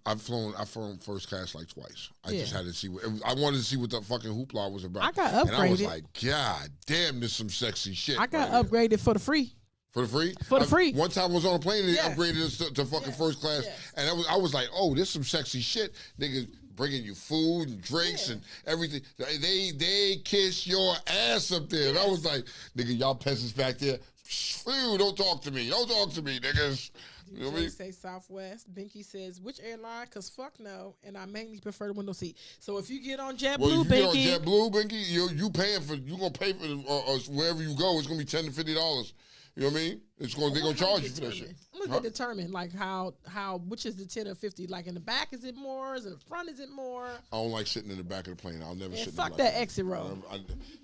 I've flown first class like twice. I just had to see. I wanted to see what the fucking hoopla was about. I got upgraded. And I was like, God damn, this some sexy shit. I got upgraded for the free. For the free? For the free. One time I was on a plane and they upgraded us to fucking first class. And I was like, oh, this some sexy shit. Niggas bringing you food and drinks and everything. They kiss your ass up there. And I was like, nigga, y'all peasants back there. Phew, don't talk to me. Don't talk to me, niggas. You know what I mean? Say Southwest. Binky says, which airline? Because fuck no. And I mainly prefer the window seat. So if you get on JetBlue, Binky. Binky. Get on JetBlue, Binky, you paying for, you going to pay for wherever you go. It's going to be $10 to $50. You know what I mean? They're gonna charge you for that shit. I'm gonna determine like how which is the 10 or 50. Like in the back is it more? Is in the front is it more? I don't like sitting in the back of the plane. I'll never sit in the fuck back. That exit row. You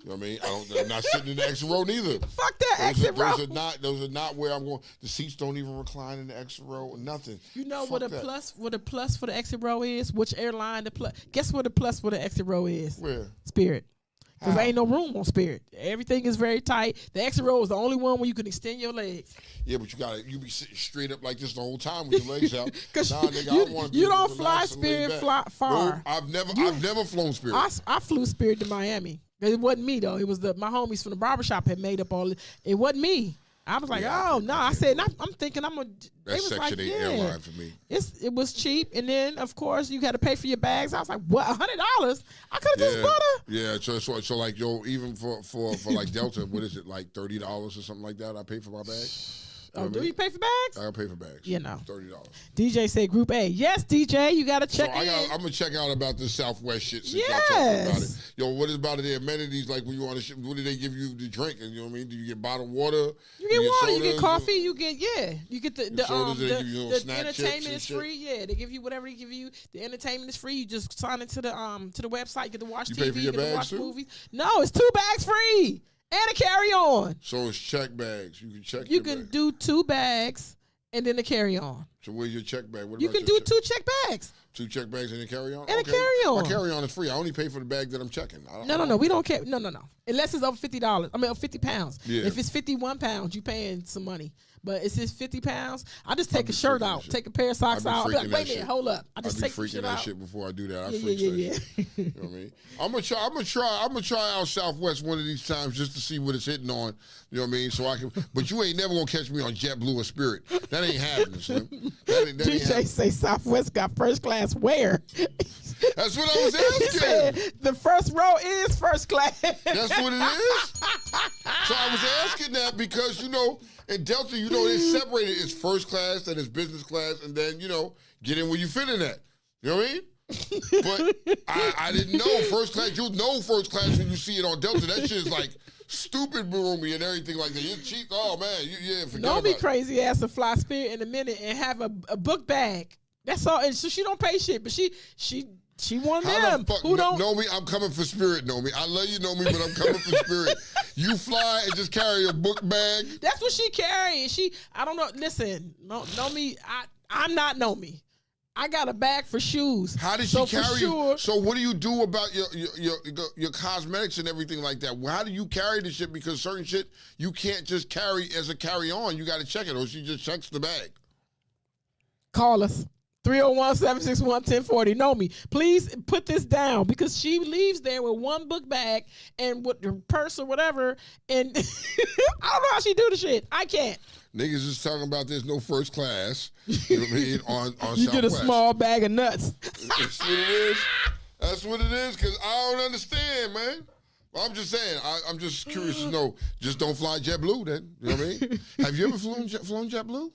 know what I mean? I'm not sitting in the exit row neither. Fuck that exit row. Those are not where I'm going. The seats don't even recline in the exit row or nothing. You know fuck what a that. plus for the exit row is? Which airline the plus? Guess what the plus for the exit row is? Where? Spirit. Because there ain't no room on Spirit. Everything is very tight. The exit row is the only one where you can extend your legs. Yeah, but you be sitting straight up like this the whole time with your legs out. Because nigga, you don't fly Spirit far. No, I've never flown Spirit. I flew Spirit to Miami. It wasn't me though. It was my homies from the barbershop had made up all it. It wasn't me. I was like, oh no. I said, I'm thinking I'm gonna. That's Section 8 airline for me. It was cheap, and then of course you had to pay for your bags. I was like, what? $100? I could have just bought a. Yeah, so like even for like Delta, what is it like $30 or something like that? I pay for my bag. Oh, do you pay for bags? I pay for bags. You know, $30. DJ said Group A. Yes, DJ, you got to check in. I'm gonna check out about this Southwest shit. Since y'all talking about it. Yo, what is about the amenities like when you on a ship? What do they give you to drink? And you know what I mean? Do you get bottled water? You get water. You get sodas, coffee. You get you get the snack entertainment is free. Yeah, they give you whatever they give you. The entertainment is free. You just sign into the website. You get to watch TV. Pay for your you get to bags watch too? movies. No, it's 2 bags free. And a carry-on. So it's check bags. You can check. You can do 2 bags and then a carry-on. So where's your check bag? You can do 2 check bags. 2 check bags and a carry-on? And a carry-on. My carry-on is free. I only pay for the bag that I'm checking. No. We don't care. No. Unless it's over $50. I mean, 50 pounds. Yeah. If it's 51 pounds, you paying some money. But it's just 50 pounds. I just take a shirt out, take a pair of socks out. I'll be like, wait a minute, hold up. I just take the shit out. that shit before I do that. Yeah. You know what I mean? I'm gonna try out Southwest one of these times just to see what it's hitting on. You know what I mean? So I can. But you ain't never gonna catch me on JetBlue or Spirit. That ain't happening, Slim. That ain't DJ happening. say Southwest got first class where? That's what I was asking. He said, the first row is first class. That's what it is. So I was asking that because in Delta, they separated. It's first class, then it's business class, and then get in where you fit in at. You know what I mean? But I didn't know first class. You'll know first class when you see it on Delta. That shit is like stupid roomy and everything like that. It's cheap. Oh man, forget Don't about be it. crazy ass to fly Spirit in a minute and have a book bag. That's all. And so she don't pay shit, but she one of them who don't know me. I'm coming for Spirit. Know me. I love you. Know me, but I'm coming for Spirit. You fly and just carry a book bag. That's what she carrying. I don't know. Listen, know me. I'm not know me. I got a bag for shoes. How did she carry? So what do you do about your cosmetics and everything like that? How do you carry the shit? Because certain shit you can't just carry as a carry on. You got to check it, or she just checks the bag. Call us. 301-761-1040. Know me. Please put this down because she leaves there with one book bag and with her purse or whatever. And I don't know how she do the shit. I can't. Niggas is talking about there's no first class. You know what I mean? On you Southwest. get a small bag of nuts. That's what it is. That's what it is. Because I don't understand, man. I'm just saying. I'm just curious to know. Just don't fly JetBlue, then. You know what I mean? Have you ever flown JetBlue?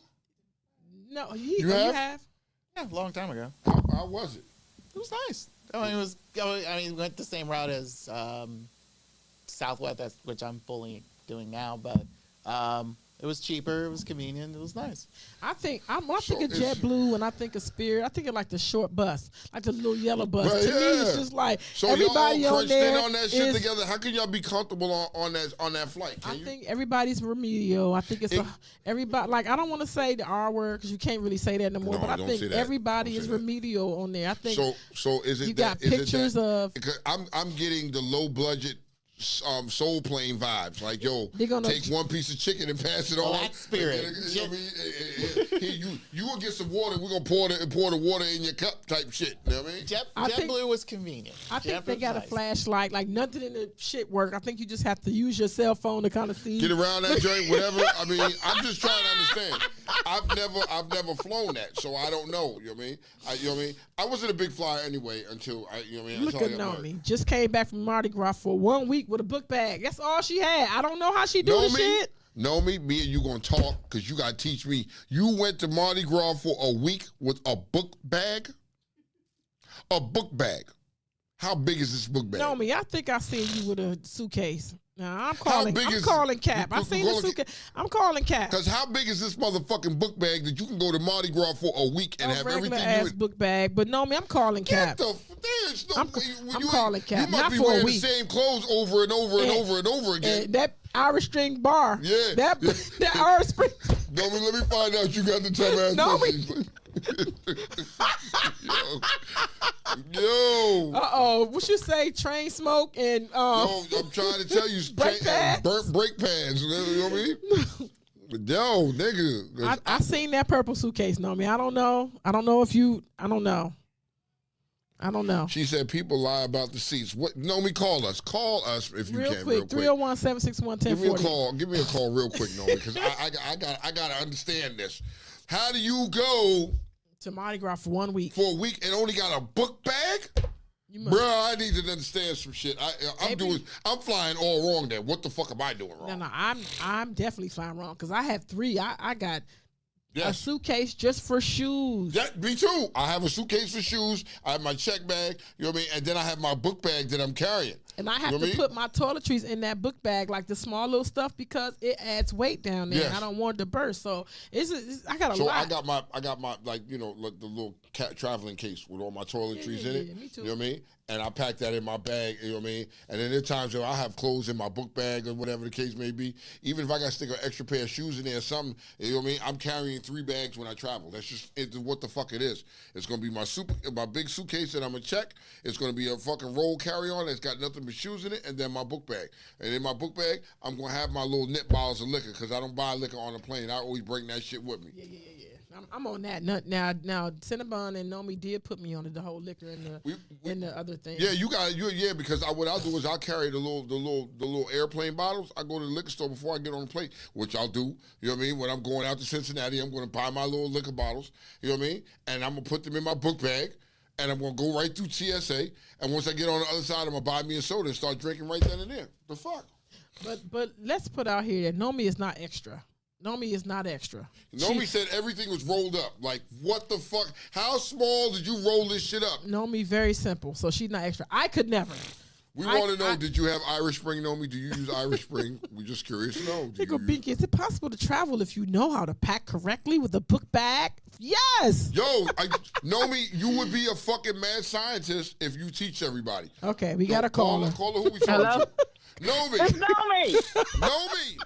No, you have. Yeah, a long time ago. How was it? It was nice. We went the same route as Southwest, which I'm fully doing now, but It was cheaper. It was convenient. It was nice. I think when I think of JetBlue and I think of Spirit, I think of like the short bus, like the little yellow bus. Right, to me, it's just like so everybody y'all all on crunched in there on that shit is- together. How can y'all be comfortable on that flight? I think everybody's remedial. I think everybody. Like I don't want to say the R word because you can't really say that no more. No, but I don't think say that. everybody Don't is say that. remedial on there. I think so. Is it you got that, pictures of? Because I'm getting the low budget. Soul Plane vibes, like yo, take one piece of chicken and pass it on. That's Spirit. You know what I mean? Here, you will get some water. We're gonna pour the water in your cup, type shit. You know what I mean? JetBlue was convenient. I think they got a nice. flashlight. Like nothing in the shit work. I think you just have to use your cell phone to kind of see. Get around that joint, whatever. I mean, I'm just trying to understand. I've never flown that, so I don't know. You know what I mean? You know what I mean? I wasn't a big flyer anyway until you know what I mean. Look at Naomi. Just came back from Mardi Gras for 1 week with a book bag. That's all she had. I don't know how she do the shit. Me and you gonna talk because you gotta teach me. You went to Mardi Gras for a week with a book bag? A book bag. How big is this book bag? Naomi, I think I seen you with a suitcase. Now I'm calling Cap. I seen the suitcase. I'm calling Cap. Because how big is this motherfucking book bag that you can go to Mardi Gras for a week and have everything ass book bag? But Naomi, I'm calling Cap. There's no I'm calling Cap. You must not be for wearing a week. the same clothes over and over and over and over again. And that Irish string bar. Yeah. That Irish string. Naomi, let me find out you got the tough ass Naomi. Yo. What you say? Train smoke and Yo, I'm trying to tell you, burnt brake pads. You know what I mean? Yo, nigga. I seen that purple suitcase, Naomi. I don't know. I don't know. She said people lie about the seats. What? Naomi, call us. Call us if you can. Real quick. 301-761-1040. Give me a call real quick, Naomi, because I got to understand this. How do you go to Mardi Gras for 1 week? For a week and only got a book bag? Bro, I need to understand some shit. I'm flying all wrong there. What the fuck am I doing wrong? No, I'm definitely flying wrong because I have 3. I got a suitcase just for shoes. Me too. I have a suitcase for shoes. I have my check bag. You know what I mean? And then I have my book bag that I'm carrying. And I have to put my toiletries in that book bag, like the small little stuff, because it adds weight down there. And I don't want it to burst. So I got a lot. I got my like the little traveling case with all my toiletries in it. Yeah, me too. You know what I mean? And I pack that in my bag. You know what I mean? And then there are times where I have clothes in my book bag or whatever the case may be. Even if I got to stick an extra pair of shoes in there or something, you know what I mean? I'm carrying 3 bags when I travel. That's just what the fuck it is. It's gonna be my big suitcase that I'm gonna check. It's gonna be a fucking roll carry-on that's got nothing but shoes in it, and then my book bag. And in my book bag, I'm gonna have my little nip bottles of liquor because I don't buy liquor on the plane. I always bring that shit with me. Yeah. I'm on that. Now, Cinnabon and Naomi did put me on the whole liquor and the other thing. Yeah, you got it. Because what I'll do is I'll carry the little airplane bottles. I go to the liquor store before I get on the plane, which I'll do. You know what I mean? When I'm going out to Cincinnati, I'm going to buy my little liquor bottles. You know what I mean? And I'm gonna put them in my book bag. And I'm going to go right through TSA. And once I get on the other side, I'm going to buy me a soda and start drinking right then and there. The fuck? But let's put out here that Naomi is not extra. Naomi is not extra. Naomi said everything was rolled up. Like, what the fuck? How small did you roll this shit up? Naomi, very simple. So she's not extra. I could never. We want to know, did you have Irish Spring, Naomi? Do you use Irish Spring? We're just curious to know. Is it possible to travel if you know how to pack correctly with a book bag? Yes. Yo, Naomi, you would be a fucking mad scientist if you teach everybody. Okay, we got to call her. Call her. Who we talking to? Naomi. It's Naomi. Naomi.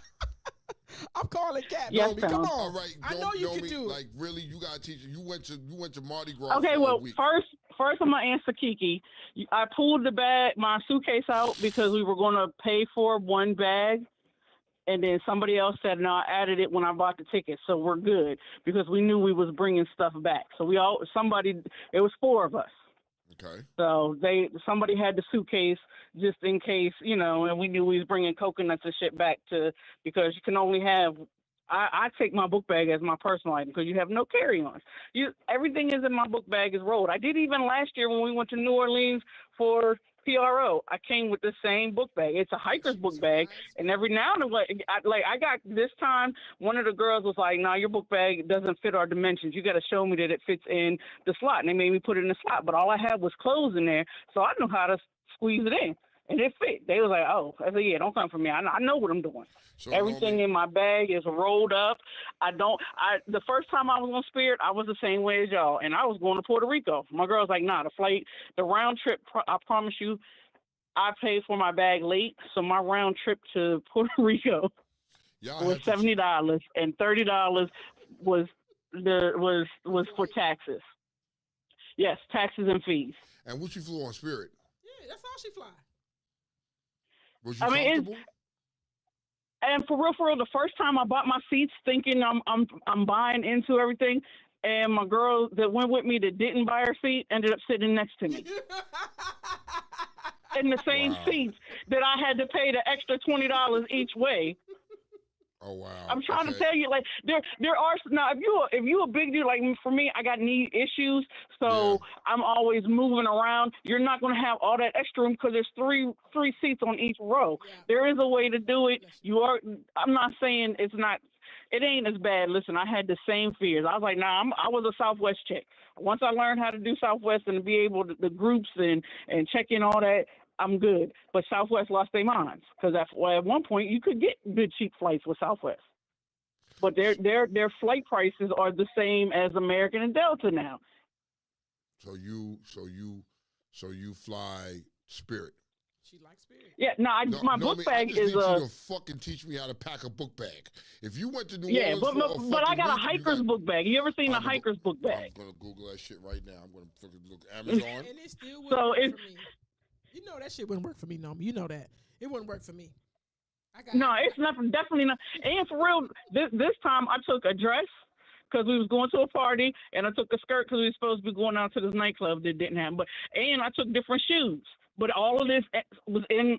I'm calling Cat. Yes, Naomi, come on. All right, I know you can do it. Like, really, you got to teach her. You went to Mardi Gras. Okay, for well, a week. first I'm gonna answer Kiki. I pulled my suitcase out because we were gonna pay for one bag, and then somebody else said no. I added it when I bought the ticket, so we're good because we knew we was bringing stuff back. So it was 4 of us. Okay. So somebody had the suitcase just in case, and we knew we was bringing coconuts and shit back because you can only have. I take my book bag as my personal item because you have no carry-ons. Everything is in my book bag is rolled. I did even last year when we went to New Orleans for PRO. I came with the same book bag. It's a hiker's book bag, and every now and then, I got this time. One of the girls was like, "No, your book bag doesn't fit our dimensions. You got to show me that it fits in the slot." And they made me put it in the slot, but all I had was clothes in there, so I knew how to squeeze it in. and it fit. They was like, "Oh," I said, "Yeah, don't come for me. I know what I'm doing. So Everything in my bag is rolled up. The first time I was on Spirit, I was the same way as y'all, and I was going to Puerto Rico. My girl's like, "Nah, the round trip. I promise you, I paid for my bag late, so my round trip to Puerto Rico was $70, and $30 was for taxes. Yes, taxes and fees. And what you flew on Spirit? Yeah, that's all she fly. Was you comfortable? And for real, the first time I bought my seats thinking I'm buying into everything, and my girl that went with me that didn't buy her seat ended up sitting next to me. In the same seats that I had to pay the extra $20 each way. Oh wow! I'm trying to tell you, like there are now. If you a big dude like for me, I got knee issues, so I'm always moving around. You're not going to have all that extra room because there's three seats on each row. Yeah. There is a way to do it. I'm not saying it's not. It ain't as bad. Listen, I had the same fears. I was like, nah, I was a Southwest chick. Once I learned how to do Southwest and be able to the groups and check in all that, I'm good. But Southwest lost their minds because at one point you could get good cheap flights with Southwest, but their flight prices are the same as American and Delta now. So you fly Spirit. She likes Spirit. Yeah, my book bag I just is need you to fucking teach me how to pack a book bag. If you went to New Orleans, but I got a hiker's book bag. You ever seen a hiker's book bag? I'm gonna Google that shit right now. I'm gonna fucking look Amazon. And it still wouldn't work for me. You know that shit wouldn't work for me, Nomi. You know that. It wouldn't work for me. It's nothing. Definitely not. And for real, this time I took a dress because we was going to a party, and I took a skirt because we were supposed to be going out to this nightclub that didn't happen. And I took different shoes. But all of this was in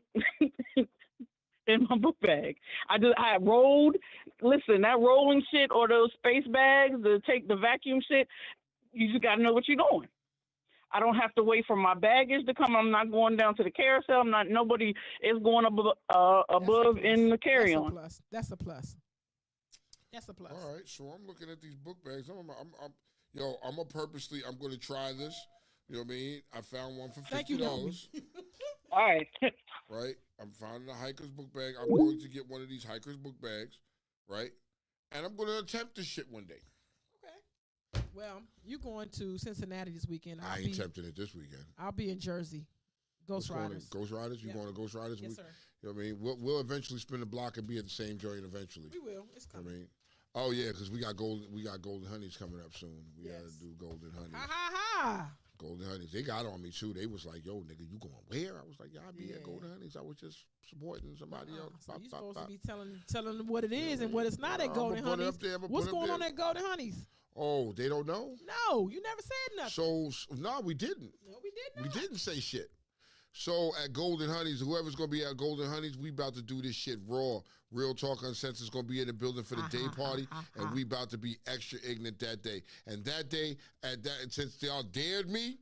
in my book bag. I rolled. Listen, that rolling shit or those space bags to take the vacuum shit, you just got to know what you're doing. I don't have to wait for my baggage to come. I'm not going down to the carousel. Nobody is going above in the carry-on. That's a plus. All right, so I'm looking at these book bags. I'm going to try this. You know what I mean? I found one for $50. Thank you, all right. Right? I'm finding a hiker's book bag. I'm going to get one of these hiker's book bags, right? And I'm going to attempt this shit one day. Okay. Well, you going to Cincinnati this weekend. I ain't tempting it this weekend. I'll be in Jersey. Ghost Riders. Ghost Riders? You going to Ghost Riders? Yes, sir. You know what I mean? We'll eventually spin the block and be at the same joint eventually. We will. It's coming. I mean, oh yeah, because we got golden honeys coming up soon. We got to do golden honeys. Ha ha ha. Golden Honeys, they got on me too. They was like, "Yo, nigga, you going where?" I was like, "Yeah, I'll be at Golden Honeys. I was just supporting somebody else." So you supposed to be telling them what it is and what it's not at Golden Honeys. What's going on at Golden Honeys? Oh, they don't know? No, you never said nothing. So no, we didn't. No, we did not. We didn't say shit. So at Golden Honeys, whoever's gonna be at Golden Honeys, we about to do this shit raw. Real Talk Uncensored is gonna be in the building for the day party, and we about to be extra ignorant that day. And that day, since y'all dared me.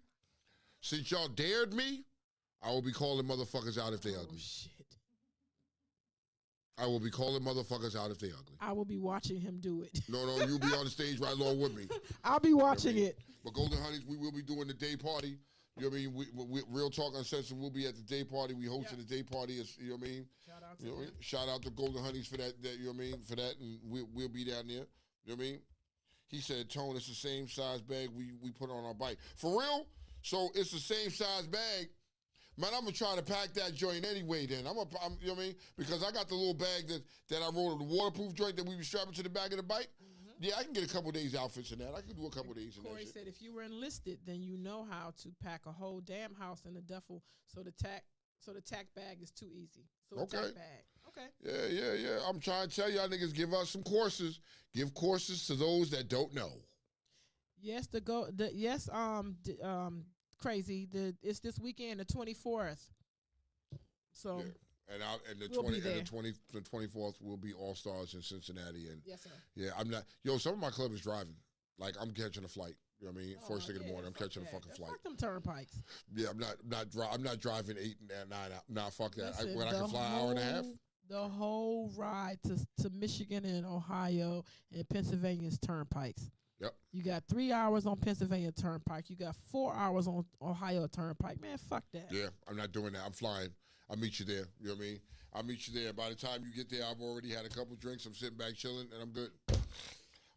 Since y'all dared me, I will be calling motherfuckers out if they ugly. Shit. I will be calling motherfuckers out if they ugly. I will be watching him do it. No, you'll be on the stage right along with me. I'll be watching it. But Golden Honeys, we will be doing the day party. You know what I mean? We Real Talk Uncensored will be at the day party. We hosted the day party. You know what I mean? Shout out to Golden Honeys for that. You know what I mean? For that, and we'll be down there. You know what I mean? He said, "Tone, it's the same size bag we put on our bike." For real? So it's the same size bag. Man, I'm going to try to pack that joint anyway then. You know what I mean? Because I got the little bag that I rolled, the waterproof joint that we were strapping to the back of the bike. Mm-hmm. Yeah, I can get a couple days outfits in that. I can do a couple days in that. Corey said if you were enlisted, then you know how to pack a whole damn house in a duffel so the tack bag is too easy. So okay. Tack bag. Okay. Yeah. I'm trying to tell y'all niggas, give us some courses. Give courses to those that don't know. Yes, crazy. It's this weekend, the 24th. So yeah. And the 24th will be All Stars in Cincinnati. And yes, sir. Yeah, I'm not. Yo, some of my club is driving. Like I'm catching a flight. You know what I mean? First thing in the morning, I'm catching a fucking flight. Fuck them turnpikes. Yeah, I'm not driving 8 and 9 out. Nah, fuck that. Listen, when I can fly an hour and a half. The whole ride to Michigan and Ohio and Pennsylvania's turnpikes. Yep. You got 3 hours on Pennsylvania Turnpike. You got 4 hours on Ohio Turnpike. Man, fuck that. Yeah, I'm not doing that. I'm flying. I'll meet you there. You know what I mean? I'll meet you there. By the time you get there, I've already had a couple drinks. I'm sitting back chilling, and I'm good.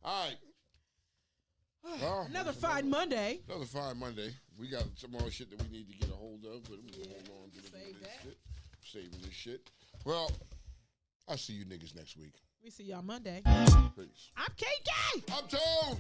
All right. Well, another fine Monday. Another fine Monday. We got some more shit that we need to get a hold of, but we're going to hold on to this shit. Saving this shit. Well, I'll see you niggas next week. We see y'all Monday. Peace. I'm KK. I'm Tone.